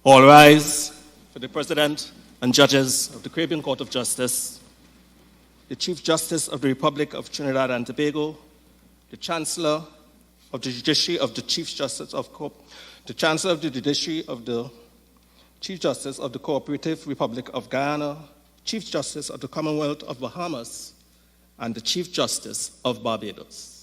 All rise for the President and judges of the Caribbean Court of Justice, the Chief Justice of the Republic of Trinidad and Tobago, the Chancellor of the Judiciary of the Chief Justice of the Chancellor of the Judiciary of the Chief Justice of the Cooperative Republic of Guyana, Chief Justice of the Commonwealth of Bahamas, and the Chief Justice of Barbados.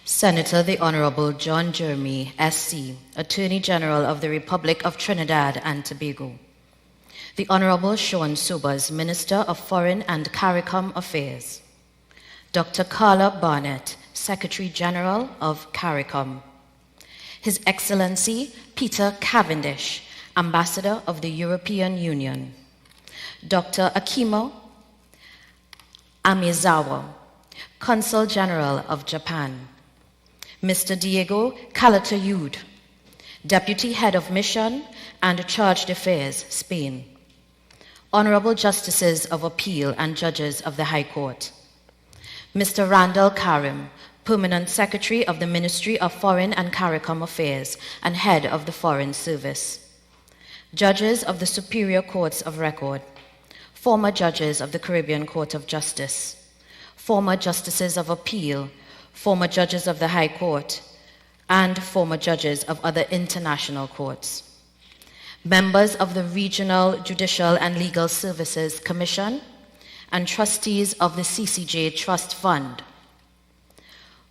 Senator the Honourable John Jeremy, SC, Attorney General of the Republic of Trinidad and Tobago. The Honourable Sean Sobers, Minister of Foreign and CARICOM Affairs. Dr. Carla Barnett, Secretary General of CARICOM. His Excellency Peter Cavendish, Ambassador of the European Union. Dr. Akimo Amizawa, Consul General of Japan. Mr. Diego Calatayud, Deputy Head of Mission and Charge d'Affaires, Spain. Honorable Justices of Appeal and Judges of the High Court. Mr. Randall Karim, Permanent Secretary of the Ministry of Foreign and CARICOM Affairs and Head of the Foreign Service. Judges of the Superior Courts of Record. Former Judges of the Caribbean Court of Justice. Former Justices of Appeal, former judges of the High Court, and former judges of other international courts. Members of the Regional Judicial and Legal Services Commission, and trustees of the CCJ Trust Fund.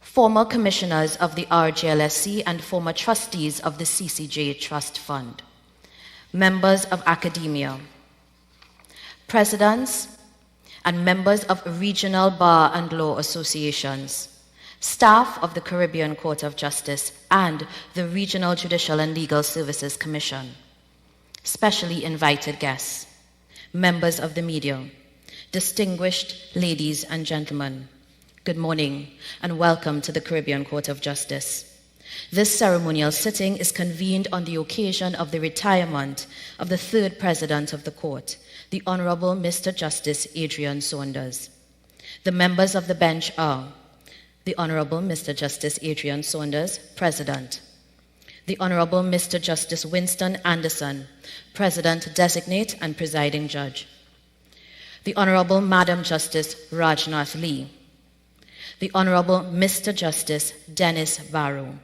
Former commissioners of the RJLSC and former trustees of the CCJ Trust Fund. Members of academia. Presidents and members of regional bar and law associations. Staff of the Caribbean Court of Justice and the Regional Judicial and Legal Services Commission, specially invited guests, members of the media, distinguished ladies and gentlemen, good morning and welcome to the Caribbean Court of Justice. This ceremonial sitting is convened on the occasion of the retirement of the third President of the Court, the Honourable Mr. Justice Adrian Saunders. The members of the bench are the Honourable Mr. Justice Adrian Saunders, President. The Honourable Mr. Justice Winston Anderson, President-designate and Presiding Judge. The Honourable Madam Justice Rajnath Lee. The Honourable Mr. Justice Dennis Barrow.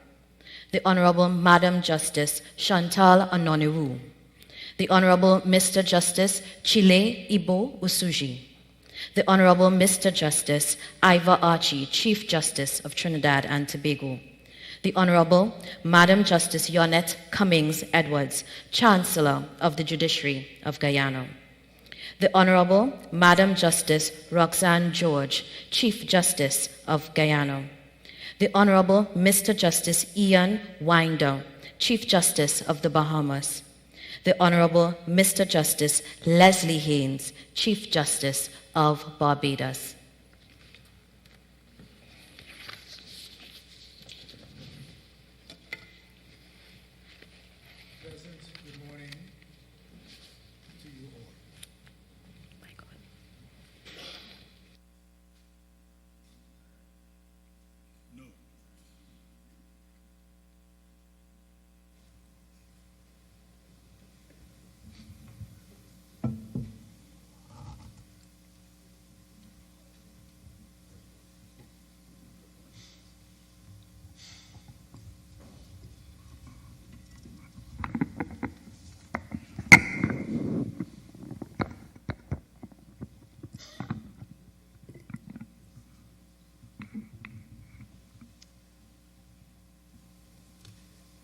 The Honourable Madam Justice Chantal Anoniru. The Honourable Mr. Justice Chile Ibo Usuji. The Honourable Mr. Justice Ivor Archie, Chief Justice of Trinidad and Tobago. The Honourable Madam Justice Yonette Cummings Edwards, Chancellor of the Judiciary of Guyana. The Honourable Madam Justice Roxanne George, Chief Justice of Guyana. The Honourable Mr. Justice Ian Winder, Chief Justice of the Bahamas. The Honourable Mr. Justice Leslie Haynes, Chief Justice of Barbados. President, good morning to you all. My God. No.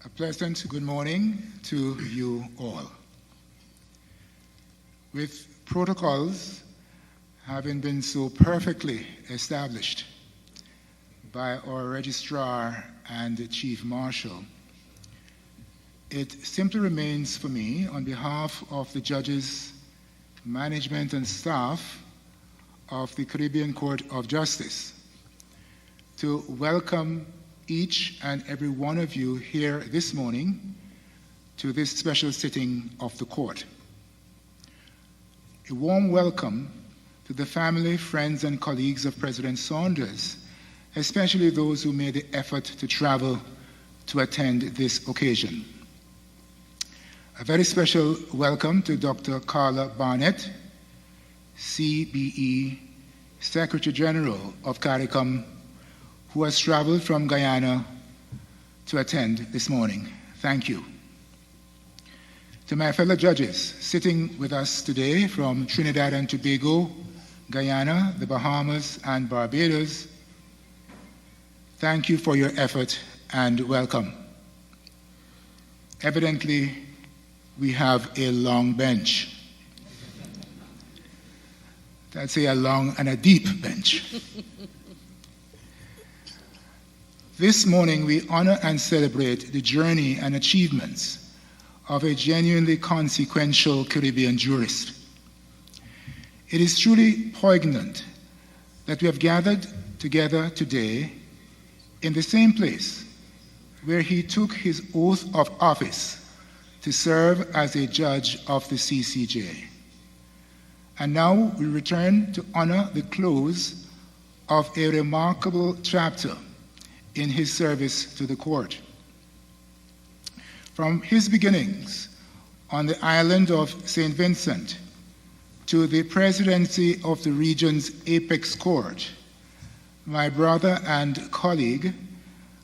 A pleasant good morning to you all. With protocols having been so perfectly established by our registrar and chief marshal, It simply remains for me, on behalf of the judges, management, and staff of the Caribbean Court of Justice, to welcome each and every one of you here this morning to this special sitting of the court. A warm welcome to the family, friends, and colleagues of President Saunders, especially those who made the effort to travel to attend this occasion. A very special welcome to Dr. Carla Barnett, CBE Secretary General of CARICOM, who has traveled from Guyana to attend this morning. Thank you. To my fellow judges sitting with us today from Trinidad and Tobago, Guyana, the Bahamas, and Barbados, thank you for your effort and welcome. Evidently, we have a long bench. I'd say a long and a deep bench. This morning, we honor and celebrate the journey and achievements of a genuinely consequential Caribbean jurist. It is truly poignant that we have gathered together today in the same place where he took his oath of office to serve as a judge of the CCJ. And now we return to honor the close of a remarkable chapter in his service to the court. From his beginnings on the island of St. Vincent to the presidency of the region's apex court, my brother and colleague,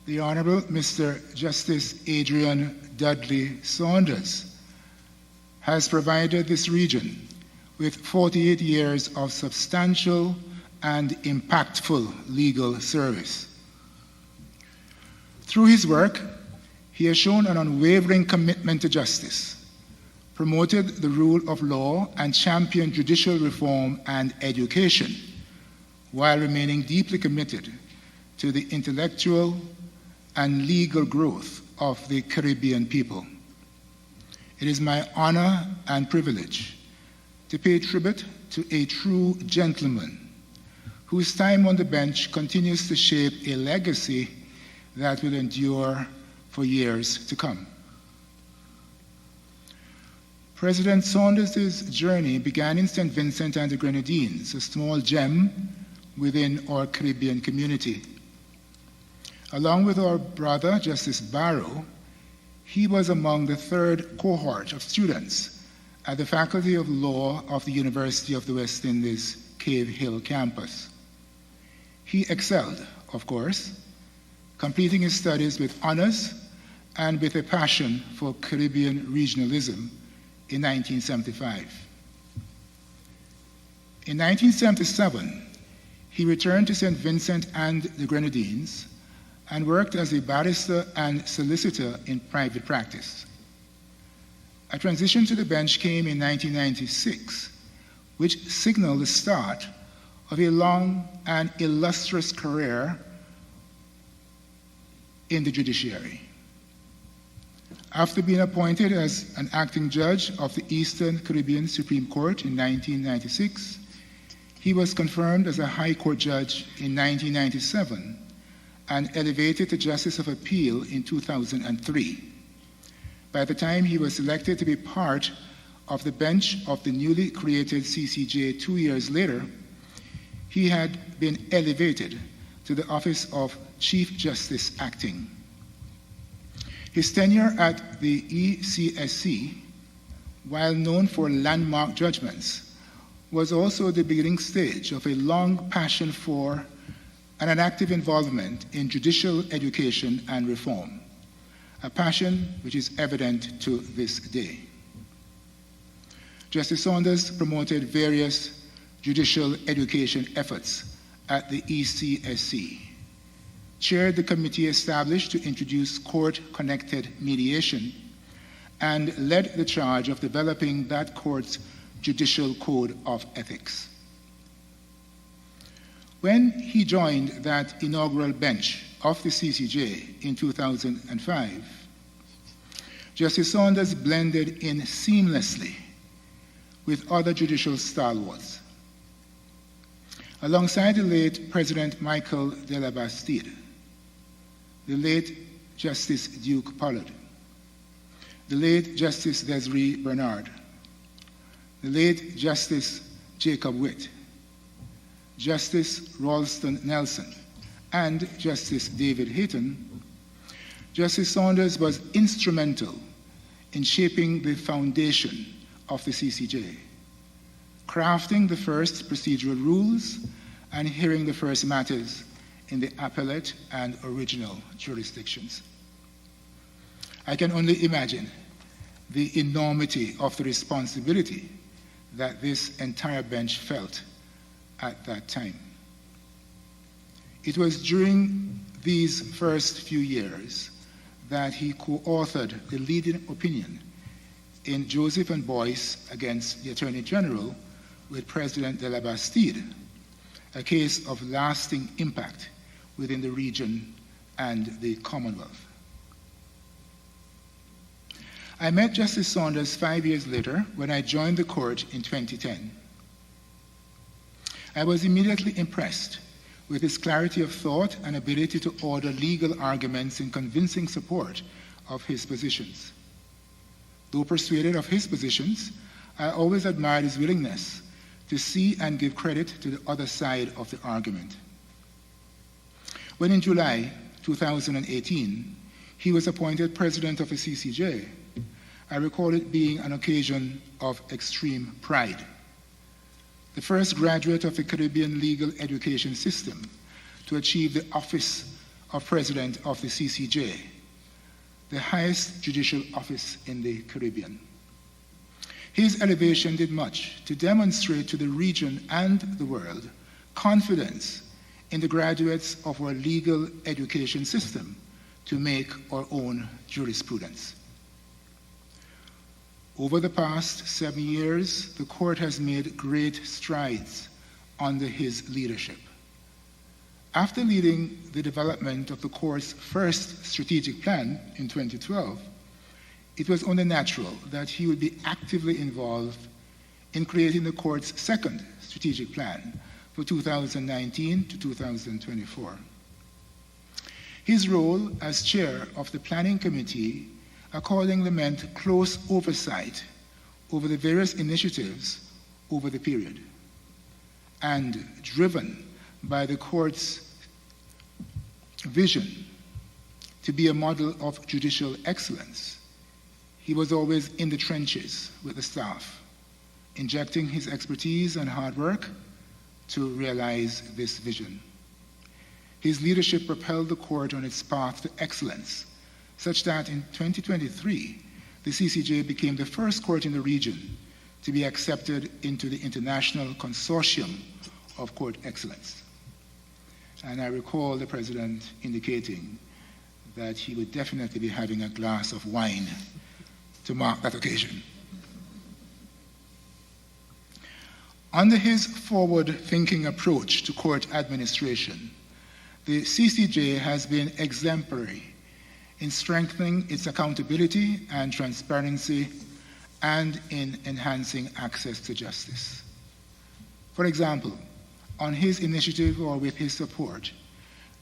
the Honourable Mr. Justice Adrian Dudley Saunders, has provided this region with 48 years of substantial and impactful legal service. Through his work, he has shown an unwavering commitment to justice, promoted the rule of law, and championed judicial reform and education, while remaining deeply committed to the intellectual and legal growth of the Caribbean people. It is my honor and privilege to pay tribute to a true gentleman whose time on the bench continues to shape a legacy that will endure for years to come. President Saunders' journey began in St. Vincent and the Grenadines, a small gem within our Caribbean community. Along with our brother, Justice Barrow, he was among the third cohort of students at the Faculty of Law of the University of the West Indies Cave Hill campus. He excelled, of course, completing his studies with honors and with a passion for Caribbean regionalism in 1975. In 1977, he returned to St. Vincent and the Grenadines and worked as a barrister and solicitor in private practice. A transition to the bench came in 1996, which signaled the start of a long and illustrious career in the judiciary. After being appointed as an acting judge of the Eastern Caribbean Supreme Court in 1996, he was confirmed as a High Court judge in 1997 and elevated to Justice of Appeal in 2003. By the time he was selected to be part of the bench of the newly created CCJ 2 years later, he had been elevated to the office of Chief Justice Acting. His tenure at the ECSC, while known for landmark judgments, was also the beginning stage of a long passion for and an active involvement in judicial education and reform, a passion which is evident to this day. Justice Saunders promoted various judicial education efforts at the ECSC, chaired the committee established to introduce court-connected mediation, and led the charge of developing that court's judicial code of ethics. When he joined that inaugural bench of the CCJ in 2005, Justice Saunders blended in seamlessly with other judicial stalwarts. Alongside the late President Michael de la Bastide, the late Justice Duke Pollard, the late Justice Desiree Bernard, the late Justice Jacob Witt, Justice Ralston Nelson, and Justice David Hayton, Justice Saunders was instrumental in shaping the foundation of the CCJ, crafting the first procedural rules and hearing the first matters in the appellate and original jurisdictions. I can only imagine the enormity of the responsibility that this entire bench felt at that time. It was during these first few years that he co-authored the leading opinion in Joseph and Boyce against the Attorney General with President de la Bastide, a case of lasting impact within the region and the Commonwealth. I met Justice Saunders 5 years later when I joined the court in 2010. I was immediately impressed with his clarity of thought and ability to order legal arguments in convincing support of his positions. Though persuaded of his positions, I always admired his willingness to see and give credit to the other side of the argument. When in July 2018, he was appointed president of the CCJ, I recall it being an occasion of extreme pride. The first graduate of the Caribbean legal education system to achieve the office of president of the CCJ, the highest judicial office in the Caribbean. His elevation did much to demonstrate to the region and the world confidence in the graduates of our legal education system to make our own jurisprudence. Over the past 7 years, the court has made great strides under his leadership. After leading the development of the court's first strategic plan in 2012, it was only natural that he would be actively involved in creating the court's second strategic plan for 2019 to 2024. His role as chair of the planning committee accordingly meant close oversight over the various initiatives over the period. And driven by the court's vision to be a model of judicial excellence, he was always in the trenches with the staff, injecting his expertise and hard work to realize this vision. His leadership propelled the court on its path to excellence, such that in 2023, the CCJ became the first court in the region to be accepted into the International Consortium of Court Excellence. And I recall the president indicating that he would definitely be having a glass of wine to mark that occasion. Under his forward-thinking approach to court administration, the CCJ has been exemplary in strengthening its accountability and transparency and in enhancing access to justice. For example, on his initiative or with his support,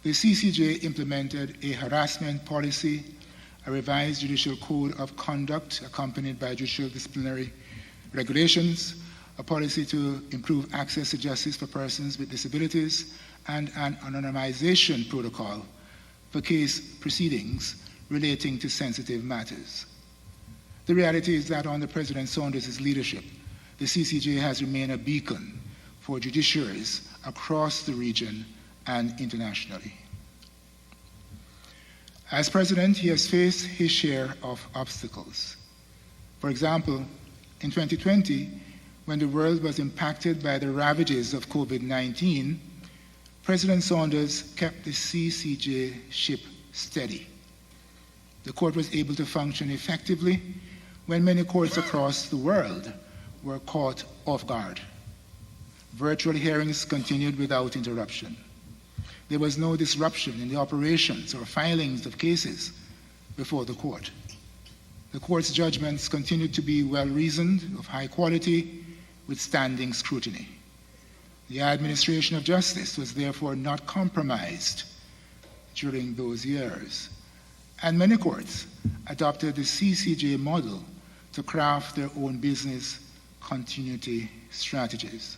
the CCJ implemented a harassment policy, a revised judicial code of conduct accompanied by judicial disciplinary regulations, a policy to improve access to justice for persons with disabilities, and an anonymization protocol for case proceedings relating to sensitive matters. The reality is that under President Saunders' leadership, the CCJ has remained a beacon for judiciaries across the region and internationally. As president, he has faced his share of obstacles. For example, in 2020, when the world was impacted by the ravages of COVID-19, President Saunders kept the CCJ ship steady. The court was able to function effectively when many courts across the world were caught off guard. Virtual hearings continued without interruption. There was no disruption in the operations or filings of cases before the court. The court's judgments continued to be well-reasoned, of high quality, withstanding scrutiny. The administration of justice was therefore not compromised during those years, and many courts adopted the CCJ model to craft their own business continuity strategies.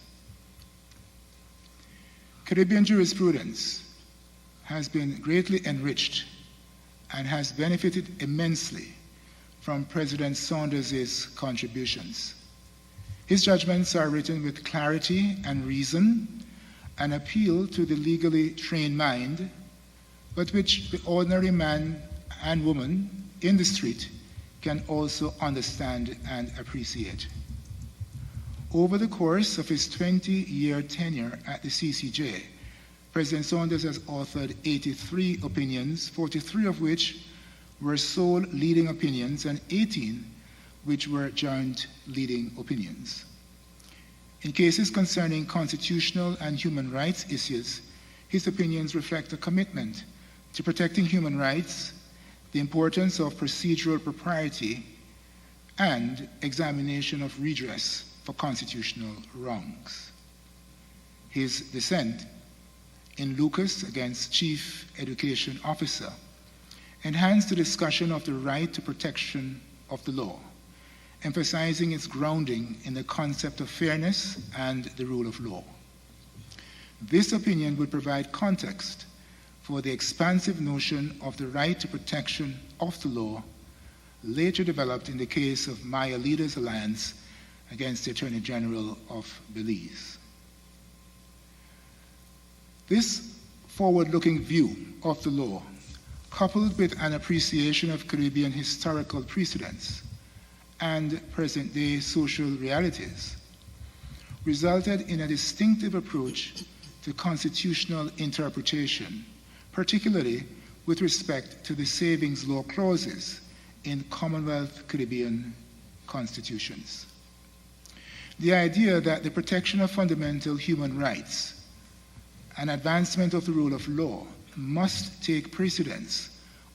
Caribbean jurisprudence has been greatly enriched and has benefited immensely from President Saunders' contributions. His judgments are written with clarity and reason and appeal to the legally trained mind, but which the ordinary man and woman in the street can also understand and appreciate. Over the course of his 20-year tenure at the CCJ, President Saunders has authored 83 opinions, 43 of which were sole leading opinions and 18 which were joint leading opinions. In cases concerning constitutional and human rights issues, his opinions reflect a commitment to protecting human rights, the importance of procedural propriety, and examination of redress for constitutional wrongs. His dissent in Lucas against Chief Education Officer enhanced the discussion of the right to protection of the law, emphasizing its grounding in the concept of fairness and the rule of law. This opinion would provide context for the expansive notion of the right to protection of the law, later developed in the case of Maya Leaders Alliance against the Attorney General of Belize. This forward-looking view of the law, coupled with an appreciation of Caribbean historical precedents and present-day social realities, resulted in a distinctive approach to constitutional interpretation, particularly with respect to the savings law clauses in Commonwealth Caribbean constitutions. The idea that the protection of fundamental human rights and advancement of the rule of law must take precedence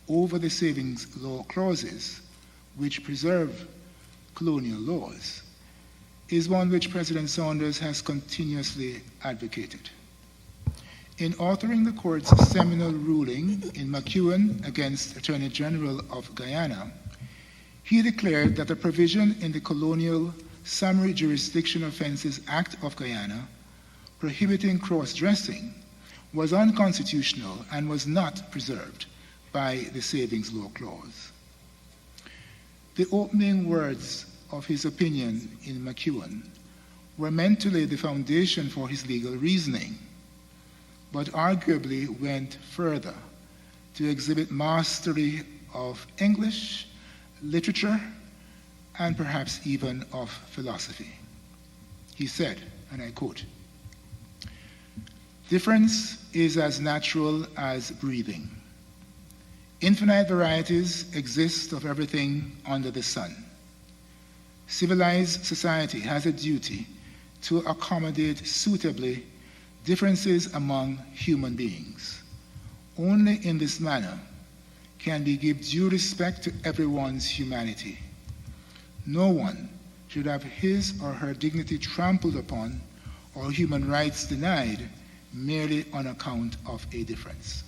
over the savings law clauses, which preserve colonial laws, is one which President Saunders has continuously advocated. In authoring the court's seminal ruling in McEwen against Attorney General of Guyana, he declared that the provision in the Colonial Summary Jurisdiction Offences Act of Guyana prohibiting cross-dressing was unconstitutional and was not preserved by the Savings Law Clause. The opening words of his opinion in McEwen were meant to lay the foundation for his legal reasoning, but arguably went further to exhibit mastery of English, literature, and perhaps even of philosophy. He said, and I quote, "Difference is as natural as breathing. Infinite varieties exist of everything under the sun. Civilized society has a duty to accommodate suitably differences among human beings. Only in this manner can we give due respect to everyone's humanity. No one should have his or her dignity trampled upon or human rights denied merely on account of a difference."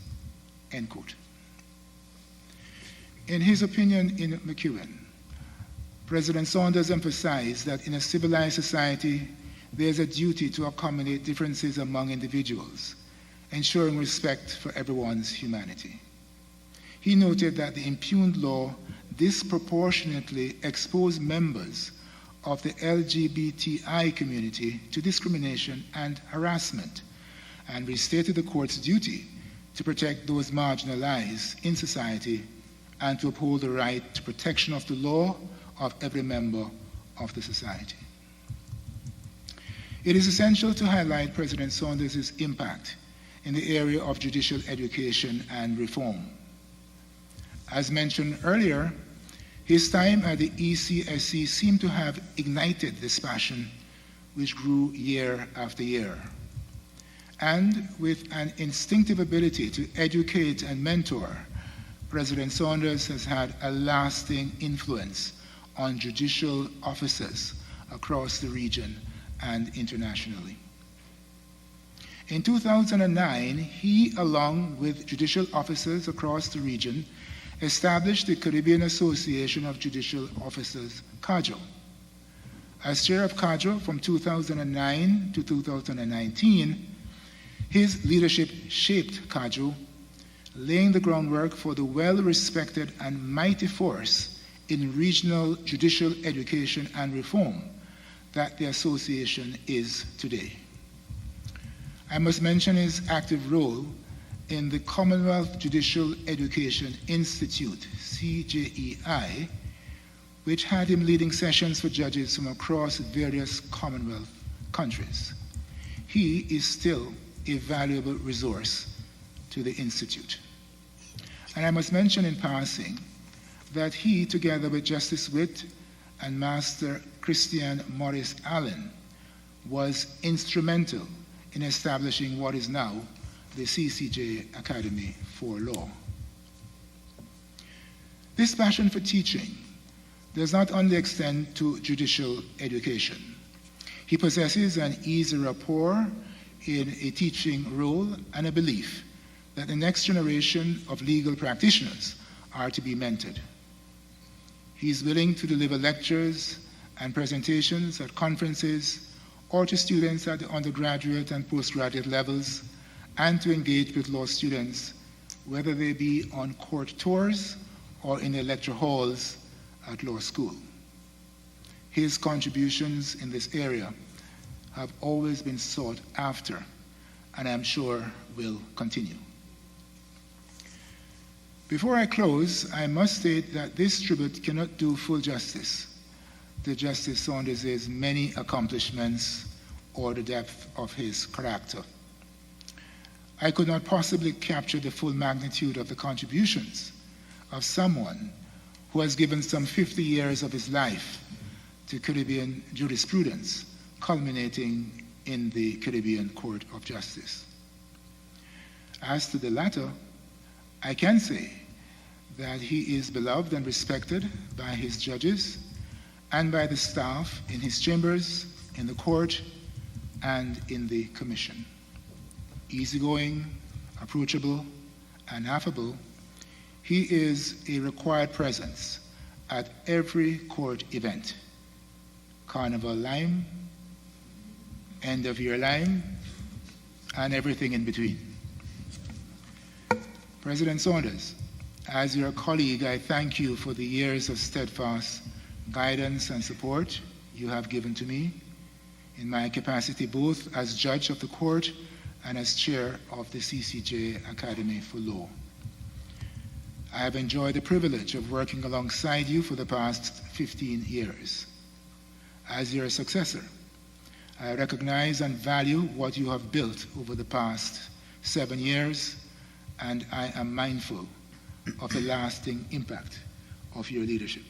End quote. In his opinion in McEwen, President Saunders emphasized that in a civilized society, there is a duty to accommodate differences among individuals, ensuring respect for everyone's humanity. He noted that the impugned law disproportionately exposed members of the LGBTI community to discrimination and harassment, and restated the court's duty to protect those marginalized in society and to uphold the right to protection of the law of every member of the society. It is essential to highlight President Saunders' impact in the area of judicial education and reform. As mentioned earlier, his time at the ECSC seemed to have ignited this passion, which grew year after year. And with an instinctive ability to educate and mentor, President Saunders has had a lasting influence on judicial officers across the region and internationally. In 2009, he, along with judicial officers across the region, established the Caribbean Association of Judicial Officers, CAJO. As chair of CAJO from 2009 to 2019, his leadership shaped CAJO, laying the groundwork for the well-respected and mighty force in regional judicial education and reform that the association is today. I must mention his active role in the Commonwealth Judicial Education Institute, CJEI, which had him leading sessions for judges from across various Commonwealth countries. He is still a valuable resource to the Institute. And I must mention in passing that he, together with Justice Witt and Master Christian Morris Allen, was instrumental in establishing what is now the CCJ Academy for Law. This passion for teaching does not only extend to judicial education. He possesses an easy rapport in a teaching role and a belief that the next generation of legal practitioners are to be mentored. He is willing to deliver lectures and presentations at conferences or to students at the undergraduate and postgraduate levels, and to engage with law students, whether they be on court tours or in the lecture halls at law school. His contributions in this area have always been sought after, and I'm sure will continue. Before I close, I must state that this tribute cannot do full justice to Justice Saunders' many accomplishments or the depth of his character. I could not possibly capture the full magnitude of the contributions of someone who has given some 50 years of his life to Caribbean jurisprudence, culminating in the Caribbean Court of Justice. As to the latter, I can say that he is beloved and respected by his judges and by the staff in his chambers, in the court, and in the commission. Easygoing, approachable, and affable, he is a required presence at every court event. Carnival Lime, end of year Lime, and everything in between. President Saunders, as your colleague, I thank you for the years of steadfast guidance and support you have given to me in my capacity both as judge of the court and as chair of the CCJ Academy for Law. I have enjoyed the privilege of working alongside you for the past 15 years. As your successor, I recognize and value what you have built over the past 7 years, and I am mindful of the lasting impact of your leadership.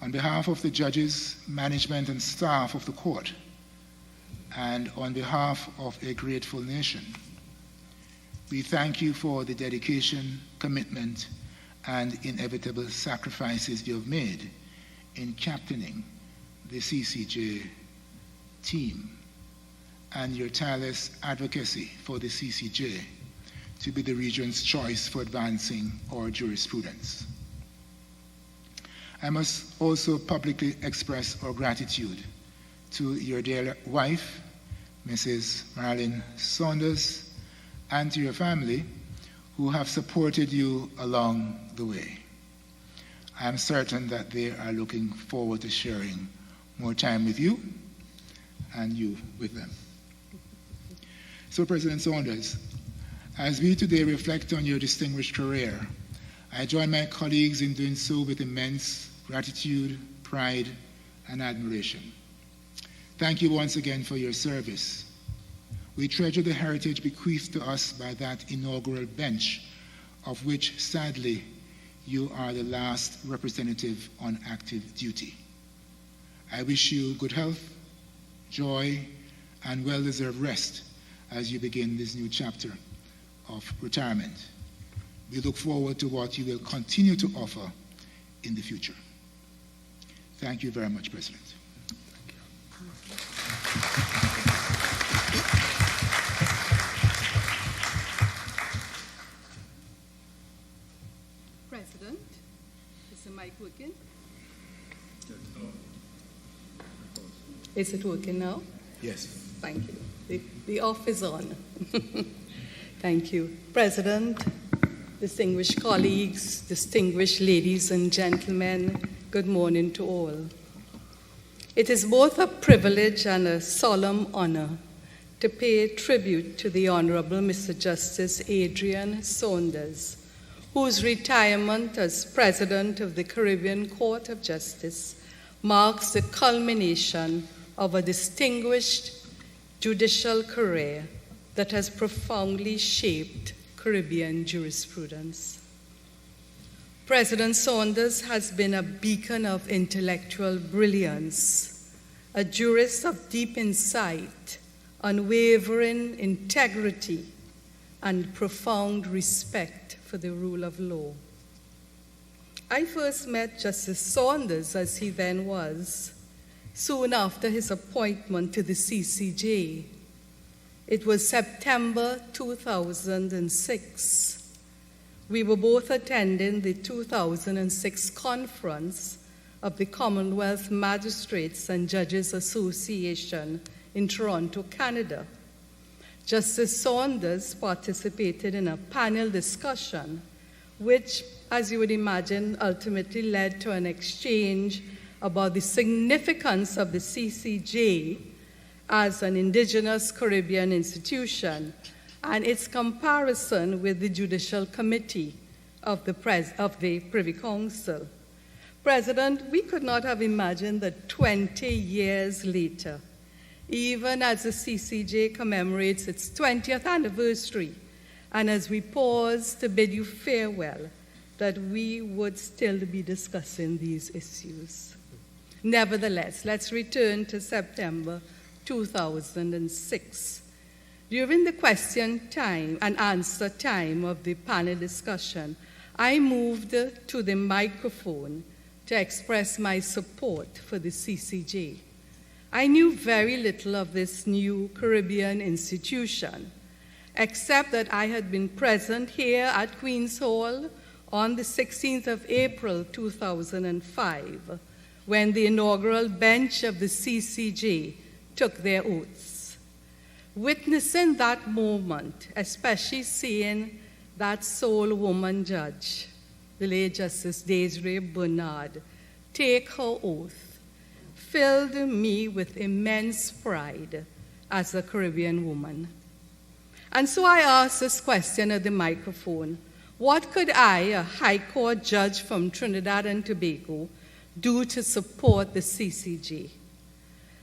On behalf of the judges, management, and staff of the court, and on behalf of a grateful nation, we thank you for the dedication, commitment, and inevitable sacrifices you have made in captaining the CCJ team and your tireless advocacy for the CCJ to be the region's choice for advancing our jurisprudence. I must also publicly express our gratitude to your dear wife, Mrs. Marilyn Saunders, and to your family who have supported you along the way. I am certain that they are looking forward to sharing more time with you and you with them. So, President Saunders, as we today reflect on your distinguished career, I join my colleagues in doing so with immense gratitude, pride, and admiration. Thank you once again for your service. We treasure the heritage bequeathed to us by that inaugural bench, of which, sadly, you are the last representative on active duty. I wish you good health, joy, and well-deserved rest as you begin this new chapter of retirement. We look forward to what you will continue to offer in the future. Thank you very much, President. President, is the mic working? Is it working now? Yes. Thank you. The off is on. Thank you. President, distinguished colleagues, distinguished ladies and gentlemen, good morning to all. It is both a privilege and a solemn honor to pay tribute to the Honourable Mr. Justice Adrian Saunders, whose retirement as President of the Caribbean Court of Justice marks the culmination of a distinguished judicial career that has profoundly shaped Caribbean jurisprudence. President Saunders has been a beacon of intellectual brilliance, a jurist of deep insight, unwavering integrity, and profound respect for the rule of law. I first met Justice Saunders, as he then was, soon after his appointment to the CCJ. It was September 2006. We were both attending the 2006 conference of the Commonwealth Magistrates and Judges Association in Toronto, Canada. Justice Saunders participated in a panel discussion, which, as you would imagine, ultimately led to an exchange about the significance of the CCJ as an indigenous Caribbean institution and its comparison with the Judicial Committee of the Privy Council. President, we could not have imagined that 20 years later, even as the CCJ commemorates its 20th anniversary, and as we pause to bid you farewell, that we would still be discussing these issues. Nevertheless, let's return to September 2006. During the question time and answer time of the panel discussion, I moved to the microphone to express my support for the CCJ. I knew very little of this new Caribbean institution, except that I had been present here at Queen's Hall on the 16th of April 2005, when the inaugural bench of the CCJ took their oaths. Witnessing that moment, especially seeing that sole woman judge, the late Justice Desiree Bernard, take her oath, filled me with immense pride as a Caribbean woman. And so I asked this question at the microphone: what could I, a High Court judge from Trinidad and Tobago, do to support the CCJ?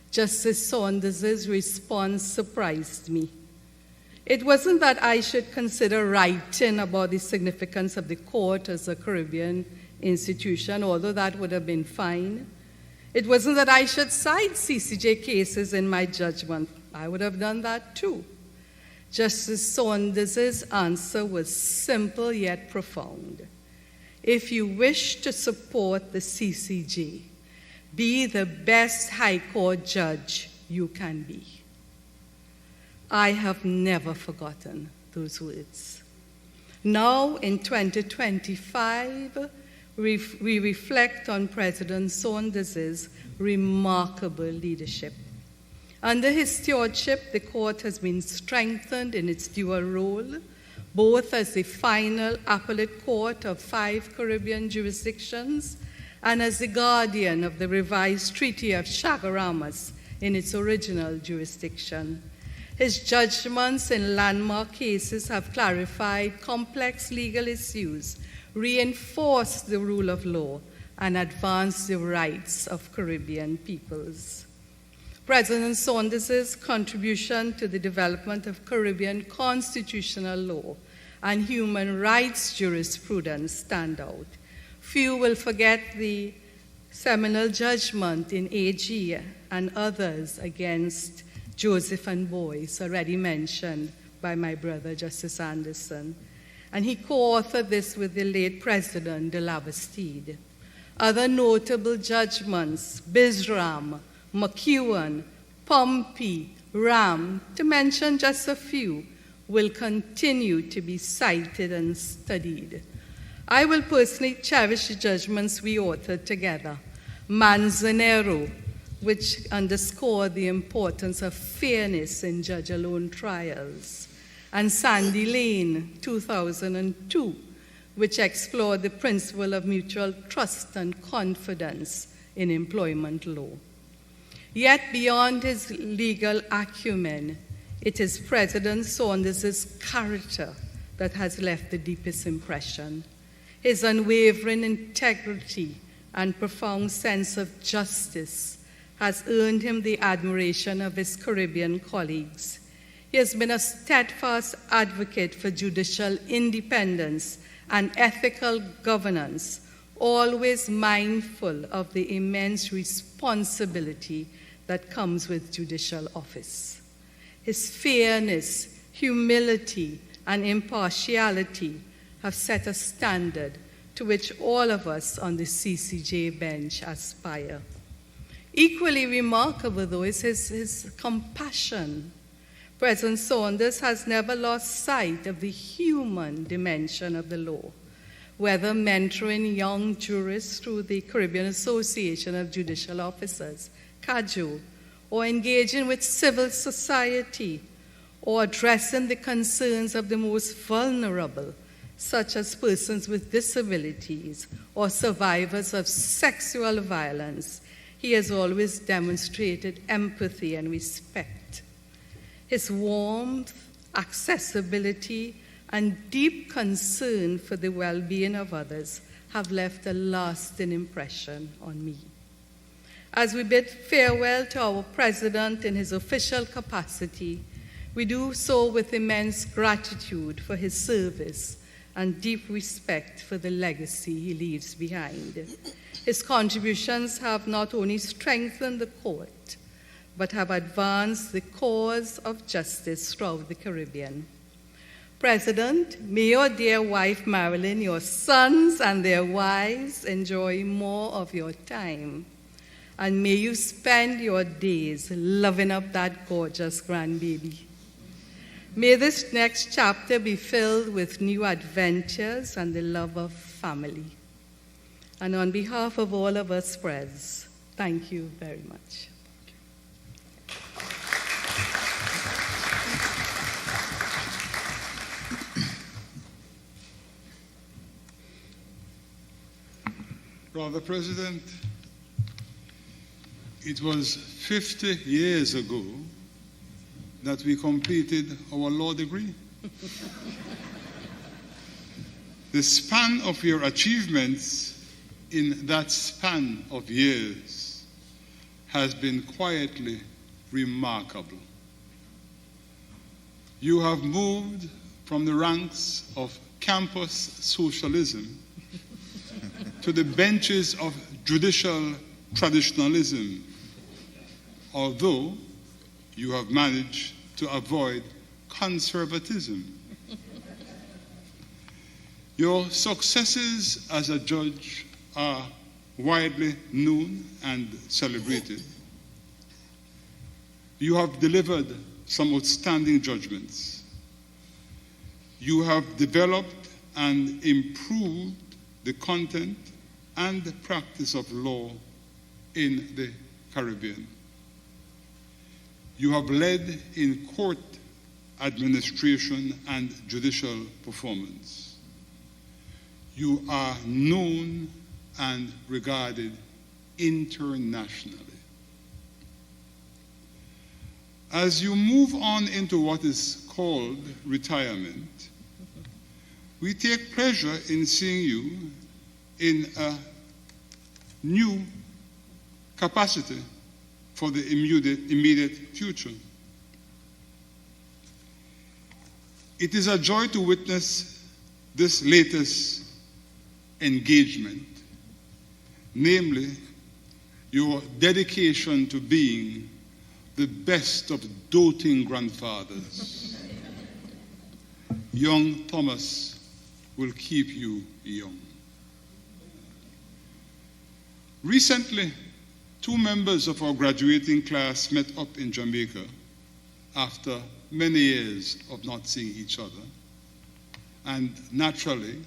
Justice Saunders' response surprised me. It wasn't that I should consider writing about the significance of the court as a Caribbean institution, although that would have been fine. It wasn't that I should cite CCJ cases in my judgment. I would have done that too. Justice Saunders' answer was simple yet profound. If you wish to support the CCJ, be the best High Court judge you can be. I have never forgotten those words. Now, in 2025, we reflect on President Saunders' remarkable leadership. Under his stewardship, the court has been strengthened in its dual role, both as the final appellate court of 5 Caribbean jurisdictions and as the guardian of the revised Treaty of Chaguaramas in its original jurisdiction. His judgments in landmark cases have clarified complex legal issues, reinforced the rule of law, and advanced the rights of Caribbean peoples. President Saunders' contribution to the development of Caribbean constitutional law and human rights jurisprudence stand out. Few will forget the seminal judgment in AG and others against Joseph and Boyce, already mentioned by my brother, Justice Anderson. and he co-authored this with the late President de Lavastide. Other notable judgments, Bisram, McEwen, Pompey, Ram, to mention just a few, will continue to be cited and studied. I will personally cherish the judgments we authored together. Manzanero, which underscored the importance of fairness in judge-alone trials, and Sandy Lane, 2002, which explored the principle of mutual trust and confidence in employment law. Yet beyond his legal acumen, it is President Saunders' character that has left the deepest impression. His unwavering integrity and profound sense of justice has earned him the admiration of his Caribbean colleagues. He has been a steadfast advocate for judicial independence and ethical governance, always mindful of the immense responsibility that comes with judicial office. His fairness, humility, and impartiality have set a standard to which all of us on the CCJ bench aspire. Equally remarkable, though, is his compassion. President Saunders has never lost sight of the human dimension of the law, whether mentoring young jurists through the Caribbean Association of Judicial Officers, CAJO, or engaging with civil society, or addressing the concerns of the most vulnerable, such as persons with disabilities or survivors of sexual violence. He has always demonstrated empathy and respect. His warmth, accessibility, and deep concern for the well-being of others have left a lasting impression on me. As we bid farewell to our President in his official capacity, we do so with immense gratitude for his service and deep respect for the legacy he leaves behind. His contributions have not only strengthened the court, but have advanced the cause of justice throughout the Caribbean. President, may your dear wife Marilyn, your sons and their wives enjoy more of your time. And may you spend your days loving up that gorgeous grandbaby. May this next chapter be filled with new adventures and the love of family. And on behalf of all of us, Prez, thank you very much. Brother President, it was 50 years ago that we completed our law degree. The span of your achievements in that span of years has been quietly remarkable. You have moved from the ranks of campus socialism to the benches of judicial traditionalism, although you have managed to avoid conservatism. Your successes as a judge are widely known and celebrated. You have delivered some outstanding judgments. You have developed and improved the content and the practice of law in the Caribbean. You have led in court administration and judicial performance. You are known and regarded internationally. As you move on into what is called retirement, we take pleasure in seeing you in a new capacity for the immediate future. It is a joy to witness this latest engagement, namely your dedication to being the best of doting grandfathers. Young Thomas will keep you young. Recently, 2 members of our graduating class met up in Jamaica after many years of not seeing each other, and naturally,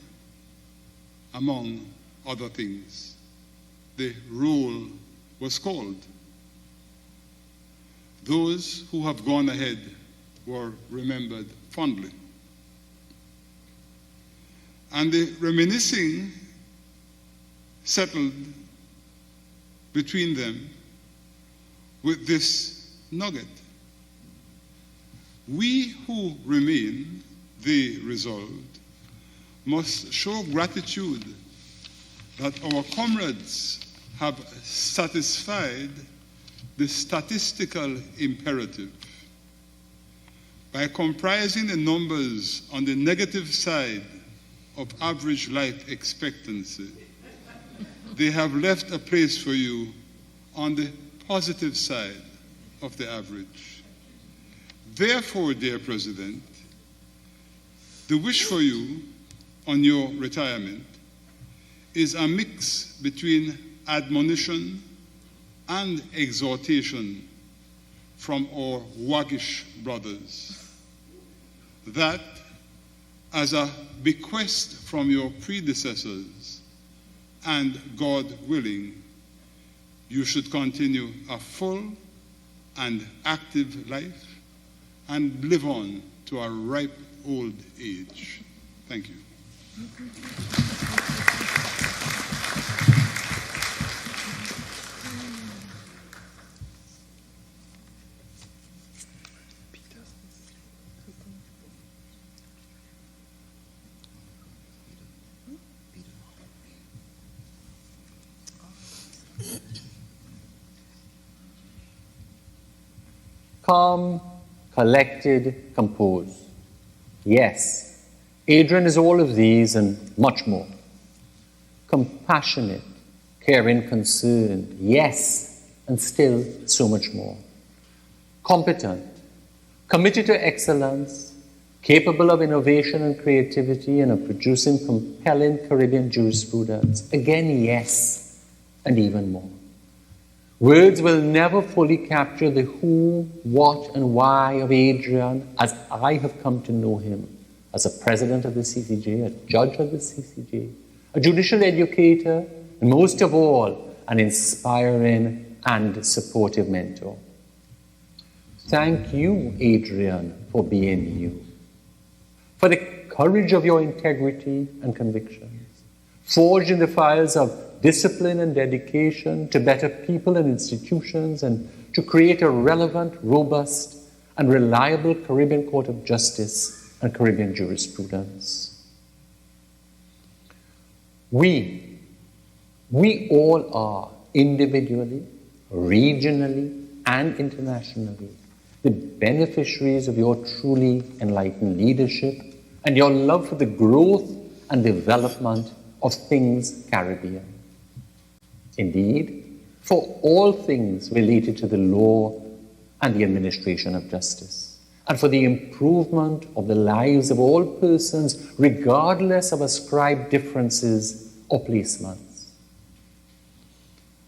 among other things, the roll was called. Those who have gone ahead were remembered fondly. And the reminiscing settled between them with this nugget. We who remain, they resolved, must show gratitude that our comrades have satisfied the statistical imperative. By comprising the numbers on the negative side of average life expectancy, they have left a place for you on the positive side of the average. Therefore, dear President, the wish for you on your retirement is a mix between admonition and exhortation from our waggish brothers, that as a bequest from your predecessors, and God willing, you should continue a full and active life and live on to a ripe old age. Thank you. Calm, collected, composed. Yes, Adrian is all of these and much more. Compassionate, caring, concerned. Yes, and still so much more. Competent, committed to excellence, capable of innovation and creativity and of producing compelling Caribbean jurisprudence. Again, yes, and even more. Words will never fully capture the who, what, and why of Adrian as I have come to know him as a president of the CCJ, a judge of the CCJ, a judicial educator, and most of all, an inspiring and supportive mentor. Thank you, Adrian, for being you, for the courage of your integrity and convictions, forged in the fires of discipline and dedication to better people and institutions and to create a relevant, robust, and reliable Caribbean Court of Justice and Caribbean jurisprudence. We all are individually, regionally, and internationally the beneficiaries of your truly enlightened leadership and your love for the growth and development of things Caribbean. Indeed, for all things related to the law and the administration of justice, and for the improvement of the lives of all persons, regardless of ascribed differences or placements.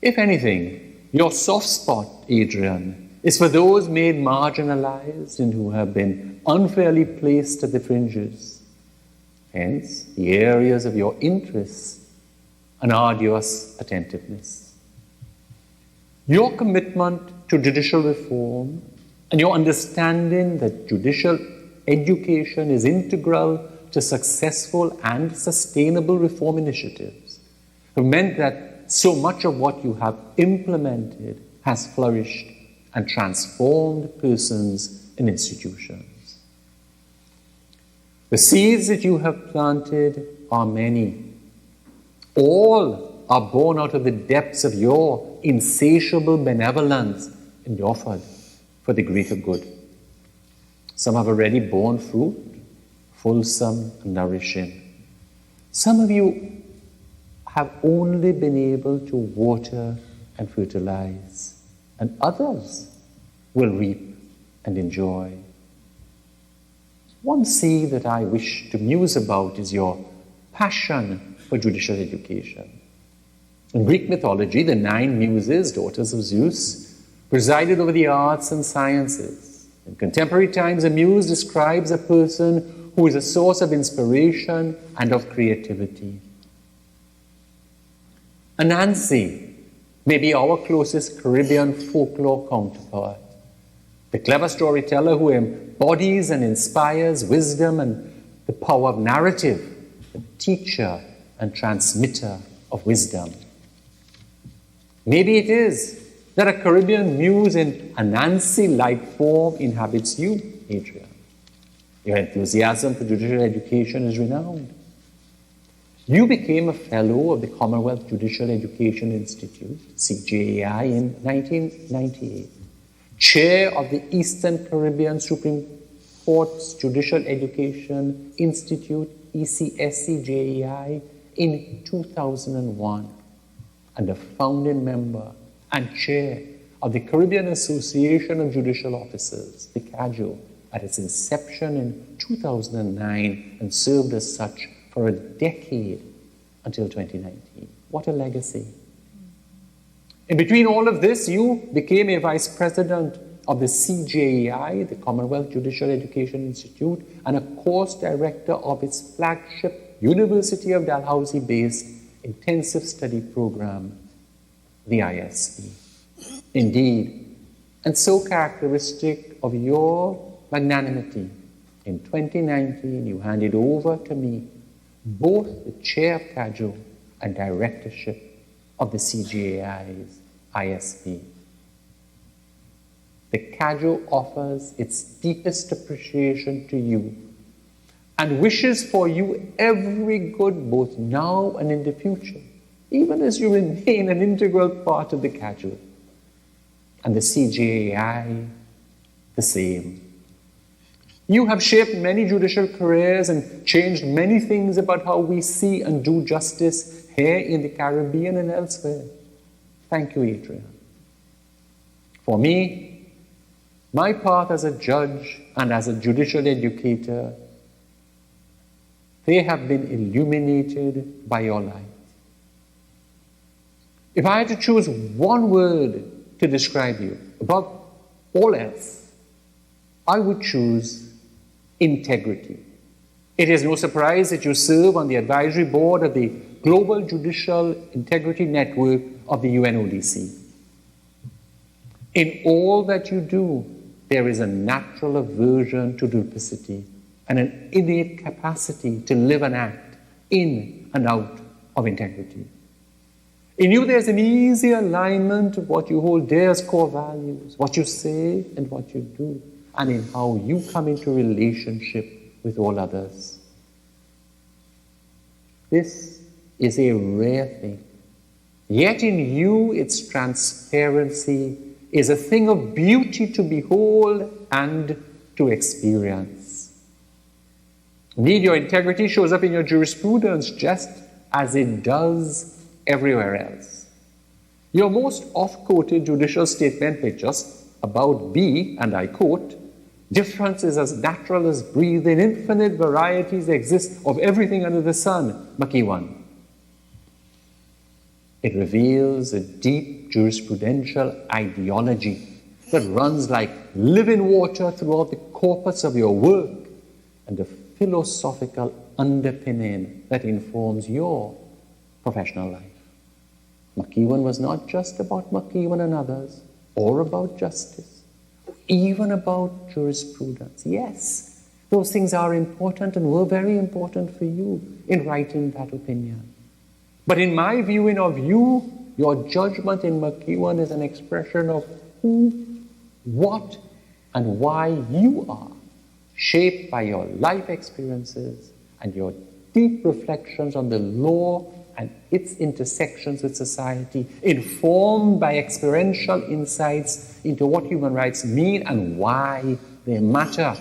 If anything, your soft spot, Adrian, is for those made marginalized and who have been unfairly placed at the fringes. Hence, the areas of your interests and arduous attentiveness. Your commitment to judicial reform and your understanding that judicial education is integral to successful and sustainable reform initiatives have meant that so much of what you have implemented has flourished and transformed persons and institutions. The seeds that you have planted are many. All are born out of the depths of your insatiable benevolence and offered for the greater good. Some have already borne fruit, fulsome and nourishing. Some of you have only been able to water and fertilize, and others will reap and enjoy. One seed that I wish to muse about is your passion for judicial education. In Greek mythology, the 9 muses, daughters of Zeus, presided over the arts and sciences. In contemporary times, a muse describes a person who is a source of inspiration and of creativity. Anansi may be our closest Caribbean folklore counterpart, the clever storyteller who embodies and inspires wisdom and the power of narrative, the teacher and transmitter of wisdom. Maybe it is that a Caribbean muse in Anansi-like form inhabits you, Adrian. Your enthusiasm for judicial education is renowned. You became a fellow of the Commonwealth Judicial Education Institute, CJAI, in 1998, chair of the Eastern Caribbean Supreme Court's Judicial Education Institute, ECSCJAI, in 2001, and a founding member and chair of the Caribbean Association of Judicial Officers, the CAJO, at its inception in 2009, and served as such for a decade until 2019. What a legacy. In between all of this, you became a vice president of the CJAI, the Commonwealth Judicial Education Institute, and a course director of its flagship University of Dalhousie-based intensive study program, the ISP. Indeed, and so characteristic of your magnanimity, in 2019 you handed over to me both the chair of CAJO and directorship of the CJAI's ISP. The CAJO offers its deepest appreciation to you and wishes for you every good both now and in the future, even as you remain an integral part of the CAJO. And the CJAI, the same. You have shaped many judicial careers and changed many things about how we see and do justice here in the Caribbean and elsewhere. Thank you, Adrian. For me, my path as a judge and as a judicial educator, they have been illuminated by your light. If I had to choose one word to describe you, above all else, I would choose integrity. It is no surprise that you serve on the advisory board of the Global Judicial Integrity Network of the UNODC. In all that you do, there is a natural aversion to duplicity and an innate capacity to live and act in and out of integrity. In you, there's an easy alignment of what you hold dear as core values, what you say and what you do, and in how you come into relationship with all others. This is a rare thing. Yet in you, its transparency is a thing of beauty to behold and to experience. Indeed, your integrity shows up in your jurisprudence just as it does everywhere else. Your most oft-quoted judicial statement may just about be, and I quote, "Difference is as natural as breathing, infinite varieties exist of everything under the sun," McEwan. It reveals a deep jurisprudential ideology that runs like living water throughout the corpus of your work and a philosophical underpinning that informs your professional life. McEwan was not just about McEwan and others, or about justice, even about jurisprudence. Yes, those things are important and were very important for you in writing that opinion. But in my viewing of you, your judgment in McEwan is an expression of who, what, and why you are, shaped by your life experiences and your deep reflections on the law and its intersections with society, informed by experiential insights into what human rights mean and why they matter,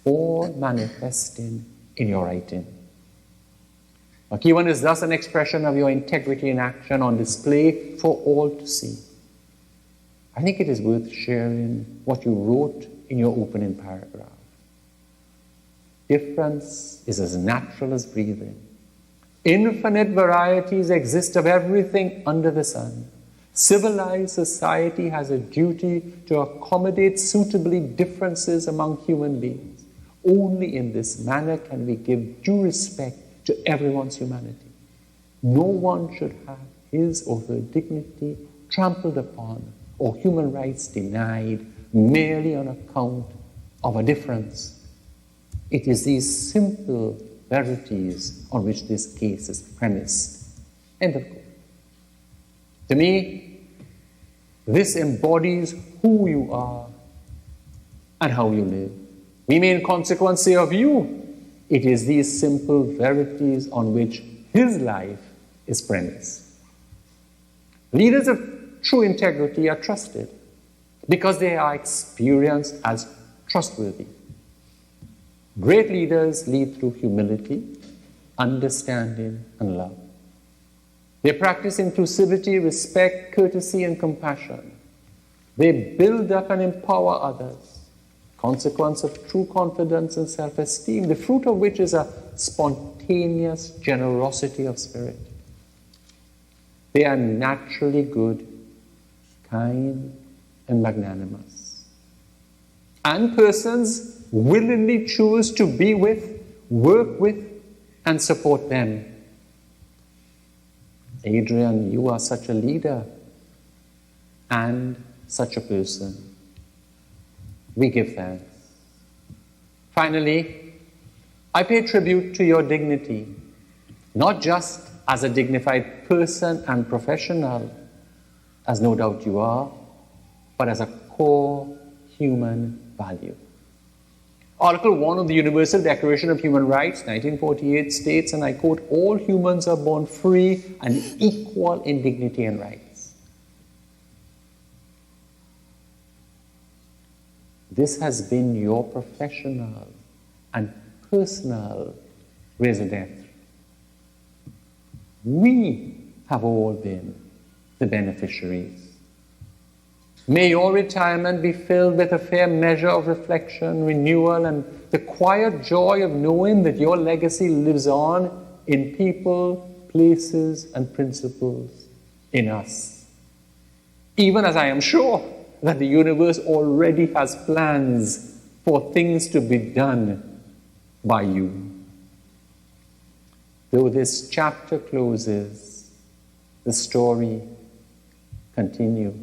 all manifesting in your writing. McEwan is thus an expression of your integrity in action on display for all to see. I think it is worth sharing what you wrote in your opening paragraph. Difference is as natural as breathing. Infinite varieties exist of everything under the sun. Civilized society has a duty to accommodate suitably differences among human beings. Only in this manner can we give due respect to everyone's humanity. No one should have his or her dignity trampled upon or human rights denied merely on account of a difference. It is these simple verities on which this case is premised. End of quote. To me, this embodies who you are and how you live. We may in consequence say of you, it is these simple verities on which his life is premised. Leaders of true integrity are trusted because they are experienced as trustworthy. Great leaders lead through humility, understanding, and love. They practice inclusivity, respect, courtesy, and compassion. They build up and empower others, consequence of true confidence and self-esteem, the fruit of which is a spontaneous generosity of spirit. They are naturally good, kind, and magnanimous. And persons willingly choose to be with, work with, and support them. Adrian, you are such a leader and such a person. We give thanks. Finally, I pay tribute to your dignity, not just as a dignified person and professional, as no doubt you are, but as a core human value. Article 1 of the Universal Declaration of Human Rights, 1948, states, and I quote, "All humans are born free and equal in dignity and rights." This has been your professional and personal raison d'etre. We have all been the beneficiaries. May your retirement be filled with a fair measure of reflection, renewal, and the quiet joy of knowing that your legacy lives on in people, places, and principles in us. Even as I am sure that the universe already has plans for things to be done by you. Though this chapter closes, the story continues,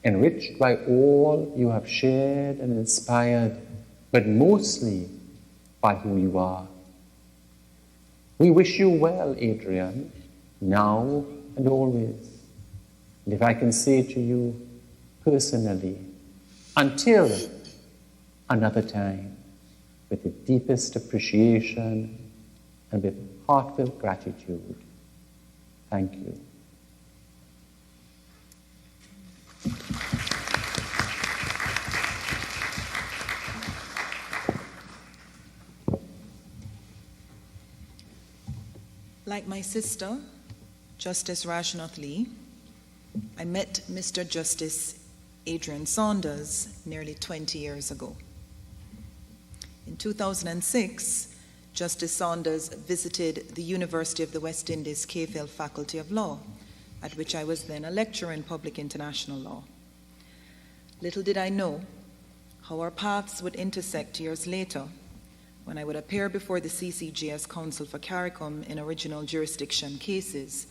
enriched by all you have shared and inspired, but mostly by who you are. We wish you well, Adrian, now and always. And if I can say to you personally, until another time, with the deepest appreciation and with heartfelt gratitude, thank you. Like my sister, Justice Rajnath Lee, I met Mr. Justice Adrian Saunders nearly 20 years ago. In 2006, Justice Saunders visited the University of the West Indies Cave Faculty of Law, at which I was then a lecturer in public international law. Little did I know how our paths would intersect years later when I would appear before the CCJ as counsel for CARICOM in original jurisdiction cases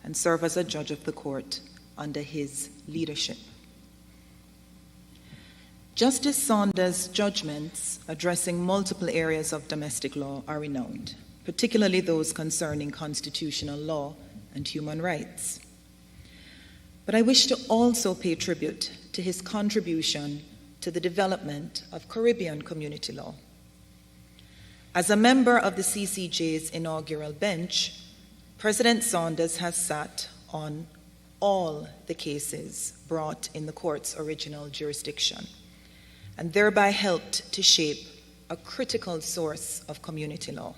and serve as a judge of the court under his leadership. Justice Saunders' judgments addressing multiple areas of domestic law are renowned, particularly those concerning constitutional law and human rights. But I wish to also pay tribute to his contribution to the development of Caribbean community law. As a member of the CCJ's inaugural bench, President Saunders has sat on all the cases brought in the court's original jurisdiction, and thereby helped to shape a critical source of community law,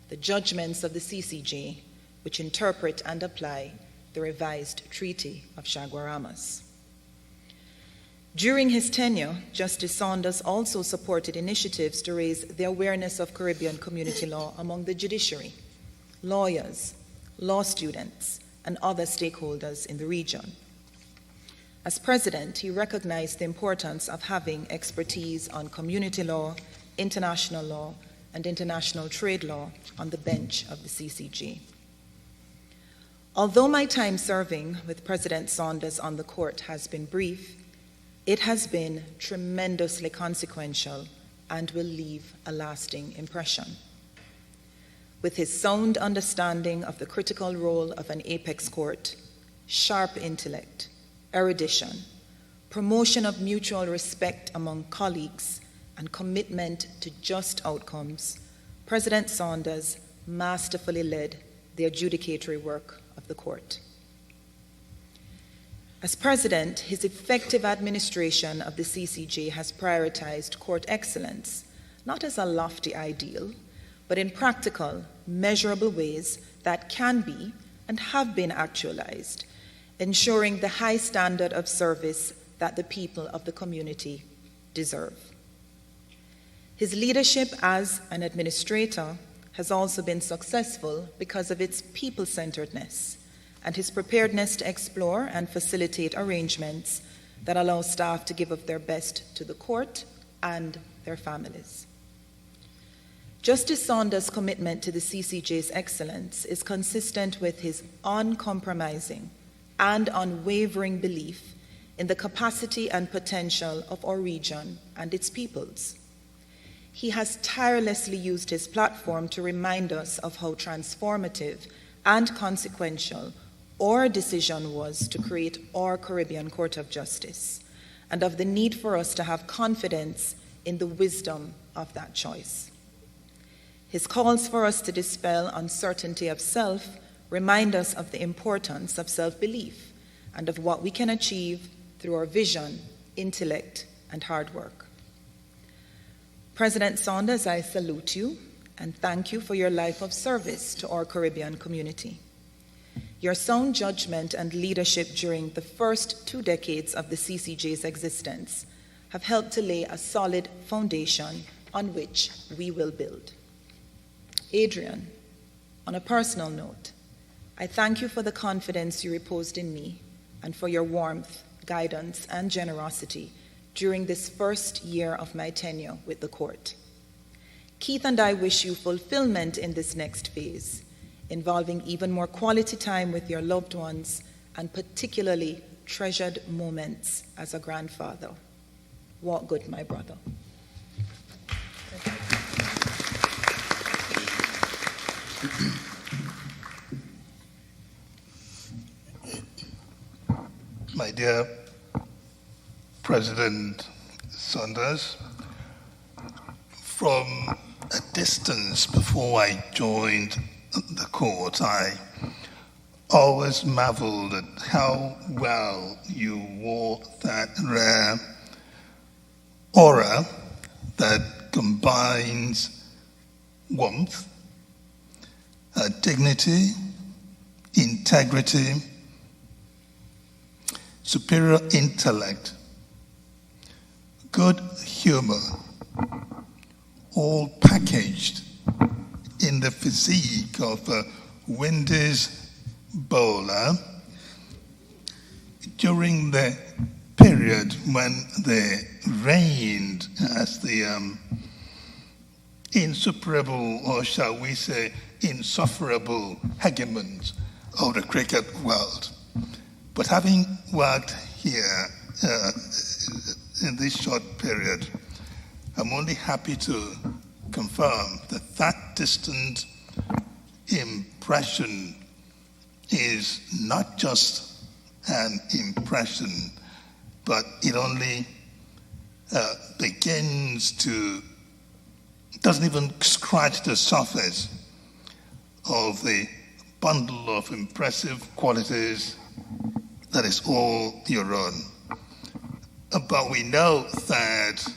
the judgments of the CCJ, which interpret and apply the revised Treaty of Chaguaramas. During his tenure, Justice Saunders also supported initiatives to raise the awareness of Caribbean community law among the judiciary, lawyers, law students, and other stakeholders in the region. As president, he recognized the importance of having expertise on community law, international law, and international trade law on the bench of the CCJ. Although my time serving with President Saunders on the court has been brief, it has been tremendously consequential and will leave a lasting impression. With his sound understanding of the critical role of an apex court, sharp intellect, erudition, promotion of mutual respect among colleagues, and commitment to just outcomes, President Saunders masterfully led the adjudicatory work of the court. As president, his effective administration of the CCJ has prioritized court excellence, not as a lofty ideal, but in practical, measurable ways that can be and have been actualized, ensuring the high standard of service that the people of the community deserve. His leadership as an administrator has also been successful because of its people-centeredness and his preparedness to explore and facilitate arrangements that allow staff to give of their best to the court and their families. Justice Saunders' commitment to the CCJ's excellence is consistent with his uncompromising and unwavering belief in the capacity and potential of our region and its peoples. He has tirelessly used his platform to remind us of how transformative and consequential our decision was to create our Caribbean Court of Justice, and of the need for us to have confidence in the wisdom of that choice. His calls for us to dispel uncertainty of self remind us of the importance of self-belief and of what we can achieve through our vision, intellect, and hard work. President Saunders, I salute you and thank you for your life of service to our Caribbean community. Your sound judgment and leadership during the first 2 decades of the CCJ's existence have helped to lay a solid foundation on which we will build. Adrian, on a personal note, I thank you for the confidence you reposed in me and for your warmth, guidance, and generosity during this first year of my tenure with the court. Keith and I wish you fulfillment in this next phase, involving even more quality time with your loved ones and particularly treasured moments as a grandfather. Walk good, my brother. My dear President Saunders, from a distance before I joined the court, I always marveled at how well you wore that rare aura that combines warmth, dignity, integrity, superior intellect, good humor, all packaged in the physique of a Wendy's bowler during the period when they reigned as the insuperable, or shall we say, insufferable hegemons of the cricket world. But having worked here in this short period, I'm only happy to confirm that that distant impression is not just an impression, but it only doesn't even scratch the surface of the bundle of impressive qualities that is all your own. But we know that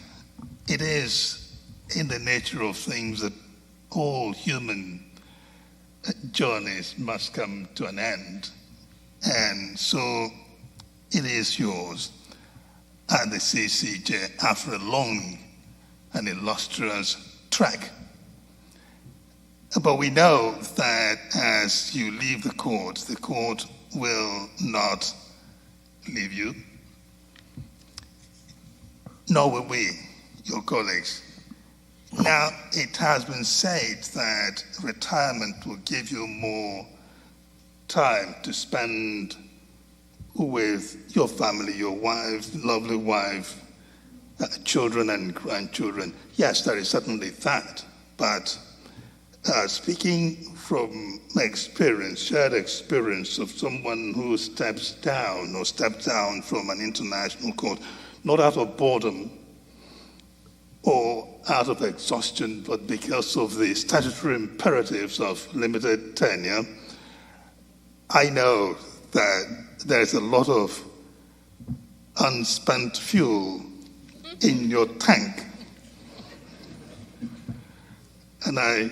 it is in the nature of things that all human journeys must come to an end. And so it is yours and the CCJ after a long and illustrious track. But we know that as you leave the court will not leave you, nor will we, your colleagues. Now, it has been said that retirement will give you more time to spend with your family, your wife, lovely wife, children and grandchildren. Yes, there is certainly that, but speaking from my experience, shared experience of someone who steps down from an international court, not out of boredom or out of exhaustion, but because of the statutory imperatives of limited tenure, I know that there's a lot of unspent fuel in your tank. And I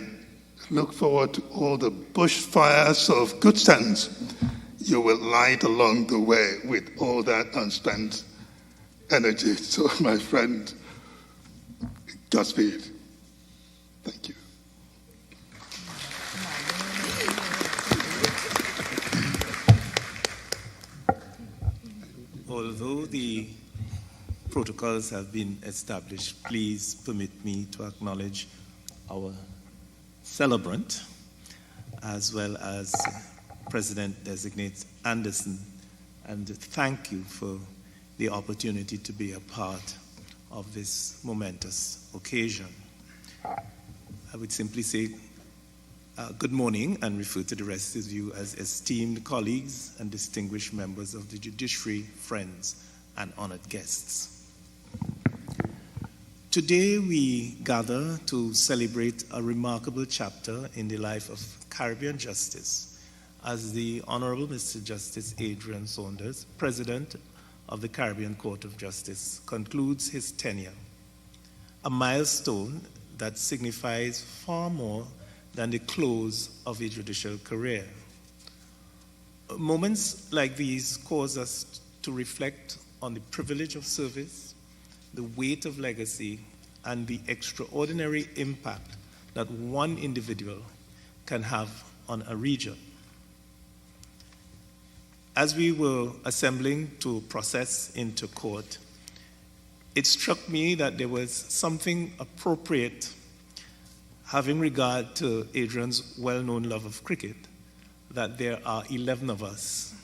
look forward to all the bushfires of good sense you will light along the way with all that unspent energy. So, my friend, Godspeed. Thank you. Although the protocols have been established, please permit me to acknowledge our celebrant, as well as President-designate Anderson, and thank you for the opportunity to be a part of this momentous occasion. I would simply say good morning and refer to the rest of you as esteemed colleagues and distinguished members of the judiciary, friends, and honored guests. Today we gather to celebrate a remarkable chapter in the life of Caribbean justice as the Honourable Mr. Justice Adrian Saunders, President of the Caribbean Court of Justice, concludes his tenure, a milestone that signifies far more than the close of a judicial career. Moments like these cause us to reflect on the privilege of service, the weight of legacy, and the extraordinary impact that one individual can have on a region. As we were assembling to process into court, it struck me that there was something appropriate, having regard to Adrian's well-known love of cricket, that there are 11 of us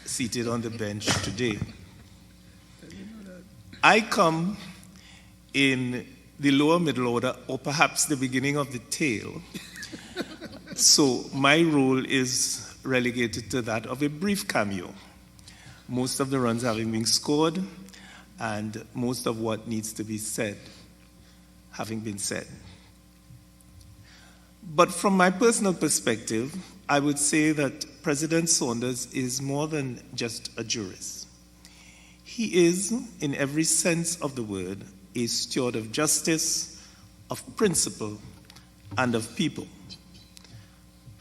seated on the bench today. I come in the lower middle order, or perhaps the beginning of the tail, so my role is relegated to that of a brief cameo, most of the runs having been scored and most of what needs to be said having been said. But from my personal perspective, I would say that President Saunders is more than just a jurist. He is, in every sense of the word, a steward of justice, of principle, and of people.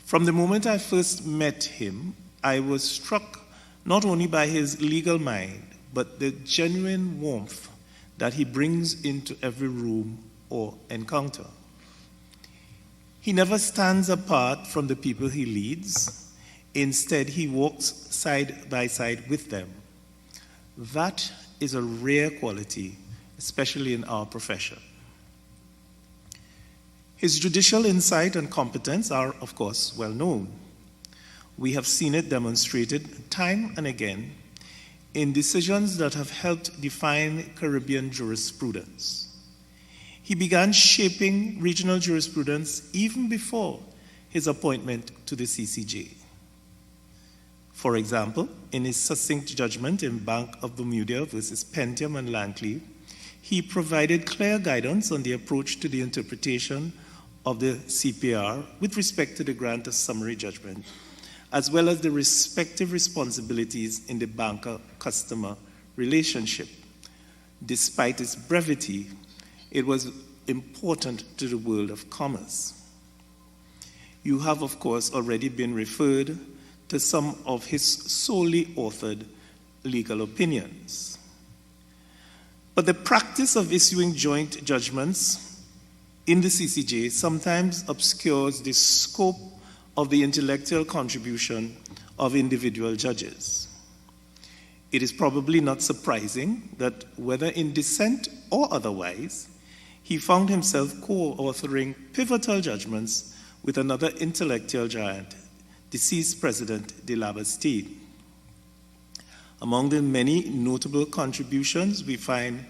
From the moment I first met him, I was struck not only by his legal mind, but the genuine warmth that he brings into every room or encounter. He never stands apart from the people he leads. Instead, he walks side by side with them. That is a rare quality, especially in our profession. His judicial insight and competence are, of course, well known. We have seen it demonstrated time and again in decisions that have helped define Caribbean jurisprudence. He began shaping regional jurisprudence even before his appointment to the CCJ. For example, in his succinct judgment in Bank of Bermuda versus Pentium and Langley, he provided clear guidance on the approach to the interpretation of the CPR with respect to the grant of summary judgment, as well as the respective responsibilities in the banker-customer relationship. Despite its brevity, it was important to the world of commerce. You have, of course, already been referred to some of his solely authored legal opinions. But the practice of issuing joint judgments in the CCJ sometimes obscures the scope of the intellectual contribution of individual judges. It is probably not surprising that, whether in dissent or otherwise, he found himself co-authoring pivotal judgments with another intellectual giant, deceased President de Labastide. Among the many notable contributions, we find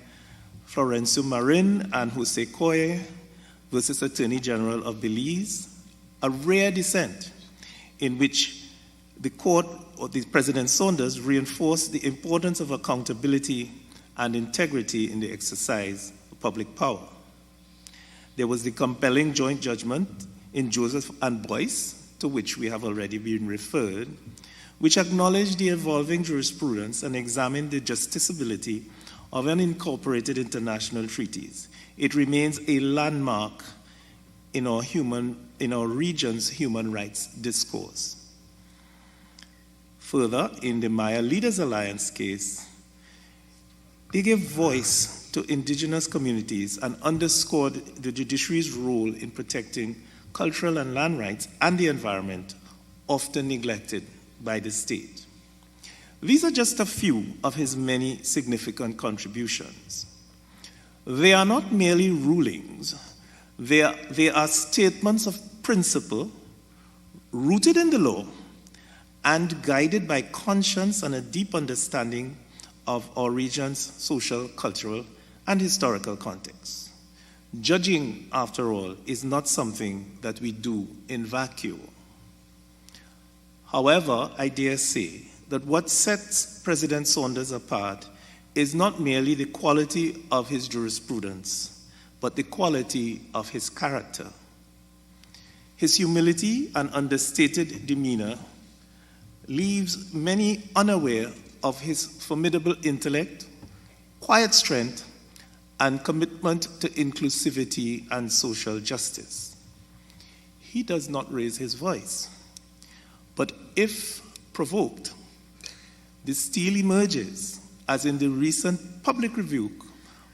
Florencio Marin and Jose Coye versus Attorney General of Belize, a rare dissent in which the court, or the President Saunders, reinforced the importance of accountability and integrity in the exercise of public power. There was the compelling joint judgment in Joseph and Boyce, to which we have already been referred, which acknowledged the evolving jurisprudence and examined the justiciability of unincorporated international treaties. It remains a landmark in our region's human rights discourse. Further, in the Maya Leaders Alliance case, they gave voice to indigenous communities and underscored the judiciary's role in protecting cultural and land rights and the environment, often neglected by the state. These are just a few of his many significant contributions. They are not merely rulings, they are statements of principle rooted in the law and guided by conscience and a deep understanding of our region's social, cultural, and historical context. Judging, after all, is not something that we do in vacuum. However, I dare say that what sets President Saunders apart is not merely the quality of his jurisprudence, but the quality of his character. His humility and understated demeanor leaves many unaware of his formidable intellect, quiet strength, and commitment to inclusivity and social justice. He does not raise his voice, but if provoked, the steel emerges, as in the recent public rebuke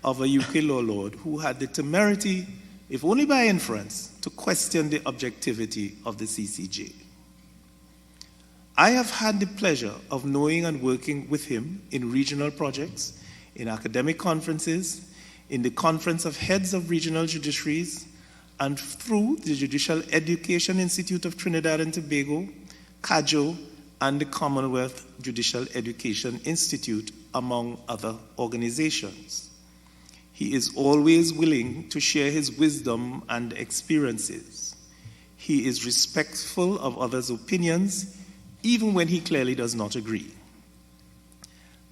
of a UK law lord who had the temerity, if only by inference, to question the objectivity of the CCJ. I have had the pleasure of knowing and working with him in regional projects, in academic conferences, in the Conference of Heads of Regional Judiciaries, and through the Judicial Education Institute of Trinidad and Tobago, CAJO, and the Commonwealth Judicial Education Institute, among other organizations. He is always willing to share his wisdom and experiences. He is respectful of others' opinions, even when he clearly does not agree.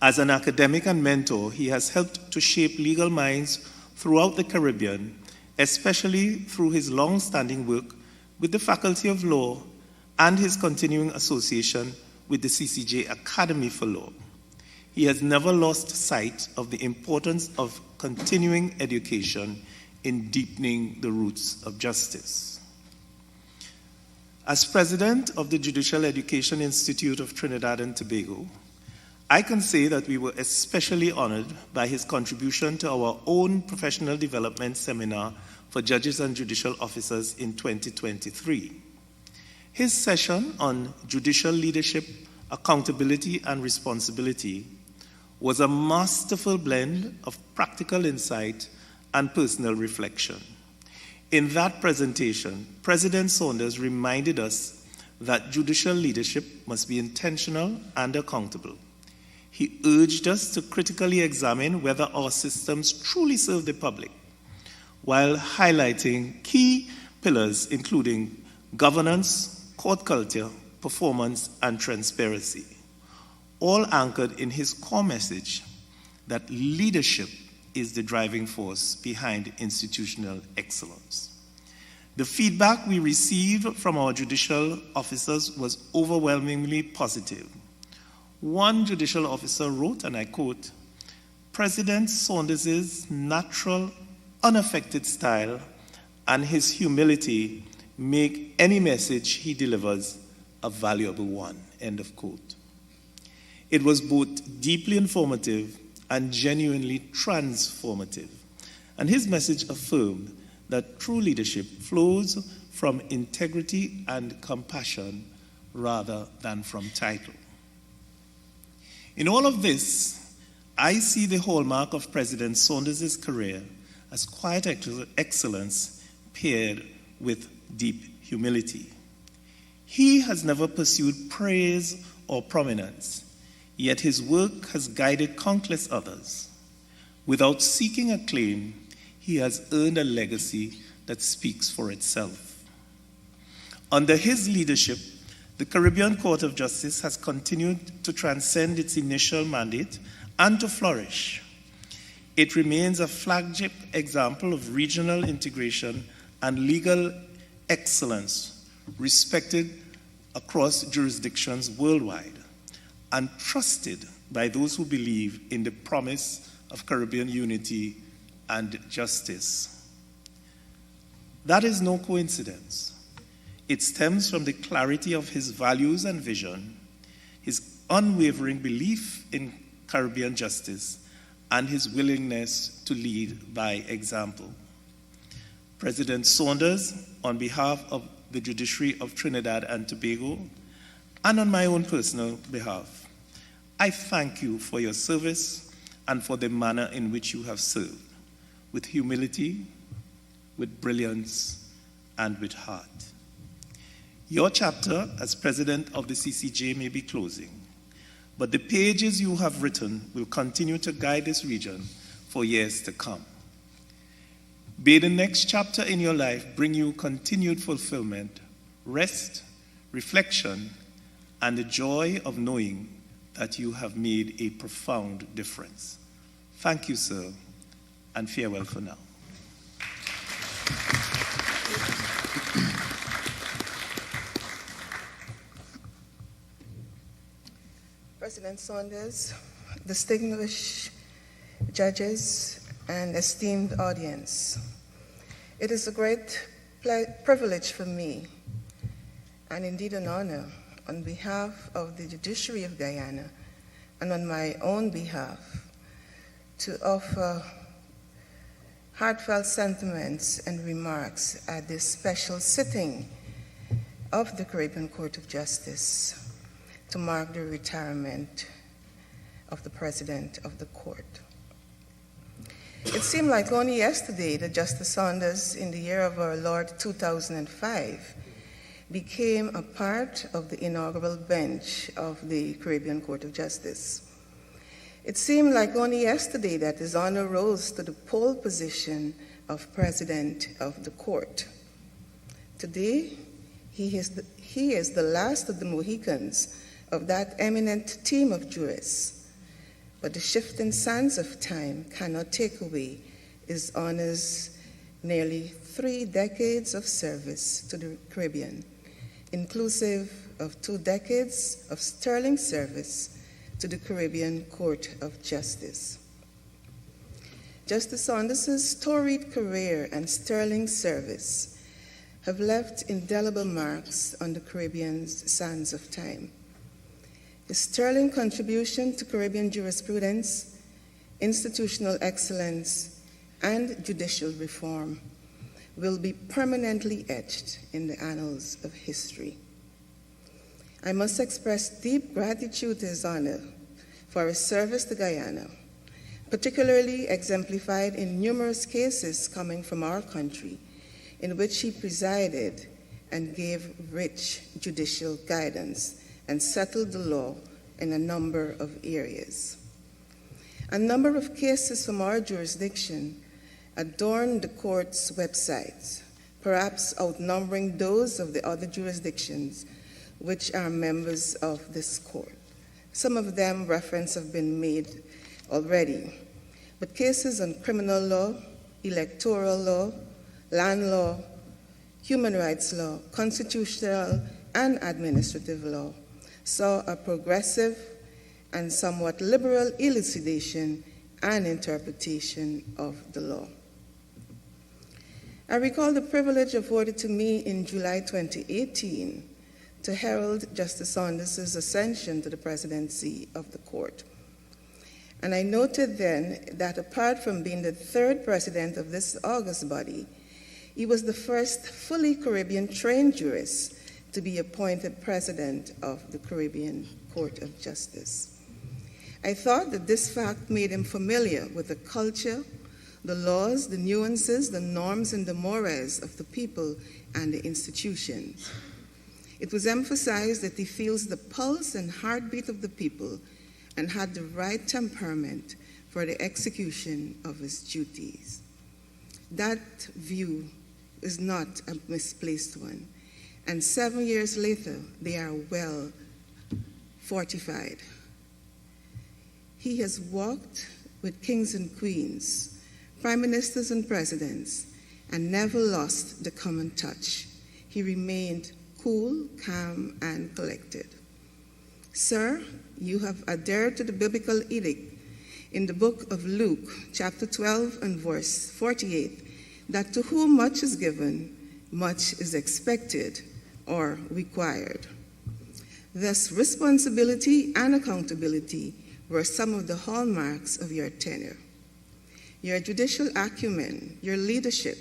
As an academic and mentor, he has helped to shape legal minds throughout the Caribbean, especially through his long-standing work with the Faculty of Law and his continuing association with the CCJ Academy for Law. He has never lost sight of the importance of continuing education in deepening the roots of justice. As president of the Judicial Education Institute of Trinidad and Tobago, I can say that we were especially honored by his contribution to our own professional development seminar for judges and judicial officers in 2023. His session on judicial leadership, accountability, and responsibility was a masterful blend of practical insight and personal reflection. In that presentation, President Saunders reminded us that judicial leadership must be intentional and accountable. He urged us to critically examine whether our systems truly serve the public, while highlighting key pillars including governance, court culture, performance, and transparency, all anchored in his core message that leadership is the driving force behind institutional excellence. The feedback we received from our judicial officers was overwhelmingly positive. One judicial officer wrote, and I quote, "President Saunders' natural, unaffected style and his humility make any message he delivers a valuable one," end of quote. It was both deeply informative and genuinely transformative, and his message affirmed that true leadership flows from integrity and compassion rather than from title. In all of this, I see the hallmark of President Saunders' career as quiet excellence paired with deep humility. He has never pursued praise or prominence, yet his work has guided countless others. Without seeking acclaim, he has earned a legacy that speaks for itself. Under his leadership, the Caribbean Court of Justice has continued to transcend its initial mandate and to flourish. It remains a flagship example of regional integration and legal excellence, respected across jurisdictions worldwide, and trusted by those who believe in the promise of Caribbean unity and justice. That is no coincidence. It stems from the clarity of his values and vision, his unwavering belief in Caribbean justice, and his willingness to lead by example. President Saunders, on behalf of the Judiciary of Trinidad and Tobago, and on my own personal behalf, I thank you for your service and for the manner in which you have served, with humility, with brilliance, and with heart. Your chapter as president of the CCJ may be closing, but the pages you have written will continue to guide this region for years to come. May the next chapter in your life bring you continued fulfillment, rest, reflection, and the joy of knowing that you have made a profound difference. Thank you, sir, and farewell for now. President Saunders, distinguished judges, and esteemed audience, it is a great privilege for me, and indeed an honor, on behalf of the Judiciary of Guyana and on my own behalf, to offer heartfelt sentiments and remarks at this special sitting of the Caribbean Court of Justice to mark the retirement of the President of the Court. It seemed like only yesterday that Justice Saunders, in the year of our Lord 2005, became a part of the inaugural bench of the Caribbean Court of Justice. It seemed like only yesterday that His Honor rose to the pole position of President of the Court. Today, he is the last of the Mohicans of that eminent team of jurists. But the shifting sands of time cannot take away His Honor's nearly 3 decades of service to the Caribbean, inclusive of 2 decades of sterling service to the Caribbean Court of Justice. Justice Saunders' storied career and sterling service have left indelible marks on the Caribbean's sands of time. His sterling contribution to Caribbean jurisprudence, institutional excellence, and judicial reform will be permanently etched in the annals of history. I must express deep gratitude to His Honor for his service to Guyana, particularly exemplified in numerous cases coming from our country, in which he presided and gave rich judicial guidance and settled the law in a number of areas. A number of cases from our jurisdiction adorn the court's website, perhaps outnumbering those of the other jurisdictions which are members of this court. Some of them reference have been made already, but cases on criminal law, electoral law, land law, human rights law, constitutional and administrative law saw a progressive and somewhat liberal elucidation and interpretation of the law. I recall the privilege afforded to me in July 2018 to herald Justice Saunders' ascension to the presidency of the court. And I noted then that apart from being the 3rd president of this august body, He was the first fully Caribbean-trained jurist to be appointed president of the Caribbean Court of Justice. I thought that this fact made him familiar with the culture, the laws, the nuances, the norms, and the mores of the people and the institutions. It was emphasized that he feels the pulse and heartbeat of the people and had the right temperament for the execution of his duties. That view is not a misplaced one, and 7 years later, they are well fortified. He has walked with kings and queens, prime ministers and presidents, and never lost the common touch. He remained cool, calm, and collected. Sir, you have adhered to the biblical edict in the book of Luke, chapter 12 and verse 48, that to whom much is given, much is expected or required. Thus, responsibility and accountability were some of the hallmarks of your tenure. Your judicial acumen, your leadership,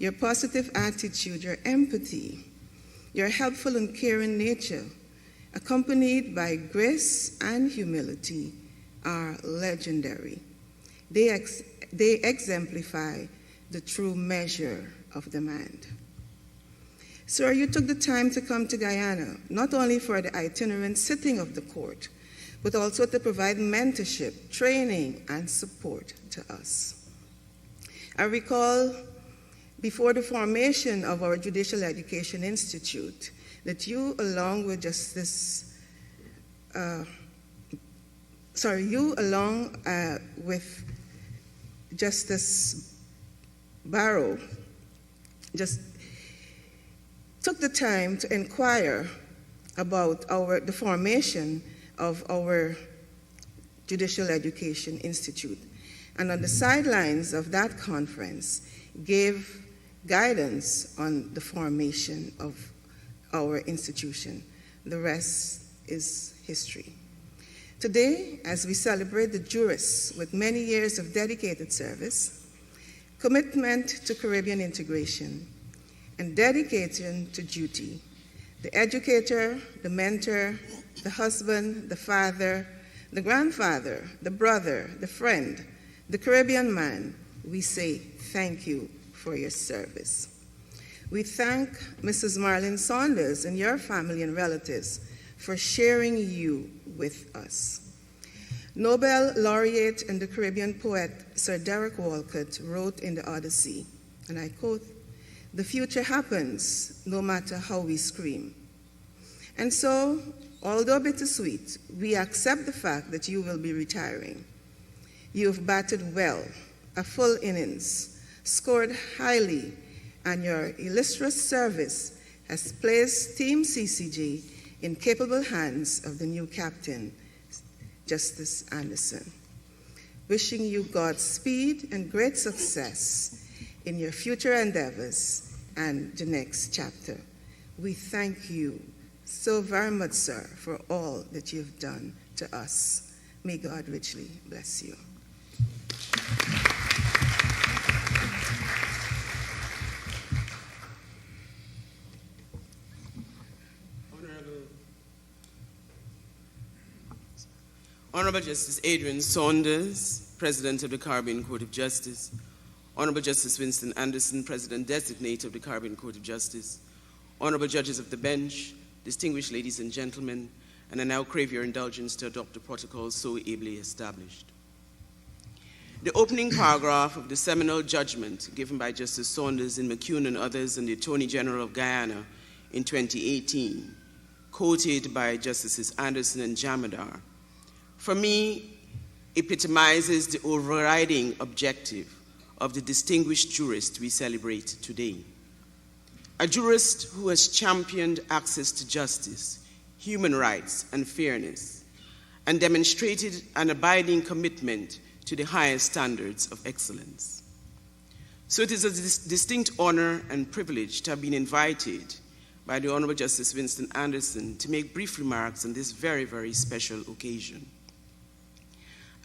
your positive attitude, your empathy, your helpful and caring nature, accompanied by grace and humility, are legendary. They exemplify the true measure of the man. Sir, you took the time to come to Guyana, not only for the itinerant sitting of the court, but also to provide mentorship, training, and support to us. I recall before the formation of our Judicial Education Institute that you, along with Justice Barrow, just took the time to inquire about the formation of our Judicial Education Institute. And on the sidelines of that conference, gave guidance on the formation of our institution. The rest is history. Today, as we celebrate the jurists with many years of dedicated service, commitment to Caribbean integration, and dedication to duty, the educator, the mentor, the husband, the father, the grandfather, the brother, the friend, the Caribbean man, we say thank you for your service. We thank Mrs. Marlene Saunders and your family and relatives for sharing you with us. Nobel laureate and the Caribbean poet Sir Derek Walcott wrote in the Odyssey, and I quote, "The future happens no matter how we scream." And so, although bittersweet, we accept the fact that you will be retiring. You've batted well, a full innings, scored highly, and your illustrious service has placed Team CCG in capable hands of the new captain, Justice Anderson. Wishing you Godspeed and great success in your future endeavors and the next chapter. We thank you so very much, sir, for all that you've done to us. May God richly bless you. Honourable Justice Adrian Saunders, President of the Caribbean Court of Justice, Honourable Justice Winston Anderson, President-designate of the Caribbean Court of Justice, Honourable Judges of the Bench, distinguished ladies and gentlemen, and I now crave your indulgence to adopt the protocol so ably established. The opening paragraph of the seminal judgment given by Justice Saunders in McCune and others and the Attorney General of Guyana in 2018, quoted by Justices Anderson and Jamadar, for me, epitomizes the overriding objective of the distinguished jurist we celebrate today. A jurist who has championed access to justice, human rights, and fairness, and demonstrated an abiding commitment to the highest standards of excellence. So it is a distinct honor and privilege to have been invited by the Honourable Justice Winston Anderson to make brief remarks on this very, very special occasion.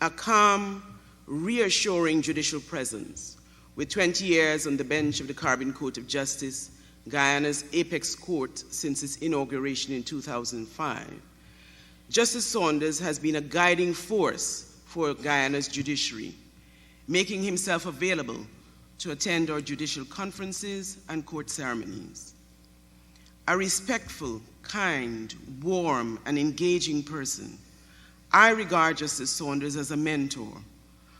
A calm, reassuring judicial presence with 20 years on the bench of the Caribbean Court of Justice, Guyana's apex court since its inauguration in 2005, Justice Saunders has been a guiding force for Guyana's judiciary, making himself available to attend our judicial conferences and court ceremonies. A respectful, kind, warm, and engaging person, I regard Justice Saunders as a mentor,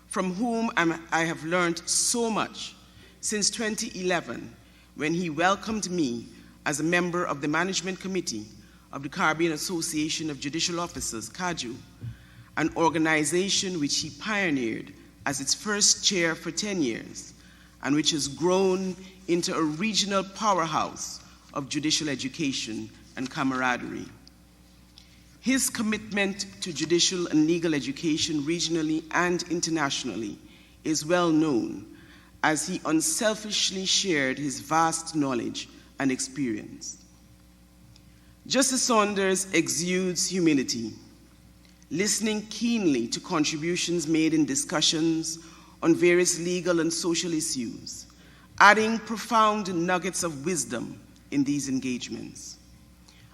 from whom I have learned so much since 2011, when he welcomed me as a member of the Management Committee of the Caribbean Association of Judicial Officers, CAJU, an organization which he pioneered as its first chair for 10 years, and which has grown into a regional powerhouse of judicial education and camaraderie. His commitment to judicial and legal education regionally and internationally is well known, as he unselfishly shared his vast knowledge and experience. Justice Saunders exudes humility, listening keenly to contributions made in discussions on various legal and social issues, adding profound nuggets of wisdom in these engagements.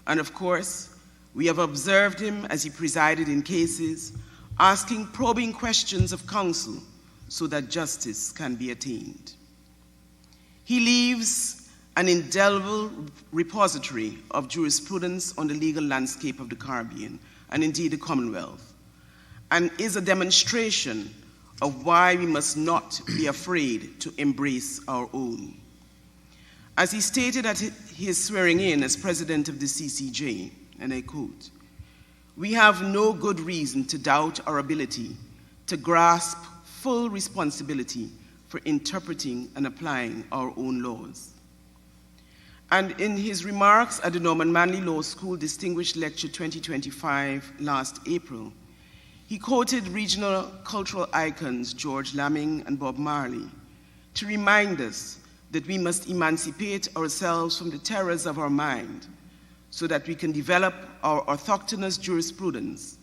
And of course, we have observed him as he presided in cases, asking probing questions of counsel so that justice can be attained. He leaves an indelible repository of jurisprudence on the legal landscape of the Caribbean, and indeed the Commonwealth, and is a demonstration of why we must not be afraid to embrace our own. As he stated at his swearing in as president of the CCJ, and I quote, "We have no good reason to doubt our ability to grasp full responsibility for interpreting and applying our own laws." And in his remarks at the Norman Manley Law School Distinguished Lecture 2025 last April, he quoted regional cultural icons George Lamming and Bob Marley to remind us that we must emancipate ourselves from the terrors of our mind so that we can develop our orthogonous jurisprudence,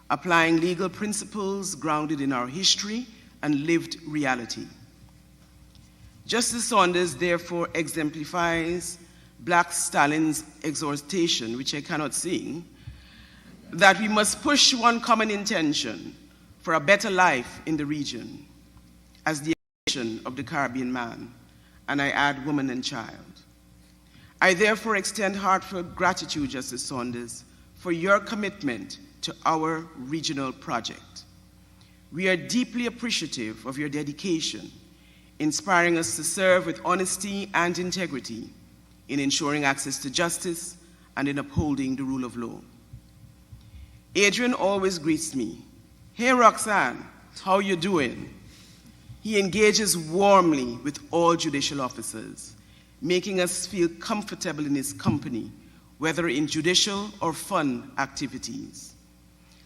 applying legal principles grounded in our history and lived reality. Justice Saunders therefore exemplifies Black Stalin's exhortation, which I cannot sing, that we must push one common intention for a better life in the region as the nation of the Caribbean man, and I add woman and child. I therefore extend heartfelt gratitude, Justice Saunders, for your commitment to our regional project. We are deeply appreciative of your dedication, inspiring us to serve with honesty and integrity in ensuring access to justice and in upholding the rule of law. Adrian always greets me, "Hey Roxanne, how you doing?" He engages warmly with all judicial officers, making us feel comfortable in his company, whether in judicial or fun activities.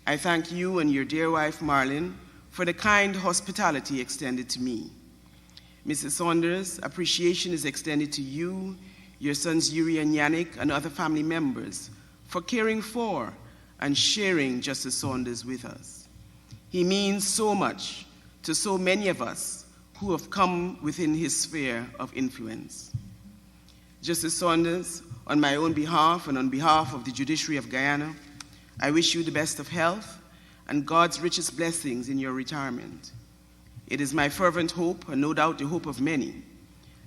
I thank you and your dear wife, Marlene, for the kind hospitality extended to me. Mrs. Saunders, appreciation is extended to you, your sons Yuri and Yannick, and other family members for caring for and sharing Justice Saunders with us. He means so much to so many of us who have come within his sphere of influence. Justice Saunders, on my own behalf and on behalf of the judiciary of Guyana, I wish you the best of health and God's richest blessings in your retirement. It is my fervent hope, and no doubt the hope of many,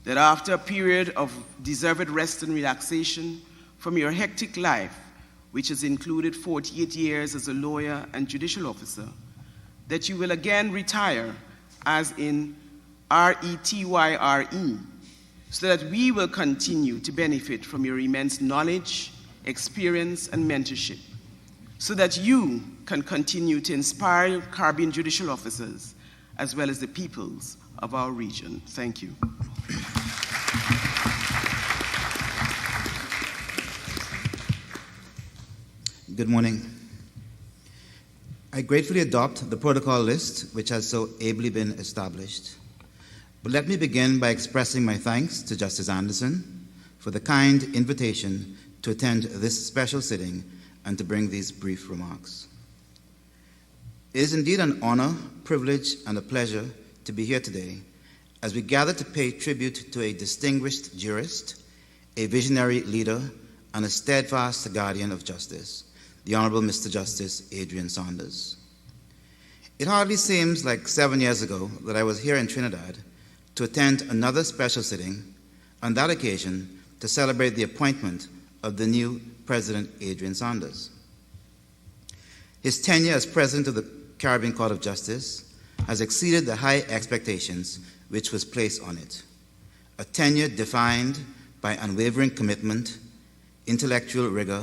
that after a period of deserved rest and relaxation from your hectic life, which has included 48 years as a lawyer and judicial officer, that you will again retire as in RETYRE, so that we will continue to benefit from your immense knowledge, experience, and mentorship, so that you can continue to inspire Caribbean judicial officers as well as the peoples of our region. Thank you. Good morning. I gratefully adopt the protocol list which has so ably been established. But let me begin by expressing my thanks to Justice Anderson for the kind invitation to attend this special sitting and to bring these brief remarks. It is indeed an honor, privilege, and a pleasure to be here today as we gather to pay tribute to a distinguished jurist, a visionary leader, and a steadfast guardian of justice, the Honourable Mr. Justice Adrian Saunders. It hardly seems like 7 years ago that I was here in Trinidad to attend another special sitting, on that occasion to celebrate the appointment of the new President Adrian Saunders. His tenure as President of the Caribbean Court of Justice has exceeded the high expectations which was placed on it, a tenure defined by unwavering commitment, intellectual rigor,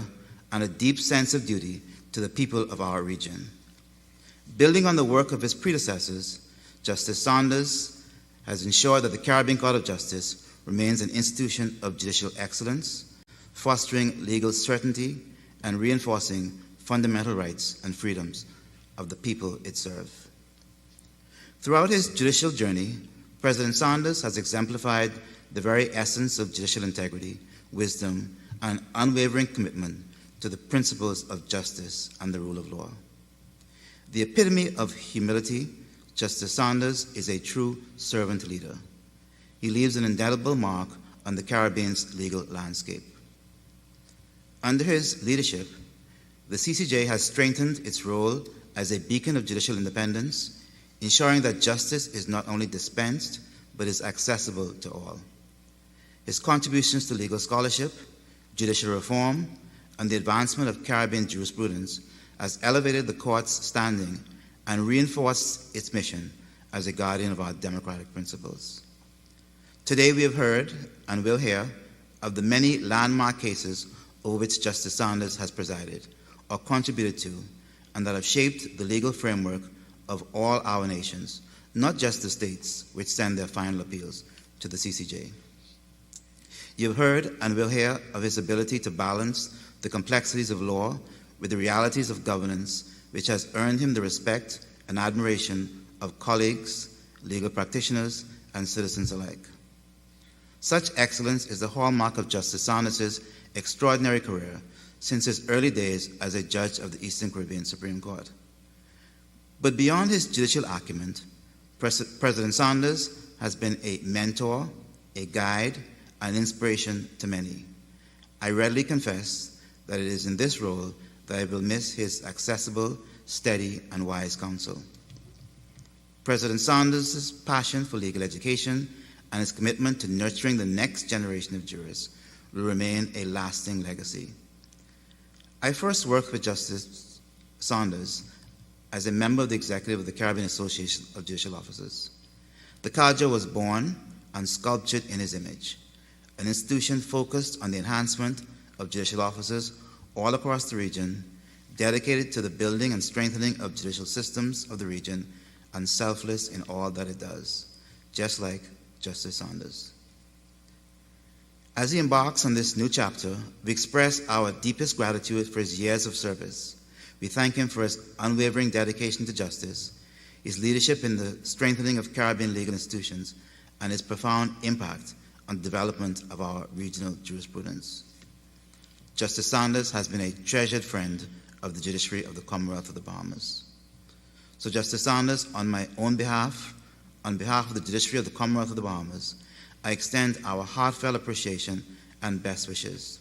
and a deep sense of duty to the people of our region. Building on the work of his predecessors, Justice Saunders has ensured that the Caribbean Court of Justice remains an institution of judicial excellence, fostering legal certainty and reinforcing fundamental rights and freedoms of the people it serves. Throughout his judicial journey, President Saunders has exemplified the very essence of judicial integrity, wisdom, and unwavering commitment to the principles of justice and the rule of law. The epitome of humility, Justice Saunders is a true servant leader. He leaves an indelible mark on the Caribbean's legal landscape. Under his leadership, the CCJ has strengthened its role as a beacon of judicial independence, ensuring that justice is not only dispensed, but is accessible to all. His contributions to legal scholarship, judicial reform, and the advancement of Caribbean jurisprudence has elevated the court's standing and reinforced its mission as a guardian of our democratic principles. Today we have heard and will hear of the many landmark cases over which Justice Saunders has presided or contributed to, and that have shaped the legal framework of all our nations, not just the states which send their final appeals to the CCJ. You've heard and will hear of his ability to balance the complexities of law with the realities of governance, which has earned him the respect and admiration of colleagues, legal practitioners, and citizens alike. Such excellence is the hallmark of Justice Saunders' extraordinary career since his early days as a judge of the Eastern Caribbean Supreme Court. But beyond his judicial acumen, President Saunders has been a mentor, a guide, and inspiration to many. I readily confess that it is in this role that I will miss his accessible, steady, and wise counsel. President Saunders' passion for legal education and his commitment to nurturing the next generation of jurists will remain a lasting legacy. I first worked with Justice Saunders as a member of the executive of the Caribbean Association of Judicial Officers. The CAJO was born and sculptured in his image, an institution focused on the enhancement of judicial officers all across the region, dedicated to the building and strengthening of judicial systems of the region, and selfless in all that it does, just like Justice Saunders. As he embarks on this new chapter, we express our deepest gratitude for his years of service. We thank him for his unwavering dedication to justice, his leadership in the strengthening of Caribbean legal institutions, and his profound impact on the development of our regional jurisprudence. Justice Saunders has been a treasured friend of the judiciary of the Commonwealth of the Bahamas. So Justice Saunders, on my own behalf, on behalf of the judiciary of the Commonwealth of the Bahamas, I extend our heartfelt appreciation and best wishes.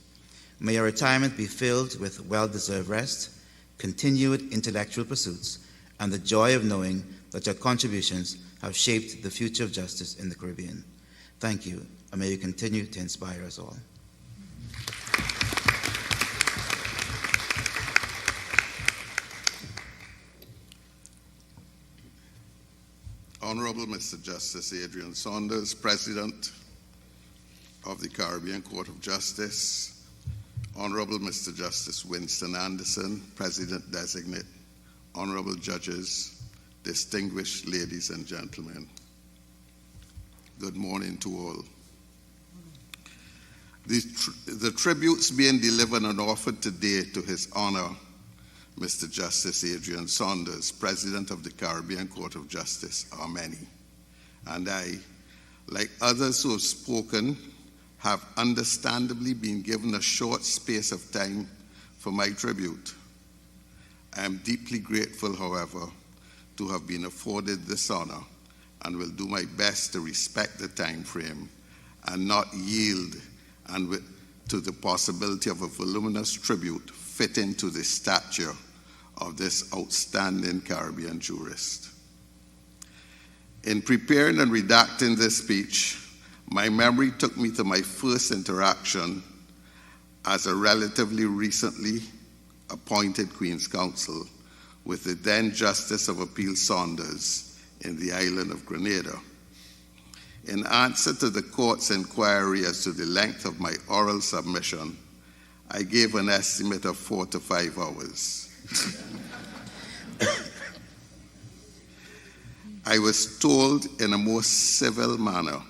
May your retirement be filled with well-deserved rest, continued intellectual pursuits, and the joy of knowing that your contributions have shaped the future of justice in the Caribbean. Thank you, and may you continue to inspire us all. Honourable Mr. Justice Adrian Saunders, President of the Caribbean Court of Justice, Honourable Mr. Justice Winston Anderson, President-designate, Honourable Judges, distinguished ladies and gentlemen, good morning to all. The tributes being delivered and offered today to His Honour, Mr. Justice Adrian Saunders, President of the Caribbean Court of Justice, are many. And I, like others who have spoken, have understandably been given a short space of time for my tribute. I am deeply grateful, however, to have been afforded this honor and will do my best to respect the time frame and not yield to the possibility of a voluminous tribute fitting to the stature of this outstanding Caribbean jurist. In preparing and redacting this speech, my memory took me to my first interaction as a relatively recently appointed Queen's Counsel with the then Justice of Appeal Saunders in the island of Grenada. In answer to the court's inquiry as to the length of my oral submission, I gave an estimate of 4 to 5 hours. I was told in a more civil manner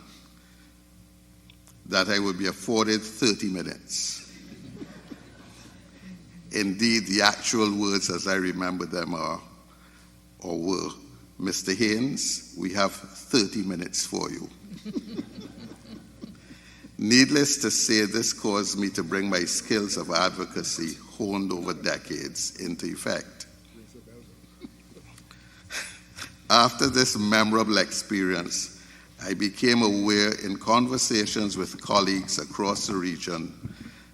that I would be afforded 30 minutes. Indeed, the actual words as I remember them were, Mr. Haynes, we have 30 minutes for you. Needless to say, this caused me to bring my skills of advocacy honed over decades into effect. After this memorable experience, I became aware in conversations with colleagues across the region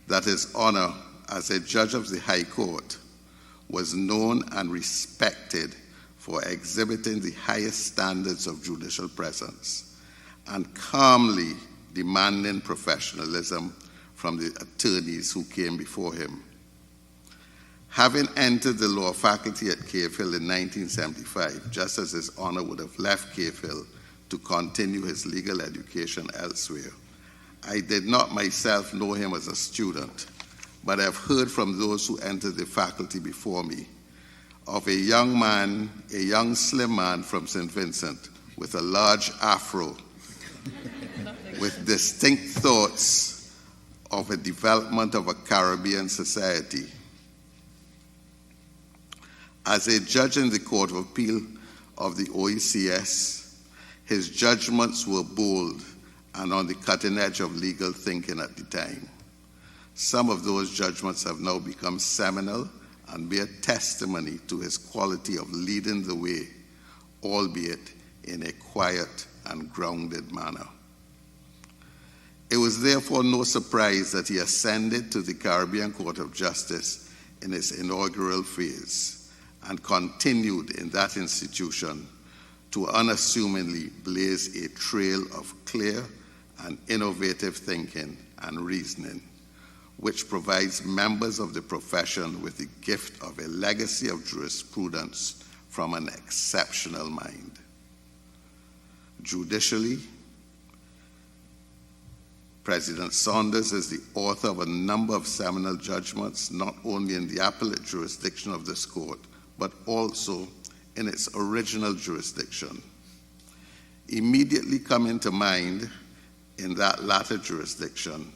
that his honor as a judge of the High Court was known and respected for exhibiting the highest standards of judicial presence and calmly demanding professionalism from the attorneys who came before him. Having entered the law faculty at Cave Hill in 1975, just as his honor would have left Cave Hill to continue his legal education elsewhere, I did not myself know him as a student, but I've heard from those who entered the faculty before me of a young slim man from St. Vincent with a large afro, with distinct thoughts of a development of a Caribbean society. As a judge in the Court of Appeal of the OECS, his judgments were bold and on the cutting edge of legal thinking at the time. Some of those judgments have now become seminal and bear testimony to his quality of leading the way, albeit in a quiet and grounded manner. It was therefore no surprise that he ascended to the Caribbean Court of Justice in his inaugural phase and continued in that institution to unassumingly blaze a trail of clear and innovative thinking and reasoning, which provides members of the profession with the gift of a legacy of jurisprudence from an exceptional mind. Judicially, President Saunders is the author of a number of seminal judgments, not only in the appellate jurisdiction of this court, but also in its original jurisdiction. Immediately coming to mind in that latter jurisdiction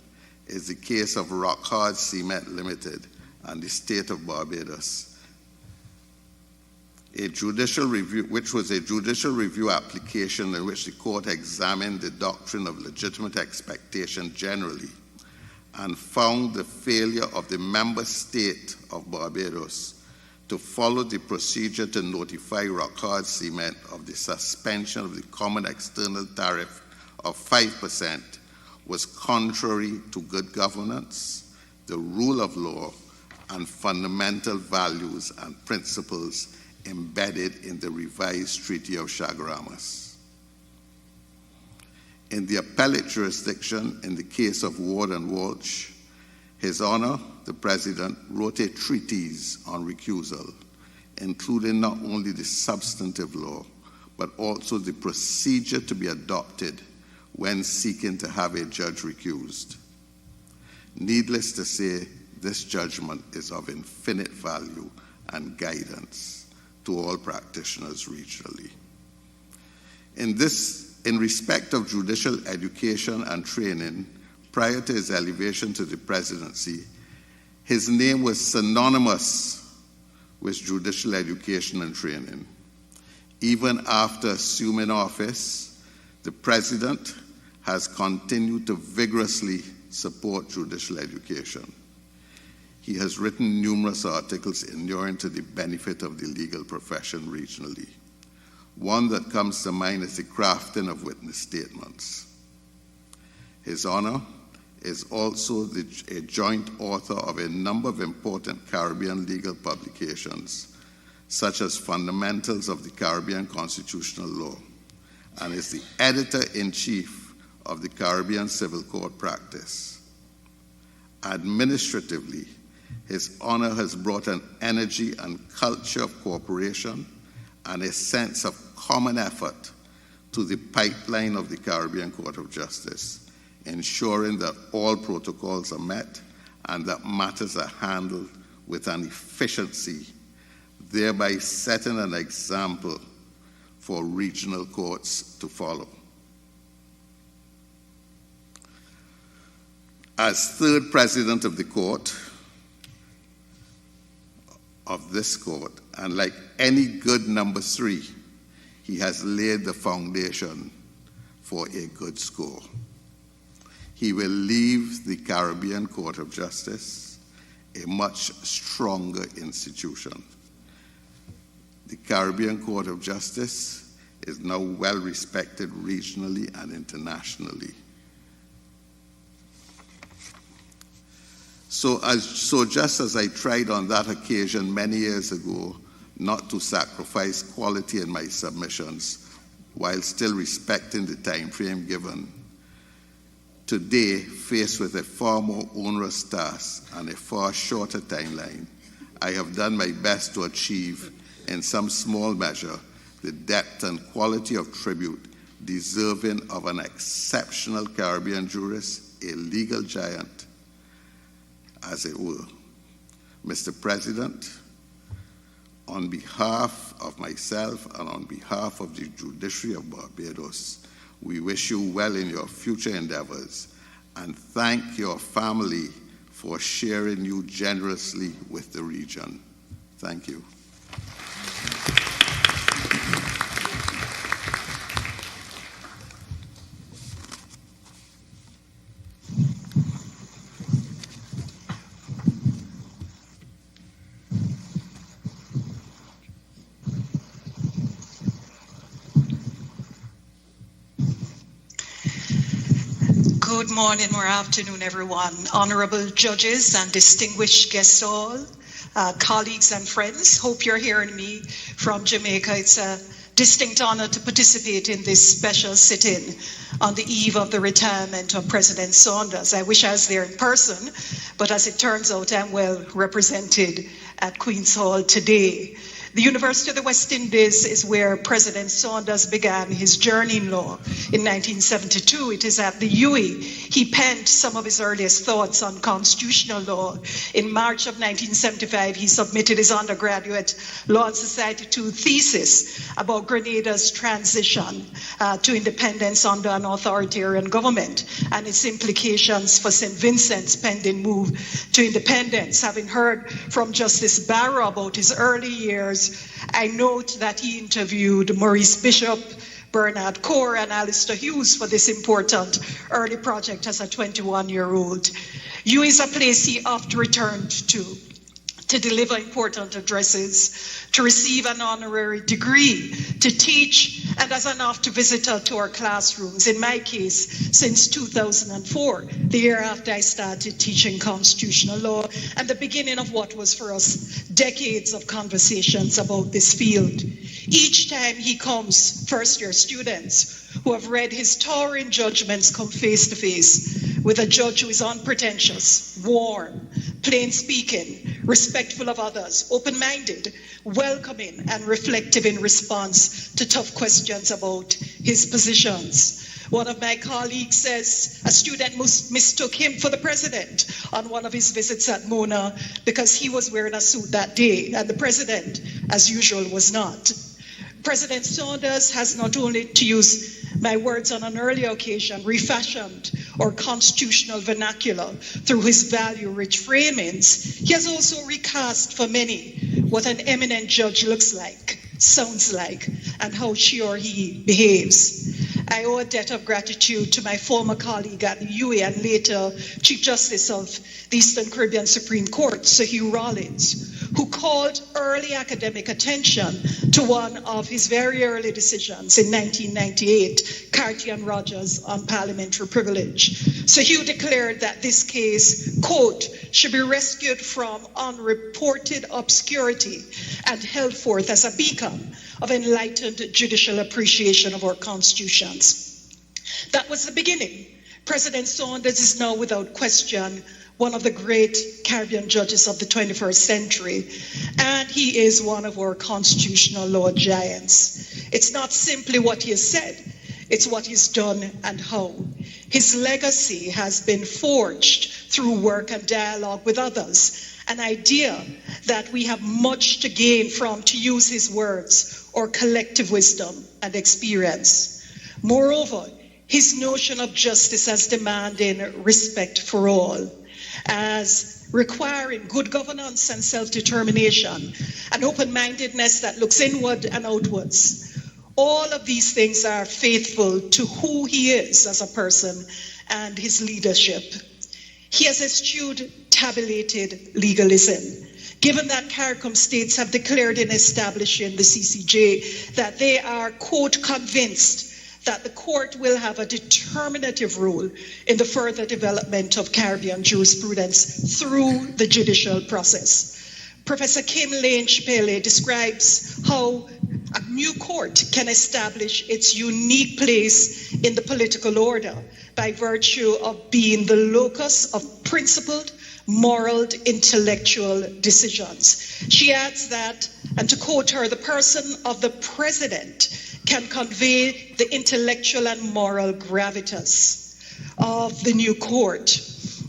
is the case of Rock Hard Cement Limited and the state of Barbados, which was a judicial review application in which the court examined the doctrine of legitimate expectation generally and found the failure of the member state of Barbados to follow the procedure to notify Rock Hard Cement of the suspension of the common external tariff of 5% was contrary to good governance, the rule of law, and fundamental values and principles embedded in the revised Treaty of Chaguaramas. In the appellate jurisdiction, in the case of Ward and Walsh, His Honor, the President, wrote a treatise on recusal, including not only the substantive law, but also the procedure to be adopted when seeking to have a judge recused. Needless to say, this judgment is of infinite value and guidance to all practitioners regionally. In respect of judicial education and training, prior to his elevation to the presidency, his name was synonymous with judicial education and training. Even after assuming office, the president has continued to vigorously support judicial education. He has written numerous articles inuring to the benefit of the legal profession regionally. One that comes to mind is the crafting of witness statements. His Honor is also a joint author of a number of important Caribbean legal publications, such as Fundamentals of the Caribbean Constitutional Law, and is the editor-in-chief of the Caribbean Civil Court Practice. Administratively, His Honor has brought an energy and culture of cooperation and a sense of common effort to the pipeline of the Caribbean Court of Justice, ensuring that all protocols are met and that matters are handled with an efficiency, thereby setting an example for regional courts to follow. As third president of the court, of this court, and like any good number 3, he has laid the foundation for a good score. He will leave the Caribbean Court of Justice a much stronger institution. The Caribbean Court of Justice is now well respected regionally and internationally. So just as I tried on that occasion many years ago not to sacrifice quality in my submissions while still respecting the time frame given, today, faced with a far more onerous task and a far shorter timeline, I have done my best to achieve, in some small measure, the depth and quality of tribute deserving of an exceptional Caribbean jurist, a legal giant, as it were. Mr. President, on behalf of myself and on behalf of the judiciary of Barbados, we wish you well in your future endeavors and thank your family for sharing you generously with the region. Thank you. Good morning or afternoon, everyone. Honourable judges and distinguished guests all, colleagues and friends, hope you're hearing me from Jamaica. It's a distinct honour to participate in this special sit-in on the eve of the retirement of President Saunders. I wish I was there in person, but as it turns out, I'm well represented at Queen's Hall today. The University of the West Indies is where President Saunders began his journey in law in 1972. It is at the UWI he penned some of his earliest thoughts on constitutional law. In March of 1975, he submitted his undergraduate Law and Society II thesis about Grenada's transition to independence under an authoritarian government and its implications for St. Vincent's pending move to independence. Having heard from Justice Barrow about his early years, I note that he interviewed Maurice Bishop, Bernard Core, and Alistair Hughes for this important early project as a 21-year-old. U is a place he oft returned to deliver important addresses, to receive an honorary degree, to teach, and as an oft-visitor to our classrooms. In my case, since 2004, the year after I started teaching constitutional law, and the beginning of what was for us decades of conversations about this field. Each time he comes, first-year students who have read his towering judgments come face to face with a judge who is unpretentious, warm, plain-speaking, respectful of others, open-minded, welcoming, and reflective in response to tough questions about his positions. One of my colleagues says a student mistook him for the president on one of his visits at Mona because he was wearing a suit that day, and the president, as usual, was not. President Saunders has not only, to use my words on an earlier occasion, refashioned our constitutional vernacular through his value-rich framings, he has also recast for many what an eminent judge looks like, sounds like, and how she or he behaves. I owe a debt of gratitude to my former colleague at the UWI and later Chief Justice of the Eastern Caribbean Supreme Court, Sir Hugh Rawlins, who called early academic attention to one of his very early decisions in 1998, Carty and Rogers on parliamentary privilege. Sir Hugh declared that this case, quote, should be rescued from unreported obscurity and held forth as a beacon of enlightened judicial appreciation of our constitutions. That was the beginning. President Saunders is now, without question, one of the great Caribbean judges of the 21st century, and he is one of our constitutional law giants. It's not simply what he has said, it's what he's done and how. His legacy has been forged through work and dialogue with others, an idea that we have much to gain from, to use his words, or collective wisdom and experience. Moreover, his notion of justice as demanding respect for all, as requiring good governance and self-determination, an open-mindedness that looks inward and outwards. All of these things are faithful to who he is as a person and his leadership. He has eschewed tabulated legalism. Given that CARICOM states have declared in establishing the CCJ that they are, quote, convinced that the court will have a determinative role in the further development of Caribbean jurisprudence through the judicial process. Professor Kim Lane-Chapelle describes how a new court can establish its unique place in the political order by virtue of being the locus of principled, moral, intellectual decisions. She adds that, and to quote her, the person of the president can convey the intellectual and moral gravitas of the new court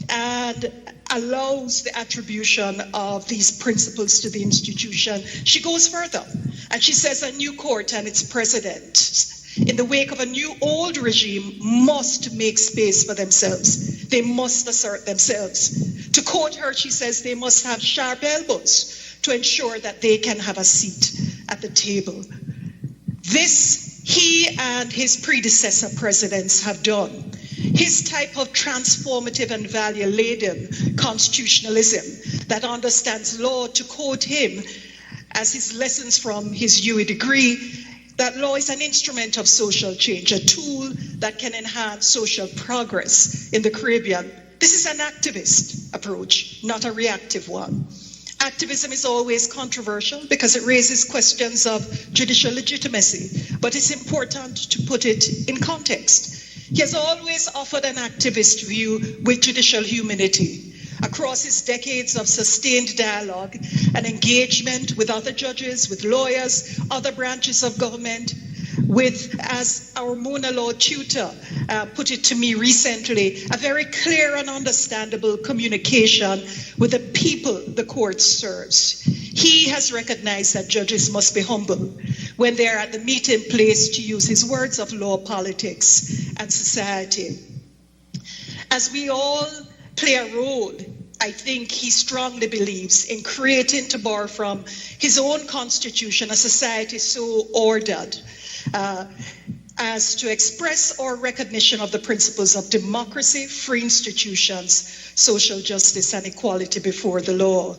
and allows the attribution of these principles to the institution. She goes further and she says a new court and its president, in the wake of a new old regime, must make space for themselves. They must assert themselves. To quote her, she says they must have sharp elbows to ensure that they can have a seat at the table. This he and his predecessor presidents have done. His type of transformative and value-laden constitutionalism that understands law, to quote him as his lessons from his UWI degree, that law is an instrument of social change, a tool that can enhance social progress in the Caribbean. This is an activist approach, not a reactive one. Activism is always controversial because it raises questions of judicial legitimacy, but it's important to put it in context. He has always offered an activist view with judicial humility. Across his decades of sustained dialogue and engagement with other judges, with lawyers, other branches of government, with, as our Mona Law tutor put it to me recently, a very clear and understandable communication with the people the court serves. He has recognized that judges must be humble when they're at the meeting place, to use his words, of law, politics, and society. As we all play a role, I think he strongly believes in creating, to borrow from his own constitution, a society so ordered as to express our recognition of the principles of democracy, free institutions, social justice, and equality before the law.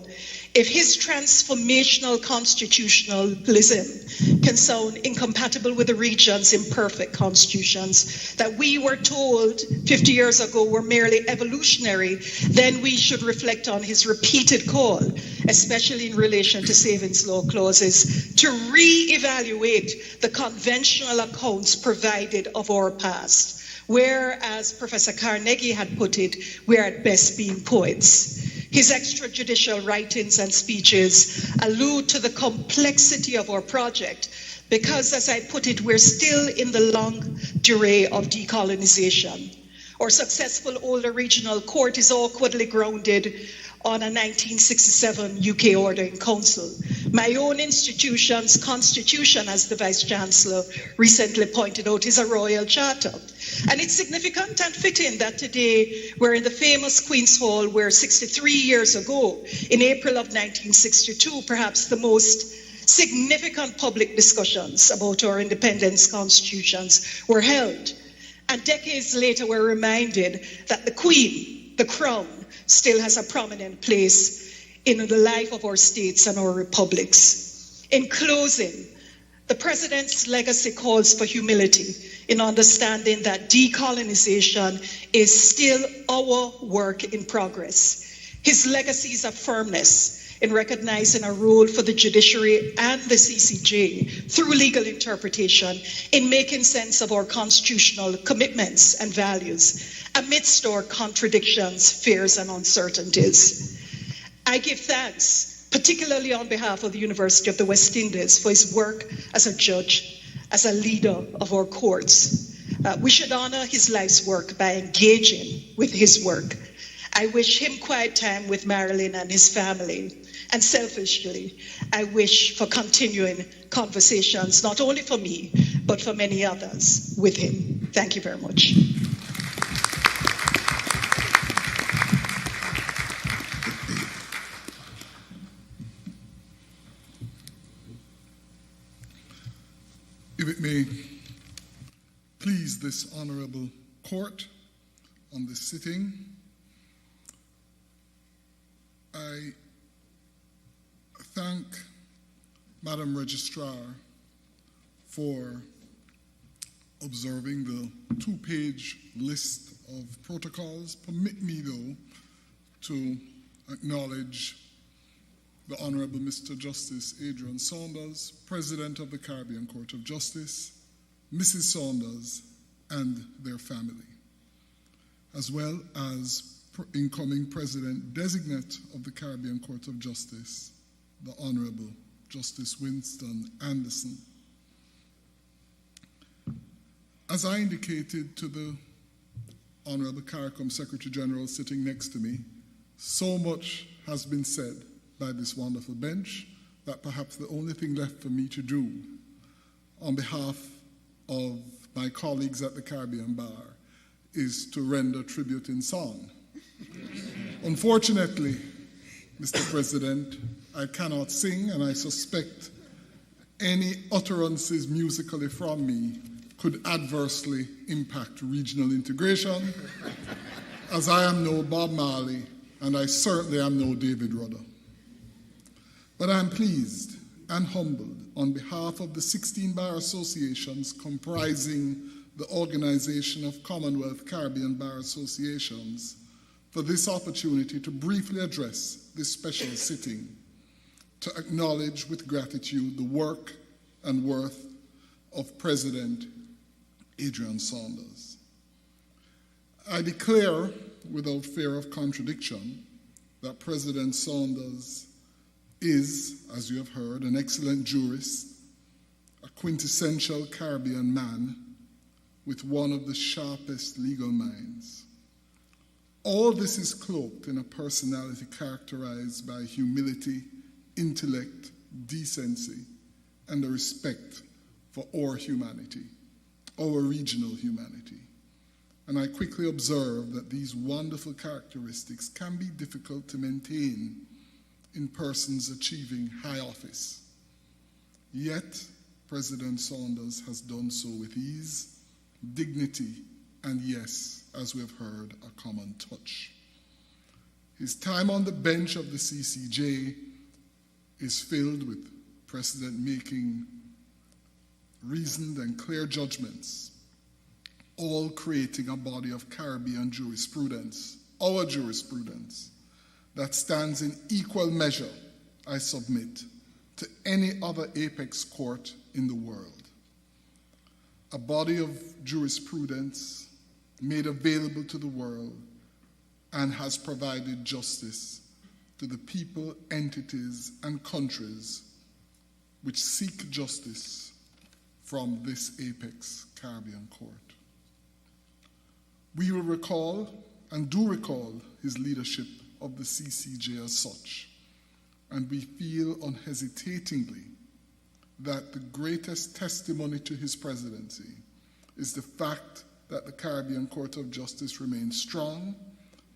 If his transformational constitutionalism can sound incompatible with the region's imperfect constitutions that we were told 50 years ago were merely evolutionary, then we should reflect on his repeated call, especially in relation to savings law clauses, to re-evaluate the conventional accounts provided of our past, where, as Professor Carnegie had put it, we're at best being poets. His extrajudicial writings and speeches allude to the complexity of our project because, as I put it, we're still in the long durée of decolonization. Our successful older regional court is awkwardly grounded on a 1967 UK Order in Council. My own institution's constitution, as the Vice Chancellor recently pointed out, is a royal charter. And it's significant and fitting that today we're in the famous Queen's Hall where 63 years ago, in April of 1962, perhaps the most significant public discussions about our independence constitutions were held. And decades later, we're reminded that the Queen, the Crown, still has a prominent place in the life of our states and our republics. In closing, the President's legacy calls for humility in understanding that decolonization is still our work in progress. His legacy is a firmness in recognizing a role for the judiciary and the CCJ through legal interpretation in making sense of our constitutional commitments and values amidst our contradictions, fears, and uncertainties. I give thanks, particularly on behalf of the University of the West Indies, for his work as a judge, as a leader of our courts. We should honor his life's work by engaging with his work. I wish him quiet time with Marilyn and his family. And selfishly, I wish for continuing conversations, not only for me, but for many others with him. Thank you very much. If it may please this honourable court on this sitting, I thank Madam Registrar for observing the two-page list of protocols. Permit me, though, to acknowledge the Honourable Mr. Justice Adrian Saunders, President of the Caribbean Court of Justice, Mrs. Saunders, and their family, as well as incoming President-designate of the Caribbean Court of Justice, the Honourable Justice Winston Anderson. As I indicated to the Honourable CARICOM Secretary General sitting next to me, so much has been said by this wonderful bench that perhaps the only thing left for me to do on behalf of my colleagues at the Caribbean Bar is to render tribute in song. Unfortunately, Mr. President, I cannot sing, and I suspect any utterances musically from me could adversely impact regional integration, as I am no Bob Marley, and I certainly am no David Rudder. But I am pleased and humbled on behalf of the 16 bar associations comprising the Organization of Commonwealth Caribbean Bar Associations for this opportunity to briefly address this special sitting, to acknowledge with gratitude the work and worth of President Adrian Saunders. I declare, without fear of contradiction, that President Saunders is, as you have heard, an excellent jurist, a quintessential Caribbean man with one of the sharpest legal minds. All this is cloaked in a personality characterized by humility, intellect, decency, and a respect for our humanity, our regional humanity. And I quickly observed that these wonderful characteristics can be difficult to maintain in persons achieving high office. Yet, President Saunders has done so with ease, dignity, and yes, as we have heard, a common touch. His time on the bench of the CCJ is filled with President making reasoned and clear judgments, all creating a body of Caribbean jurisprudence, our jurisprudence, that stands in equal measure, I submit, to any other apex court in the world. A body of jurisprudence made available to the world and has provided justice to the people, entities, and countries which seek justice from this apex Caribbean court. We will recall, and do recall, his leadership of the CCJ as such, and we feel unhesitatingly that the greatest testimony to his presidency is the fact that the Caribbean Court of Justice remains strong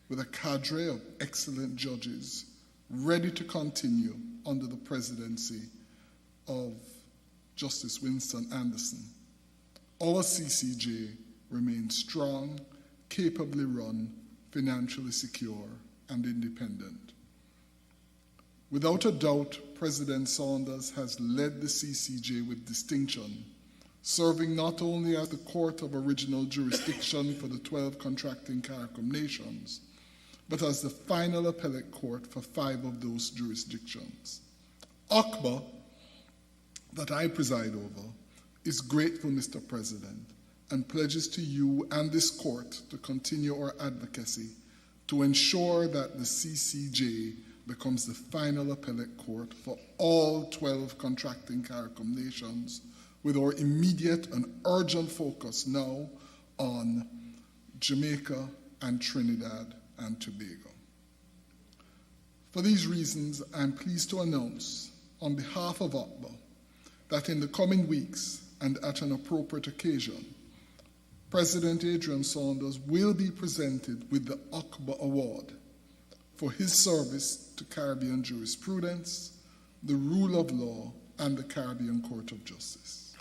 with a cadre of excellent judges ready to continue under the presidency of Justice Winston Anderson. Our CCJ remains strong, capably run, financially secure, and independent. Without a doubt, President Saunders has led the CCJ with distinction, serving not only as the court of original jurisdiction for the 12 contracting CARICOM nations, but as the final appellate court for 5 of those jurisdictions. OCBA, that I preside over, is grateful, Mr. President, and pledges to you and this court to continue our advocacy to ensure that the CCJ becomes the final appellate court for all 12 contracting CARICOM nations, with our immediate and urgent focus now on Jamaica and Trinidad and Tobago. For these reasons, I'm pleased to announce, on behalf of OCBA, that in the coming weeks and at an appropriate occasion, President Adrian Saunders will be presented with the OCBA Award for his service to Caribbean jurisprudence, the rule of law, and the Caribbean Court of Justice.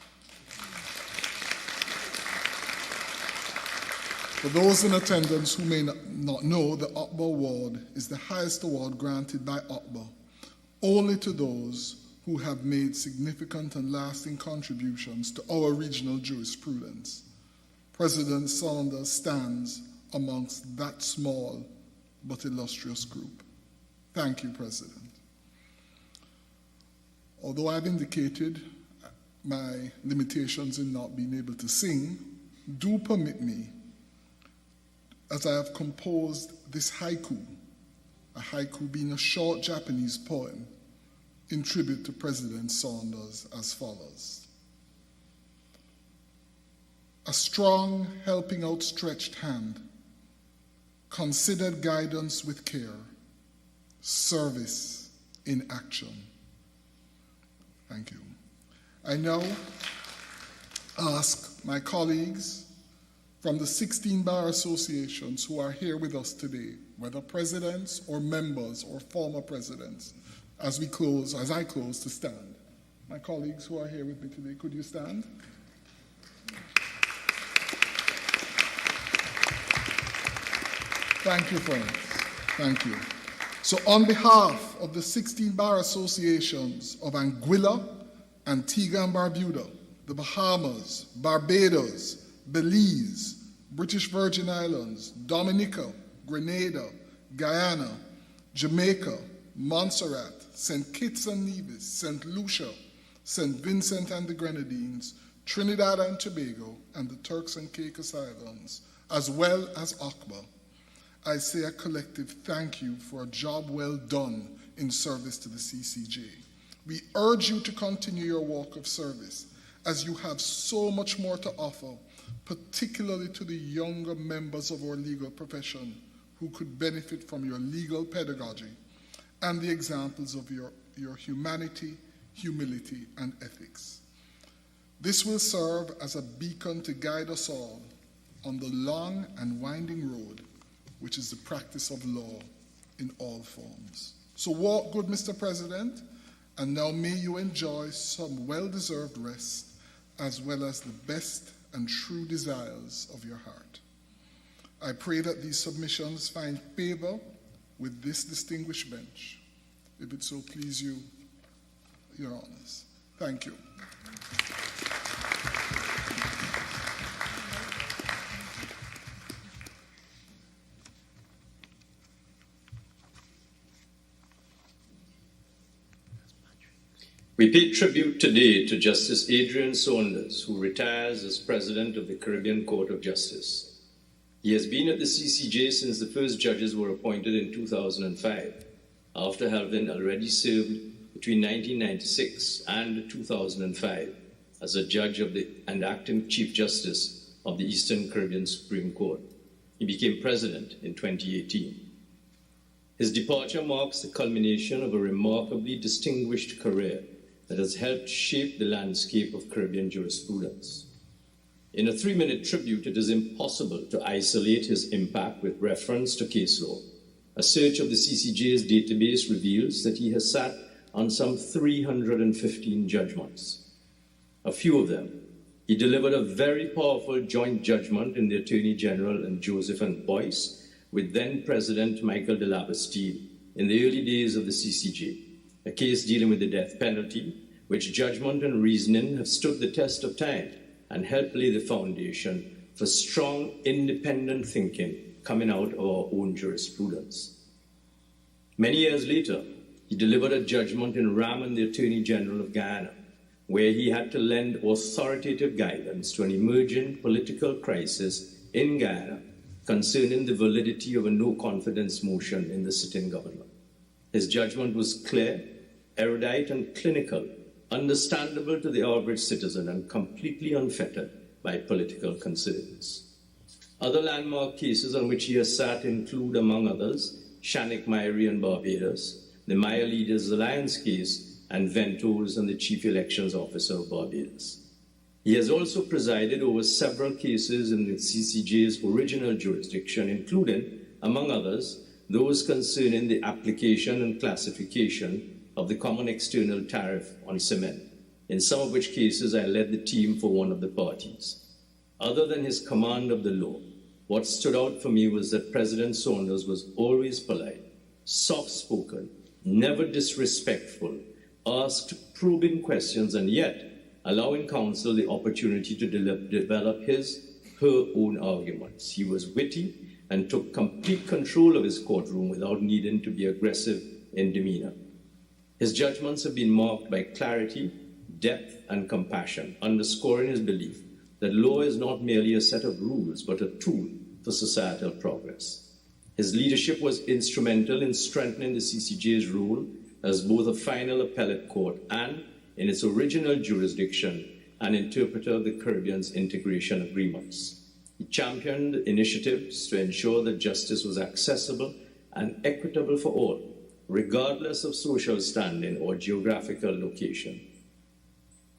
For those in attendance who may not know, the OCBA Award is the highest award granted by OCBA only to those who have made significant and lasting contributions to our regional jurisprudence. President Saunders stands amongst that small but illustrious group. Thank you, President. Although I've indicated my limitations in not being able to sing, do permit me, as I have composed this haiku, a haiku being a short Japanese poem in tribute to President Saunders, as follows. A strong, helping outstretched hand, considered guidance with care, service in action. Thank you. I now ask my colleagues from the 16 bar associations who are here with us today, whether presidents or members or former presidents, as I close, to stand. My colleagues who are here with me today, could you stand? Thank you, friends. Thank you. So on behalf of the 16 bar associations of Anguilla, Antigua and Barbuda, the Bahamas, Barbados, Belize, British Virgin Islands, Dominica, Grenada, Guyana, Jamaica, Montserrat, St. Kitts and Nevis, St. Lucia, St. Vincent and the Grenadines, Trinidad and Tobago, and the Turks and Caicos Islands, as well as OCBA, I say a collective thank you for a job well done in service to the CCJ. We urge you to continue your walk of service, as you have so much more to offer, particularly to the younger members of our legal profession who could benefit from your legal pedagogy and the examples of your humanity, humility, and ethics. This will serve as a beacon to guide us all on the long and winding road, which is the practice of law in all forms. So walk good, Mr. President, and now may you enjoy some well-deserved rest, as well as the best and true desires of your heart. I pray that these submissions find favor with this distinguished bench. If it so please you, Your Honors. Thank you. We pay tribute today to Justice Adrian Saunders, who retires as President of the Caribbean Court of Justice. He has been at the CCJ since the first judges were appointed in 2005, after having already served between 1996 and 2005 as a judge and acting Chief Justice of the Eastern Caribbean Supreme Court. He became President in 2018. His departure marks the culmination of a remarkably distinguished career that has helped shape the landscape of Caribbean jurisprudence. In a 3-minute tribute, it is impossible to isolate his impact with reference to case law. A search of the CCJ's database reveals that he has sat on some 315 judgments. A few of them, he delivered a very powerful joint judgment in the Attorney General and Joseph and Boyce with then President Michael de la Bastille in the early days of the CCJ. a case dealing with the death penalty, which judgment and reasoning have stood the test of time and helped lay the foundation for strong, independent thinking coming out of our own jurisprudence. Many years later, he delivered a judgment in Raman, the Attorney General of Guyana, where he had to lend authoritative guidance to an emerging political crisis in Guyana concerning the validity of a no-confidence motion in the sitting government. His judgment was clear, erudite, and clinical, understandable to the average citizen, and completely unfettered by political concerns. Other landmark cases on which he has sat include, among others, Shannick Myrie and Barbados, the Maya Leaders Alliance case, and Ventos and the Chief Elections Officer of Barbados. He has also presided over several cases in the CCJ's original jurisdiction, including, among others, those concerning the application and classification of the common external tariff on cement, in some of which cases I led the team for one of the parties. Other than his command of the law, what stood out for me was that President Saunders was always polite, soft-spoken, never disrespectful, asked probing questions, and yet allowing counsel the opportunity to develop her own arguments. He was witty and took complete control of his courtroom without needing to be aggressive in demeanor. His judgments have been marked by clarity, depth, and compassion, underscoring his belief that law is not merely a set of rules, but a tool for societal progress. His leadership was instrumental in strengthening the CCJ's role as both a final appellate court and, in its original jurisdiction, an interpreter of the Caribbean's integration agreements. He championed initiatives to ensure that justice was accessible and equitable for all, regardless of social standing or geographical location.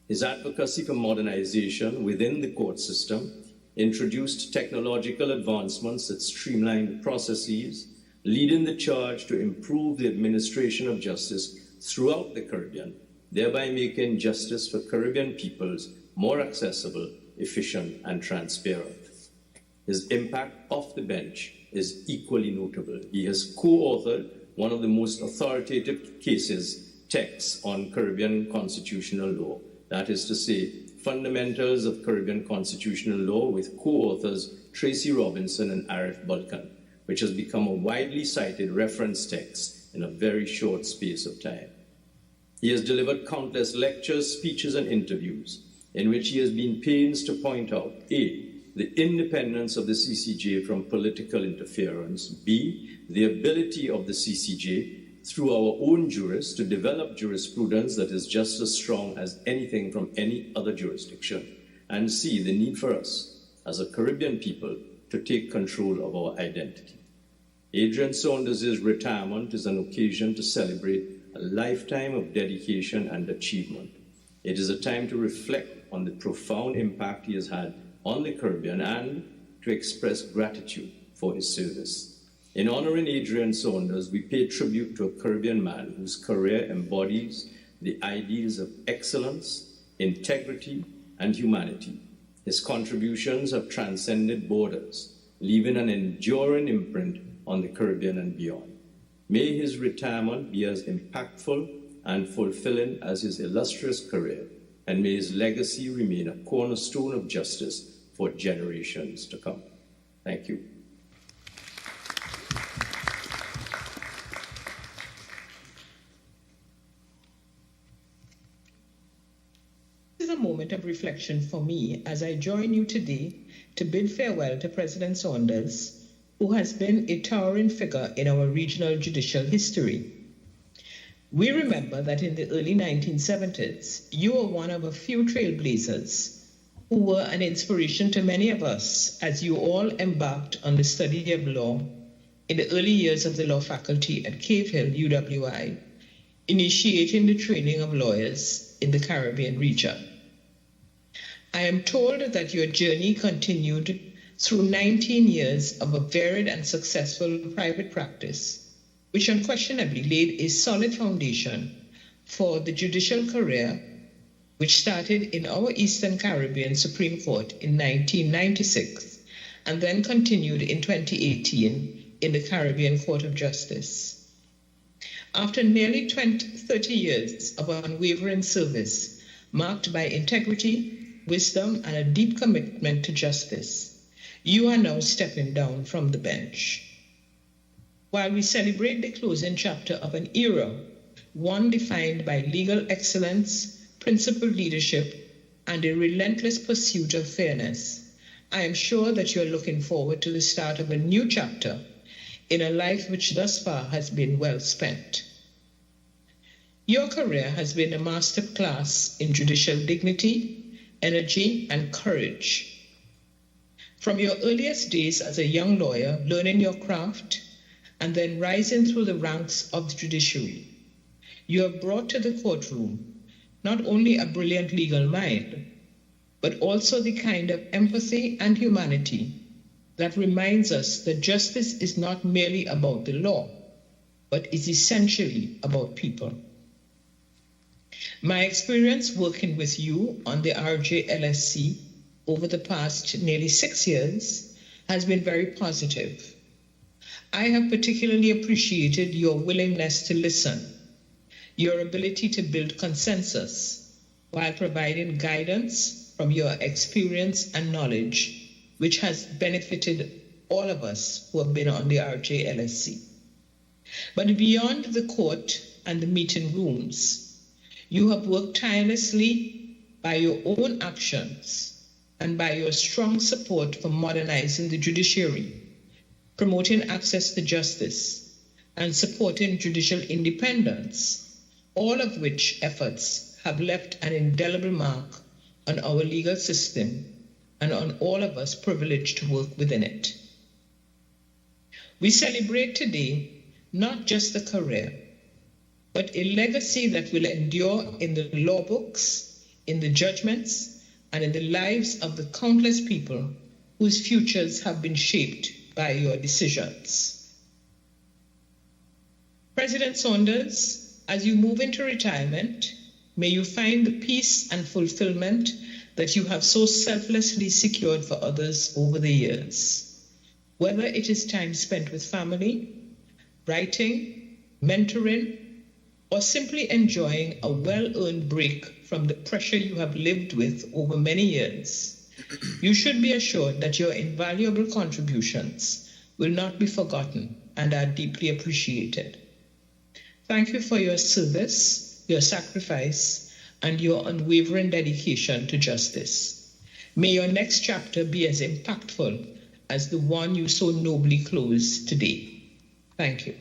His advocacy for modernization within the court system introduced technological advancements that streamlined processes, leading the charge to improve the administration of justice throughout the Caribbean, thereby making justice for Caribbean peoples more accessible, efficient, and transparent. His impact off the bench is equally notable. He has co-authored one of the most authoritative texts on Caribbean constitutional law, that is to say, Fundamentals of Caribbean Constitutional Law, with co-authors Tracy Robinson and Arif Balkan, which has become a widely cited reference text in a very short space of time. He has delivered countless lectures, speeches, and interviews in which he has been pains to point out, A, the independence of the CCJ from political interference, B, the ability of the CCJ through our own jurists to develop jurisprudence that is just as strong as anything from any other jurisdiction, and C, the need for us, as a Caribbean people, to take control of our identity. Adrian Saunders' retirement is an occasion to celebrate a lifetime of dedication and achievement. It is a time to reflect on the profound impact he has had on the Caribbean and to express gratitude for his service. In honoring Adrian Saunders, we pay tribute to a Caribbean man whose career embodies the ideals of excellence, integrity, and humanity. His contributions have transcended borders, leaving an enduring imprint on the Caribbean and beyond. May his retirement be as impactful and fulfilling as his illustrious career, and may his legacy remain a cornerstone of justice for generations to come. Thank you. This is a moment of reflection for me as I join you today to bid farewell to President Saunders, who has been a towering figure in our regional judicial history. We remember that in the early 1970s, you were one of a few trailblazers who were an inspiration to many of us as you all embarked on the study of law in the early years of the law faculty at Cave Hill, UWI, initiating the training of lawyers in the Caribbean region. I am told that your journey continued through 19 years of a varied and successful private practice, which unquestionably laid a solid foundation for the judicial career which started in our Eastern Caribbean Supreme Court in 1996 and then continued in 2018 in the Caribbean Court of Justice. After nearly 30 years of unwavering service, marked by integrity, wisdom, and a deep commitment to justice, you are now stepping down from the bench. While we celebrate the closing chapter of an era, one defined by legal excellence, principled leadership, and a relentless pursuit of fairness, I am sure that you are looking forward to the start of a new chapter in a life which thus far has been well spent. Your career has been a masterclass in judicial dignity, energy, and courage. From your earliest days as a young lawyer, learning your craft, and then rising through the ranks of the judiciary, you have brought to the courtroom not only a brilliant legal mind, but also the kind of empathy and humanity that reminds us that justice is not merely about the law, but is essentially about people. My experience working with you on the RJLSC over the past nearly 6 years has been very positive. I have particularly appreciated your willingness to listen, your ability to build consensus while providing guidance from your experience and knowledge, which has benefited all of us who have been on the RJLSC. But beyond the court and the meeting rooms, you have worked tirelessly by your own actions and by your strong support for modernizing the judiciary, promoting access to justice, and supporting judicial independence, all of which efforts have left an indelible mark on our legal system and on all of us privileged to work within it. We celebrate today not just a career, but a legacy that will endure in the law books, in the judgments, and in the lives of the countless people whose futures have been shaped by your decisions. President Saunders, as you move into retirement, may you find the peace and fulfillment that you have so selflessly secured for others over the years. Whether it is time spent with family, writing, mentoring, or simply enjoying a well-earned break from the pressure you have lived with over many years, you should be assured that your invaluable contributions will not be forgotten and are deeply appreciated. Thank you for your service, your sacrifice, and your unwavering dedication to justice. May your next chapter be as impactful as the one you so nobly closed today. Thank you.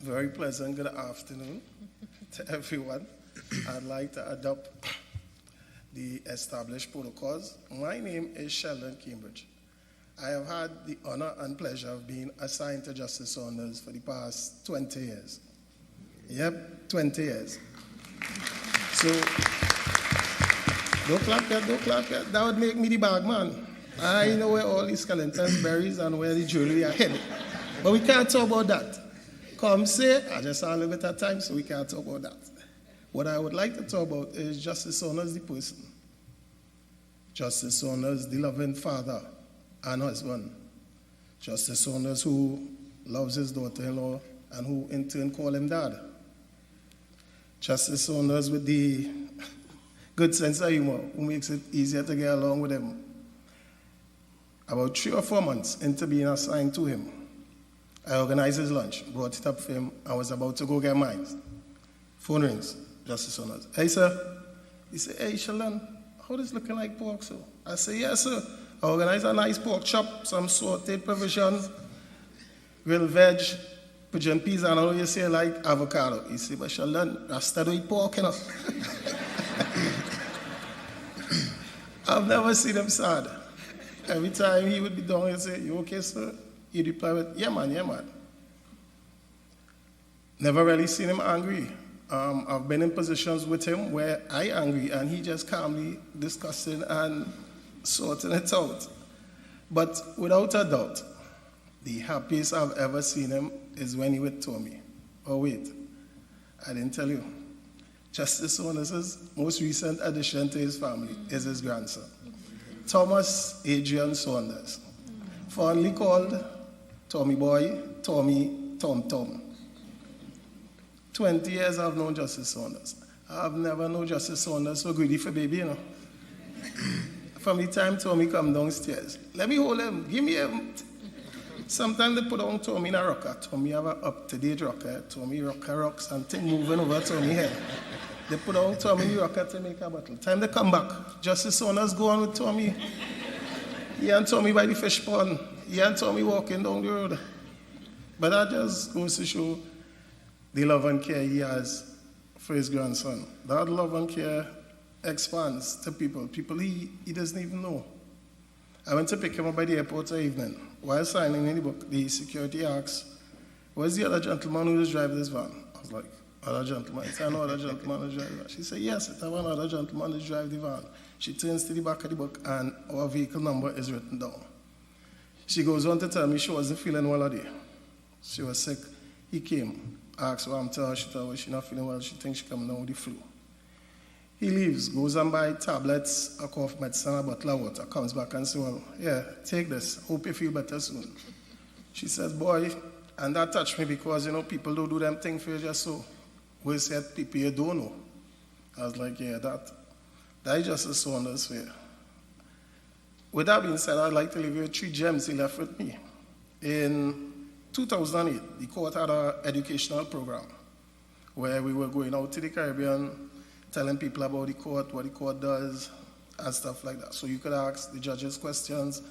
Very pleasant good afternoon to everyone. I'd like to adopt the established protocols. My name is Sheldon Cambridge. I have had the honor and pleasure of being assigned to Justice Saunders for the past 20 years. Yep, 20 years. So, don't clap yet. That would make me the bag man. I know where all these skeletons berries and where the jewelry are headed. But we can't talk about that. Come say, I just have a little bit of time, so we can't talk about that. What I would like to talk about is Justice Saunders, the person. Justice Saunders, the loving father and husband. Justice Saunders, who loves his daughter-in-law and who in turn call him dad. Justice Saunders with the good sense of humor, who makes it easier to get along with him. About 3 or 4 months into being assigned to him, I organized his lunch, brought it up for him. I was about to go get mine. Phone rings, Justice Saunders. Hey, sir. He said, hey, Sheldon, how does it looking like pork, sir? I said, yes, sir. I organized a nice pork chop, some sauteed provisions, grilled veg, pigeon peas, and all you say like avocado. He said, but Sheldon, I still eat pork, you know. I've never seen him sad. Every time he would be down, he'd say, you okay, sir? He'd reply with, yeah, man, yeah, man. Never really seen him angry. I've been in positions with him where I angry and he just calmly discussing and sorting it out. But without a doubt, the happiest I've ever seen him is when he would tell me, oh wait, I didn't tell you. Justice Saunders' most recent addition to his family is his grandson, Thomas Adrian Saunders, fondly called Tommy Boy, Tommy, Tom. 20 years I've known Justice Saunders. I've never known Justice Saunders so greedy for baby, you know. From the time Tommy come downstairs, let me hold him, give me him. Sometimes they put on Tommy in a rocker. Tommy have an up-to-date rocker. Tommy rocks and thing moving over Tommy head. They put on Tommy in the rocker to make a battle. Time they come back, Justice Saunders go on with Tommy. He and Tommy by the fish pond. He and Tommy walking down the road. But that just goes to show the love and care he has for his grandson. That love and care expands to people he doesn't even know. I went to pick him up by the airport that evening. While signing in the book, the security asked, "Where's the other gentleman who was driving this van?" I was like, "Other gentleman?" He said, "No, other gentleman who's driving the van." She said, "Yes, it's one other gentleman who's driving the van." She turns to the back of the book and our vehicle number is written down. She goes on to tell me she wasn't feeling well that day. She was sick. He came, asked what I'm telling her. She told her she's not feeling well. She thinks she's coming down with the flu. He leaves, goes and buy tablets, a cough medicine, a bottle of water, comes back and says, "Well, yeah, take this. Hope you feel better soon." She says, "Boy," and that touched me because, you know, people don't do them things for you just so. We said people you don't know. I was like, yeah, that is just a Saunders for you. With that being said, I'd like to leave you 3 gems he left with me. In 2008, the court had an educational program where we were going out to the Caribbean, telling people about the court, what the court does, and stuff like that. So you could ask the judges questions,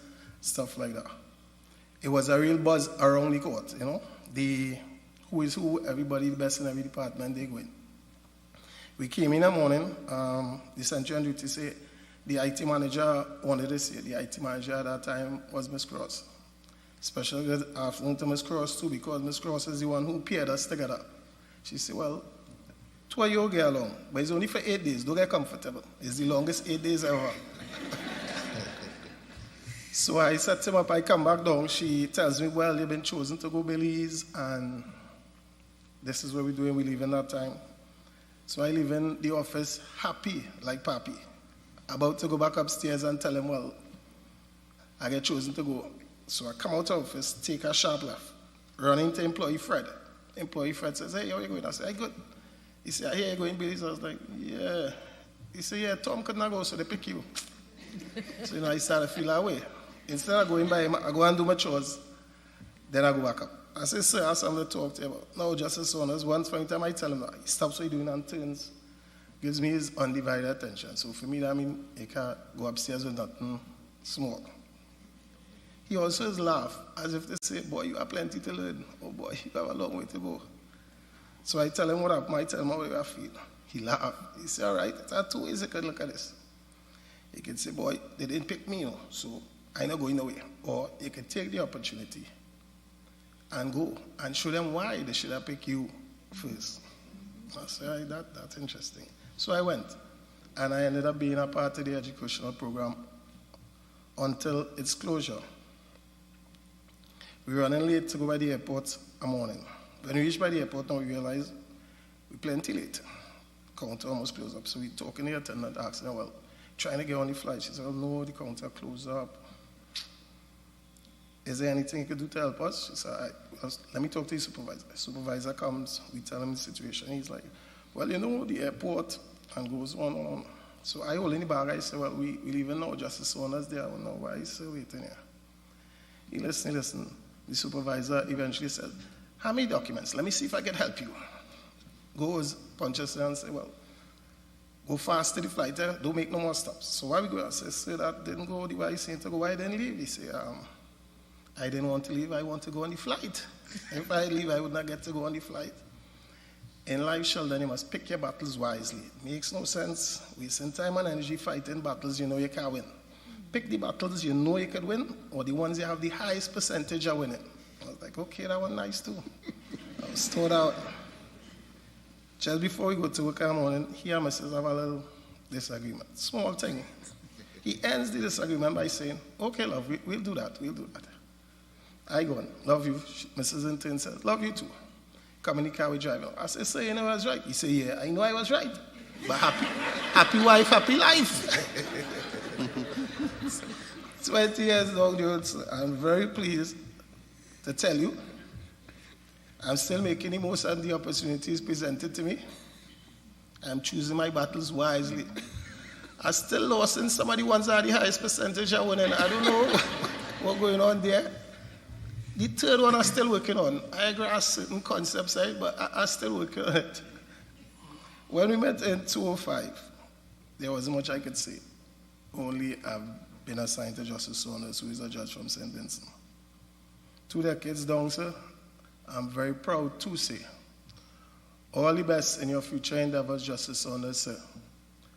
stuff like that. It was a real buzz around the court, you know. The who is who, everybody the best in every department, they go in. We came in the morning, the central on duty said, the IT manager wanted to see it. The IT manager at that time was Miss Cross. Special good afternoon to Miss Cross too, because Miss Cross is the one who paired us together. She said, "Well, 2 years get along, but it's only for 8 days. Don't get comfortable. It's the longest 8 days ever." So I set him up. I come back down. She tells me, "Well, you've been chosen to go Belize, and this is what we're doing. We leave in that time." So I leave in the office happy like Papi, about to go back upstairs and tell him, "Well, I get chosen to go." So I come out of office, take a sharp left, run into employee Fred. Employee Fred says, "Hey, how are you going?" I say, "Hey, good." He said, "I hear you going Belize." I was like, "Yeah." He said, "Yeah, Tom could not go, so they pick you." So, you know, I started to feel that way. Instead of going by him, I go and do my chores, then I go back up. I say, "Sir, I have something to talk to you about." No, Justice Saunders, once from time I tell him that, he stops what he's doing and turns, gives me his undivided attention. So for me, that means he can't go upstairs with nothing small. He also laugh as if to say, "Boy, you have plenty to learn. Oh boy, you have a long way to go." So I tell him what happened. I tell him how I feel. He laughed. He said, "All right, there are 2 ways you can look at this. You can say, 'Boy, they didn't pick me, you know, so I'm not going away.' Or you can take the opportunity and go and show them why they should have picked you first." I said, that's interesting. So I went, and I ended up being a part of the educational program until its closure. We were running late to go by the airport a morning. When we reached by the airport, now we realized we're plenty late. Counter almost closed up. So we talking to the attendant, asking her, "Well, trying to get on the flight." She said, "Well, no, the counter closed up. Is there anything you could do to help us?" She said, "All right, well, let me talk to the supervisor." The supervisor comes, we tell him the situation. He's like, "Well, you know, the airport," and goes on. So I hold in the bag. I say, "Well, we leaving now. Justice Saunders there. I don't know why he's still waiting here." He listen. The supervisor eventually said, "How many documents? Let me see if I can help you." Goes, punches her and say, "Well, go fast to the flight, don't make no more stops." So why we go? I say, "Sir, that didn't go the way I said to go. Why I didn't leave?" He say, "I didn't want to leave. I want to go on the flight. If I leave, I would not get to go on the flight." In life, Sheldon, you must pick your battles wisely. It makes no sense wasting time and energy fighting battles you know you can't win. Pick the battles you know you could win, or the ones you have the highest percentage of winning. I was like, okay, that one nice too. I was thought out. Just before we go to work in the morning, he and Mrs. have a little disagreement. Small thing. He ends the disagreement by saying, "Okay, love, we'll do that. I go on, "Love you." Mrs. in turn says, "Love you too." come in the car, we drive. I said, so you know I was right? He said, yeah, I know I was right. But happy wife, happy life. 20 years long, dude, I'm very pleased to tell you, I'm still making the most of the opportunities presented to me. I'm choosing my battles wisely. I still lost in some of the ones that are the highest percentage I won, and I don't know what's going on there. The third one I'm still working on. I grasp certain concepts, right, but I'm still working on it. When we met in 2005, there wasn't much I could say. Only I've been assigned to Justice Saunders, who is a judge from St. Vincent. 2 decades down, sir, I'm very proud to say, all the best in your future endeavors, Justice Saunders, sir.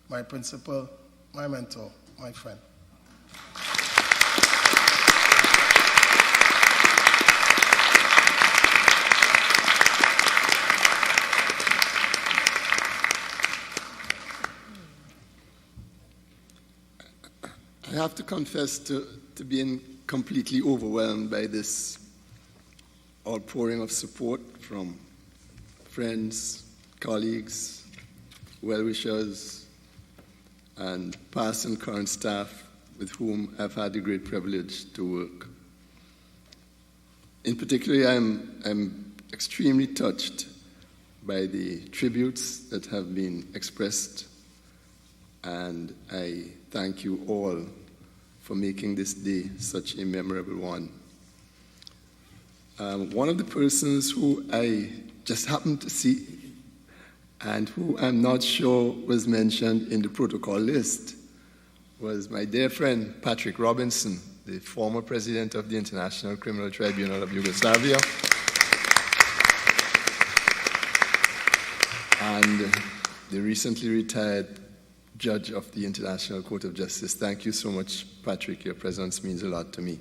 My principal, my mentor, my friend. I have to confess to being completely overwhelmed by this outpouring of support from friends, colleagues, well-wishers, and past and current staff with whom I've had the great privilege to work. In particular, I'm extremely touched by the tributes that have been expressed, and I thank you all for making this day such a memorable one. One of the persons who I just happened to see and who I'm not sure was mentioned in the protocol list was my dear friend Patrick Robinson, the former president of the International Criminal Tribunal of Yugoslavia, and the recently retired judge of the International Court of Justice. Thank you so much, Patrick. Your presence means a lot to me.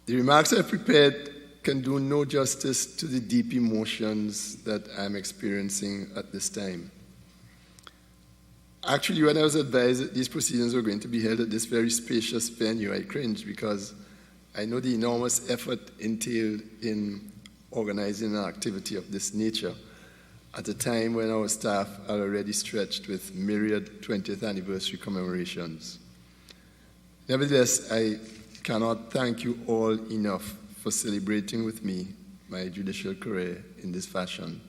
The remarks I've prepared can do no justice to the deep emotions that I'm experiencing at this time. Actually, when I was advised that these proceedings were going to be held at this very spacious venue, I cringed because I know the enormous effort entailed in organizing an activity of this nature at a time when our staff are already stretched with myriad 20th anniversary commemorations. Nevertheless, I cannot thank you all enough for celebrating with me my judicial career in this fashion.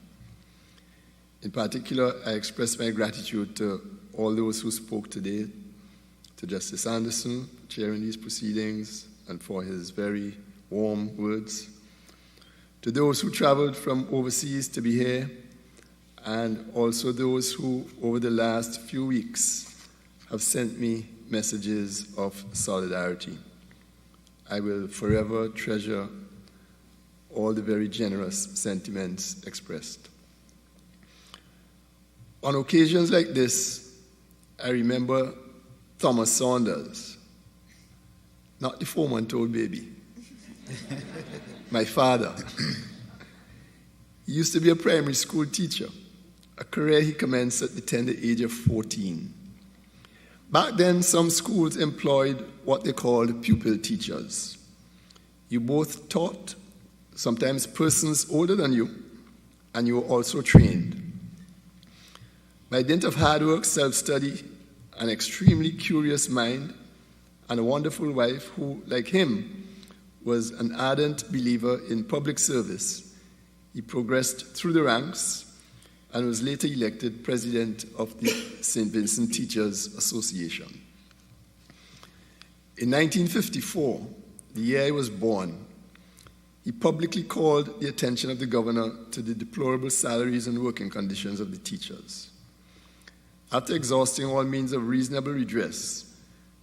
In particular, I express my gratitude to all those who spoke today, to Justice Anderson for chairing these proceedings and for his very warm words, to those who traveled from overseas to be here, and also those who, over the last few weeks, have sent me messages of solidarity. I will forever treasure all the very generous sentiments expressed. On occasions like this, I remember Thomas Saunders, not the 4-month-old baby, my father. He used to be a primary school teacher, a career he commenced at the tender age of 14. Back then, some schools employed what they called pupil teachers. You both taught, sometimes persons older than you, and you were also trained. By dint of hard work, self-study, an extremely curious mind, and a wonderful wife who, like him, was an ardent believer in public service, he progressed through the ranks and was later elected president of the St. Vincent Teachers Association. In 1954, the year he was born, he publicly called the attention of the governor to the deplorable salaries and working conditions of the teachers. After exhausting all means of reasonable redress,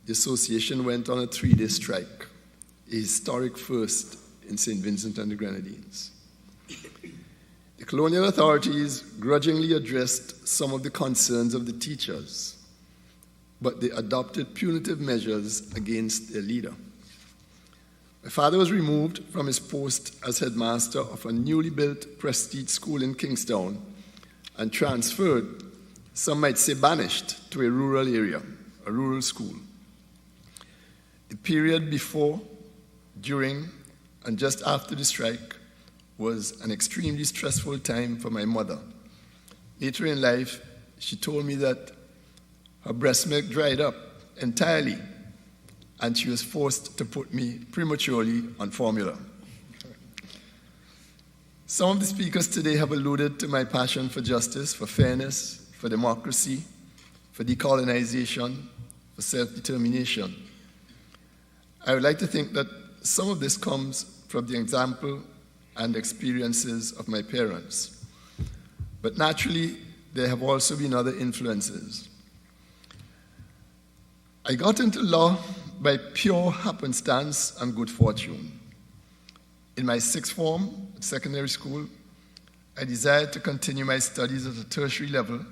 the association went on a 3-day strike, a historic first in St. Vincent and the Grenadines. The colonial authorities grudgingly addressed some of the concerns of the teachers, but they adopted punitive measures against their leader. My father was removed from his post as headmaster of a newly built prestige school in Kingstown and transferred, some might say banished, to a rural area, a rural school. The period before, during, and just after the strike was an extremely stressful time for my mother. Later in life, she told me that her breast milk dried up entirely, and she was forced to put me prematurely on formula. Some of the speakers today have alluded to my passion for justice, for fairness, for democracy, for decolonization, for self-determination. I would like to think that some of this comes from the example and experiences of my parents. But naturally, there have also been other influences. I got into law by pure happenstance and good fortune. In my sixth form at secondary school, I desired to continue my studies at a tertiary level,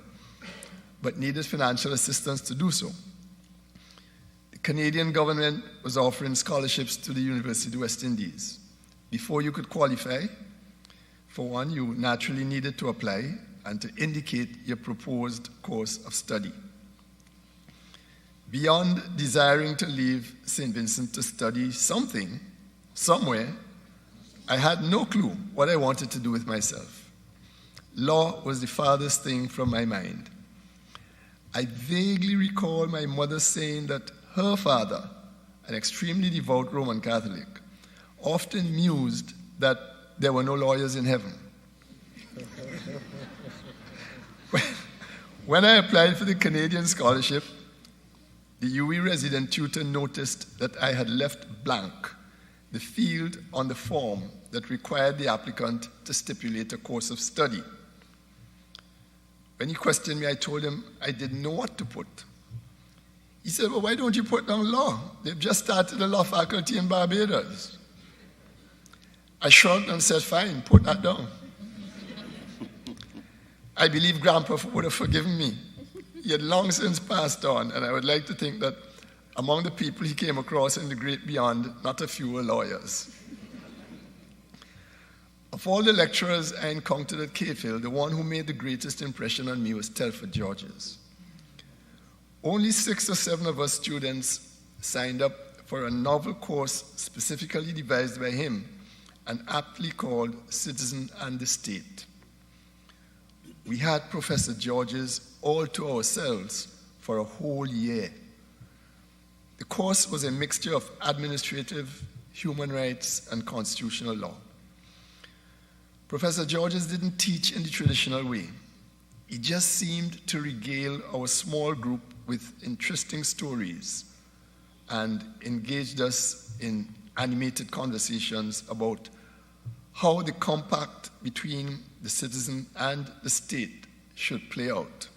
but needed financial assistance to do so. The Canadian government was offering scholarships to the University of West Indies. Before you could qualify, for one, you naturally needed to apply and to indicate your proposed course of study. Beyond desiring to leave St. Vincent to study something, somewhere, I had no clue what I wanted to do with myself. Law was the farthest thing from my mind. I vaguely recall my mother saying that her father, an extremely devout Roman Catholic, often mused that there were no lawyers in heaven. When I applied for the Canadian scholarship, the UWI resident tutor noticed that I had left blank the field on the form that required the applicant to stipulate a course of study. When he questioned me, I told him I didn't know what to put. He said, well, why don't you put down law? They've just started a law faculty in Barbados. I shrugged and said, fine, put that down. I believe Grandpa would have forgiven me. He had long since passed on, and I would like to think that among the people he came across in the great beyond, not a few were lawyers. Of all the lecturers I encountered at Cave-Hill, the one who made the greatest impression on me was Telford Georges. Only 6 or 7 of us students signed up for a novel course specifically devised by him and aptly called Citizen and the State. We had Professor Georges all to ourselves for a whole year. The course was a mixture of administrative, human rights, and constitutional law. Professor Georges didn't teach in the traditional way. He just seemed to regale our small group with interesting stories and engaged us in animated conversations about how the compact between the citizen and the state should play out.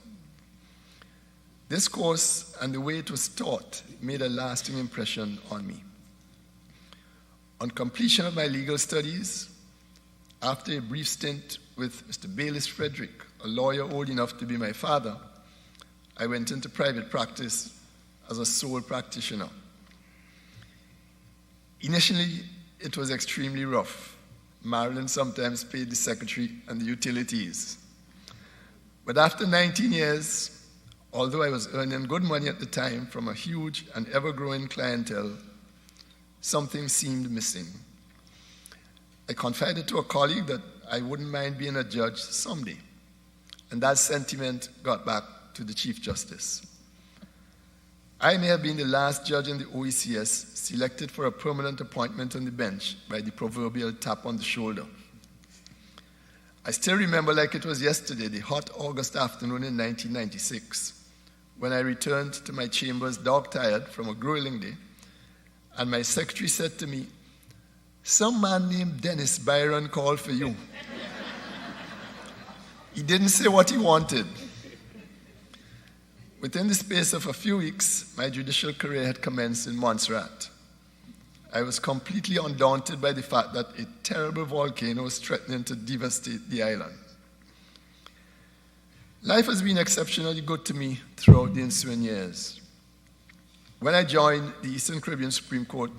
This course and the way it was taught made a lasting impression on me. On completion of my legal studies, after a brief stint with Mr. Baylis Frederick, a lawyer old enough to be my father, I went into private practice as a sole practitioner. Initially, it was extremely rough. Marilyn sometimes paid the secretary and the utilities. But after 19 years, although I was earning good money at the time from a huge and ever-growing clientele, something seemed missing. I confided to a colleague that I wouldn't mind being a judge someday, and that sentiment got back to the Chief Justice. I may have been the last judge in the OECS selected for a permanent appointment on the bench by the proverbial tap on the shoulder. I still remember like it was yesterday, the hot August afternoon in 1996, when I returned to my chambers dog-tired from a grueling day, and my secretary said to me, "Some man named Dennis Byron called for you." He didn't say what he wanted. Within the space of a few weeks, my judicial career had commenced in Montserrat. I was completely undaunted by the fact that a terrible volcano was threatening to devastate the island. Life has been exceptionally good to me throughout the ensuing years. When I joined the Eastern Caribbean Supreme Court,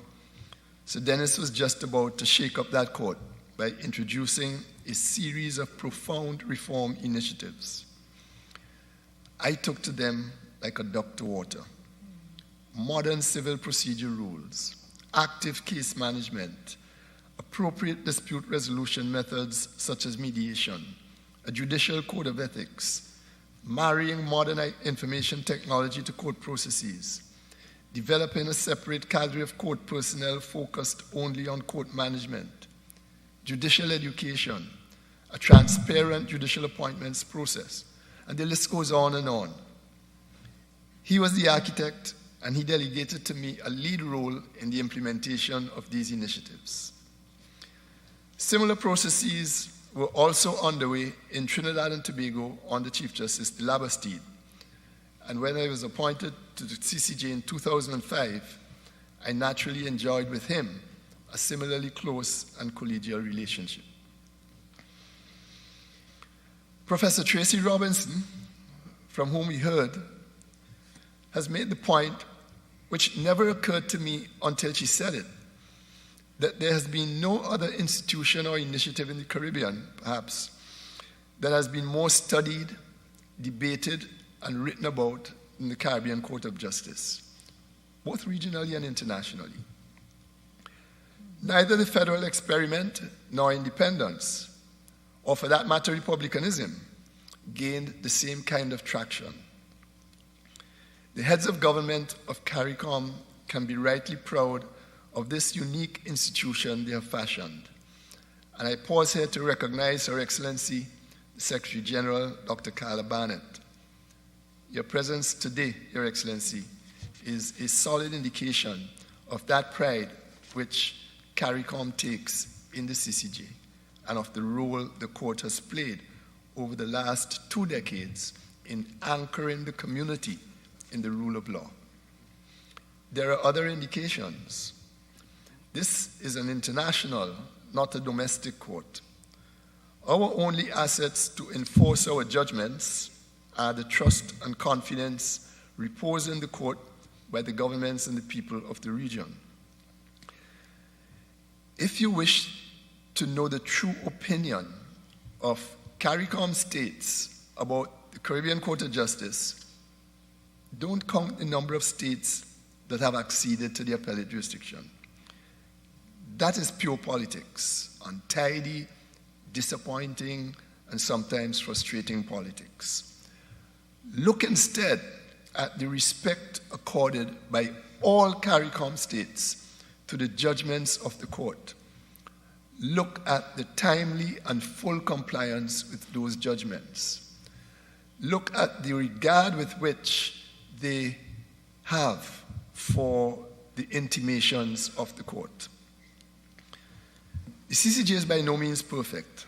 Sir Dennis was just about to shake up that court by introducing a series of profound reform initiatives. I took to them like a duck to water. Modern civil procedure rules, active case management, appropriate dispute resolution methods such as mediation, a judicial code of ethics, marrying modern information technology to court processes, developing a separate cadre of court personnel focused only on court management, judicial education, a transparent judicial appointments process, and the list goes on and on. He was the architect, and he delegated to me a lead role in the implementation of these initiatives. Similar processes were also underway in Trinidad and Tobago under Chief Justice de Labastide. And when I was appointed to the CCJ in 2005, I naturally enjoyed with him a similarly close and collegial relationship. Professor Tracy Robinson, from whom we heard, has made the point, which never occurred to me until she said it, that there has been no other institution or initiative in the Caribbean, perhaps, that has been more studied, debated, and written about in the Caribbean Court of Justice, both regionally and internationally. Neither the federal experiment nor independence, or for that matter republicanism, gained the same kind of traction. The heads of government of CARICOM can be rightly proud of this unique institution they have fashioned. And I pause here to recognize Her Excellency, the Secretary General, Dr. Carla Barnett. Your presence today, Your Excellency, is a solid indication of that pride which CARICOM takes in the CCJ and of the role the court has played over the last 2 decades in anchoring the community in the rule of law. There are other indications. This is an international, not a domestic court. Our only assets to enforce our judgments are the trust and confidence reposed in the court by the governments and the people of the region. If you wish to know the true opinion of CARICOM states about the Caribbean Court of Justice, don't count the number of states that have acceded to the appellate jurisdiction. That is pure politics, untidy, disappointing, and sometimes frustrating politics. Look instead at the respect accorded by all CARICOM states to the judgments of the court. Look at the timely and full compliance with those judgments. Look at the regard with which they have for the intimations of the court. The CCJ is by no means perfect,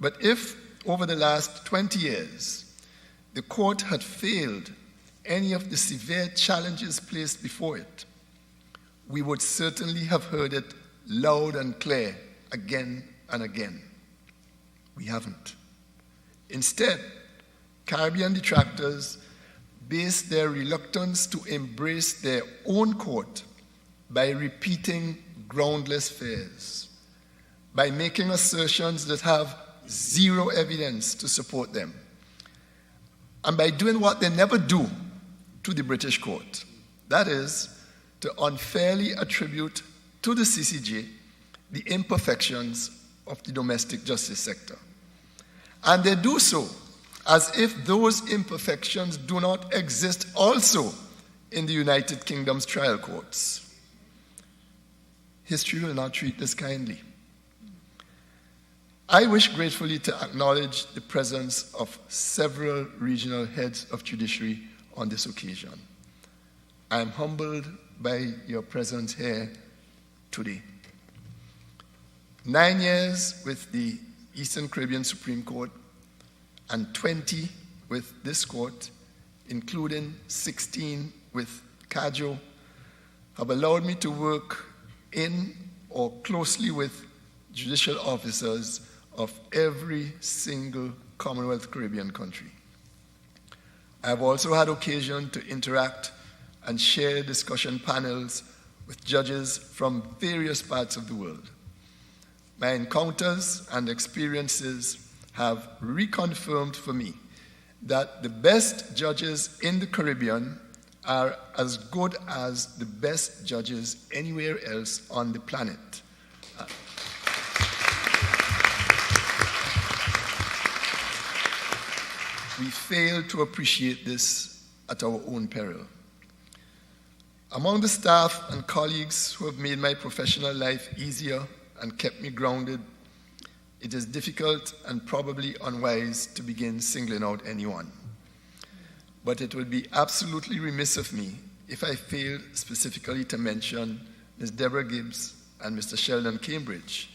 but if over the last 20 years the court had failed any of the severe challenges placed before it, we would certainly have heard it loud and clear again and again. We haven't. Instead, Caribbean detractors base their reluctance to embrace their own court by repeating groundless fears, by making assertions that have zero evidence to support them, and by doing what they never do to the British court, that is, to unfairly attribute to the CCJ the imperfections of the domestic justice sector. And they do so as if those imperfections do not exist also in the United Kingdom's trial courts. History will not treat this kindly. I wish gratefully to acknowledge the presence of several regional heads of judiciary on this occasion. I am humbled by your presence here today. 9 years with the Eastern Caribbean Supreme Court and 20 with this court, including 16 with CAJO, have allowed me to work in or closely with judicial officers of every single Commonwealth Caribbean country. I have also had occasion to interact and share discussion panels with judges from various parts of the world. My encounters and experiences have reconfirmed for me that the best judges in the Caribbean are as good as the best judges anywhere else on the planet. we fail to appreciate this at our own peril. Among the staff and colleagues who have made my professional life easier and kept me grounded, it is difficult and probably unwise to begin singling out anyone. But it would be absolutely remiss of me if I failed specifically to mention Ms. Deborah Gibbs and Mr. Sheldon Cambridge.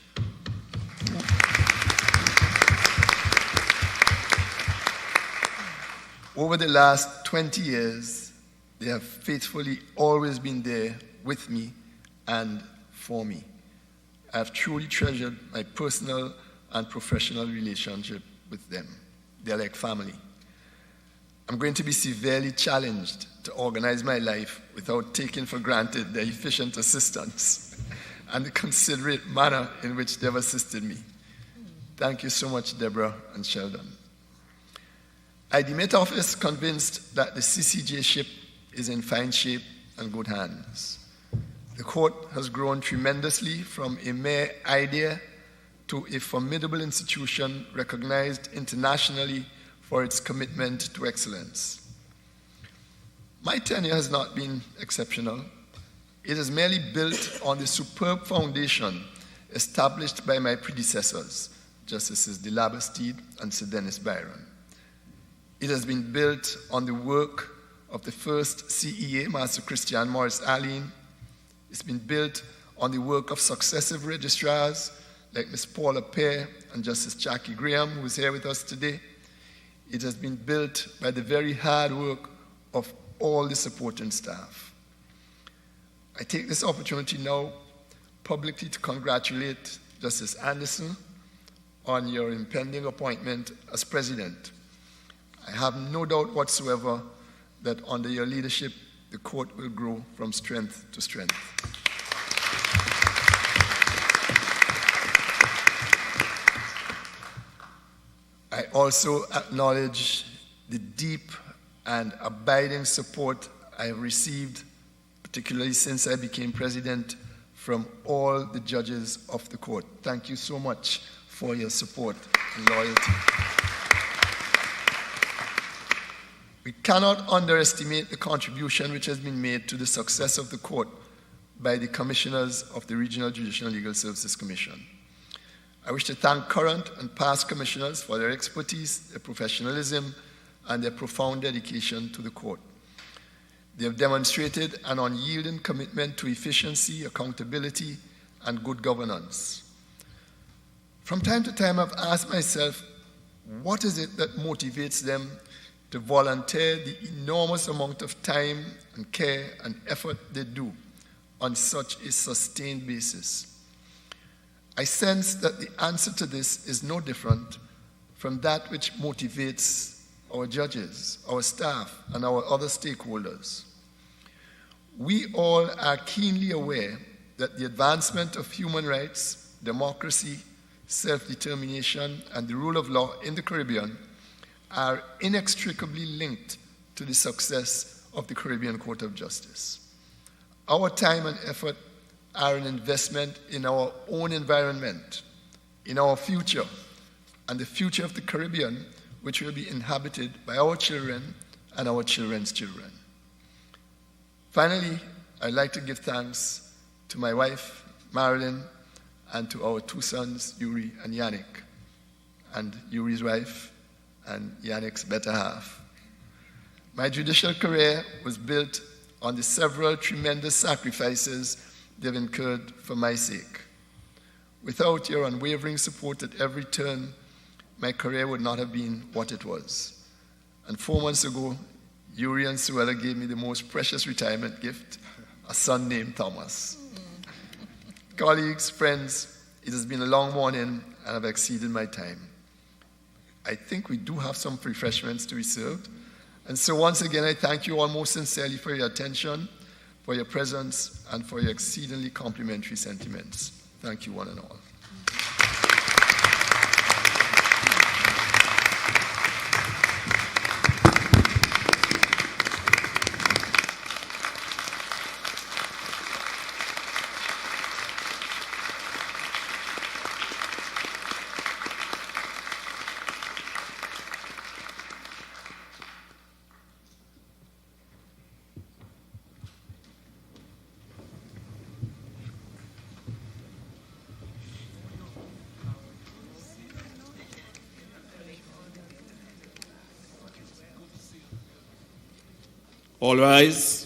Over the last 20 years, they have faithfully always been there with me and for me. I have truly treasured my personal and professional relationship with them. They're like family. I'm going to be severely challenged to organize my life without taking for granted their efficient assistance and the considerate manner in which they've assisted me. Thank you so much, Deborah and Sheldon. I demit office convinced that the CCJ ship is in fine shape and good hands. The court has grown tremendously from a mere idea to a formidable institution recognized internationally for its commitment to excellence. My tenure has not been exceptional. It is merely built on the superb foundation established by my predecessors, Justices De Labastide and Sir Dennis Byron. It has been built on the work of the first CEA, Master Christian Morris Allen. It's been built on the work of successive registrars like Ms. Paula Pear and Justice Jackie Graham, who is here with us today. It has been built by the very hard work of all the supporting staff. I take this opportunity now publicly to congratulate Justice Anderson on your impending appointment as president. I have no doubt whatsoever that under your leadership, the court will grow from strength to strength. I also acknowledge the deep and abiding support I have received, particularly since I became president, from all the judges of the court. Thank you so much for your support and loyalty. We cannot underestimate the contribution which has been made to the success of the court by the commissioners of the Regional Judicial and Legal Services Commission. I wish to thank current and past commissioners for their expertise, their professionalism, and their profound dedication to the court. They have demonstrated an unyielding commitment to efficiency, accountability, and good governance. From time to time, I've asked myself, what is it that motivates them to volunteer the enormous amount of time and care and effort they do on such a sustained basis? I sense that the answer to this is no different from that which motivates our judges, our staff, and our other stakeholders. We all are keenly aware that the advancement of human rights, democracy, self-determination, and the rule of law in the Caribbean are inextricably linked to the success of the Caribbean Court of Justice. Our time and effort are an investment in our own environment, in our future, and the future of the Caribbean, which will be inhabited by our children and our children's children. Finally, I'd like to give thanks to my wife, Marilyn, and to our two sons, Yuri and Yannick, and Yuri's wife, and Yannick's better half. My judicial career was built on the several tremendous sacrifices they've incurred for my sake. Without your unwavering support at every turn, my career would not have been what it was. And 4 months ago, Yuri and Suella gave me the most precious retirement gift, a son named Thomas. Colleagues, friends, it has been a long morning and I've exceeded my time. I think we do have some refreshments to be served. And so once again, I thank you all most sincerely for your attention, for your presence, and for your exceedingly complimentary sentiments. Thank you one and all. All rise.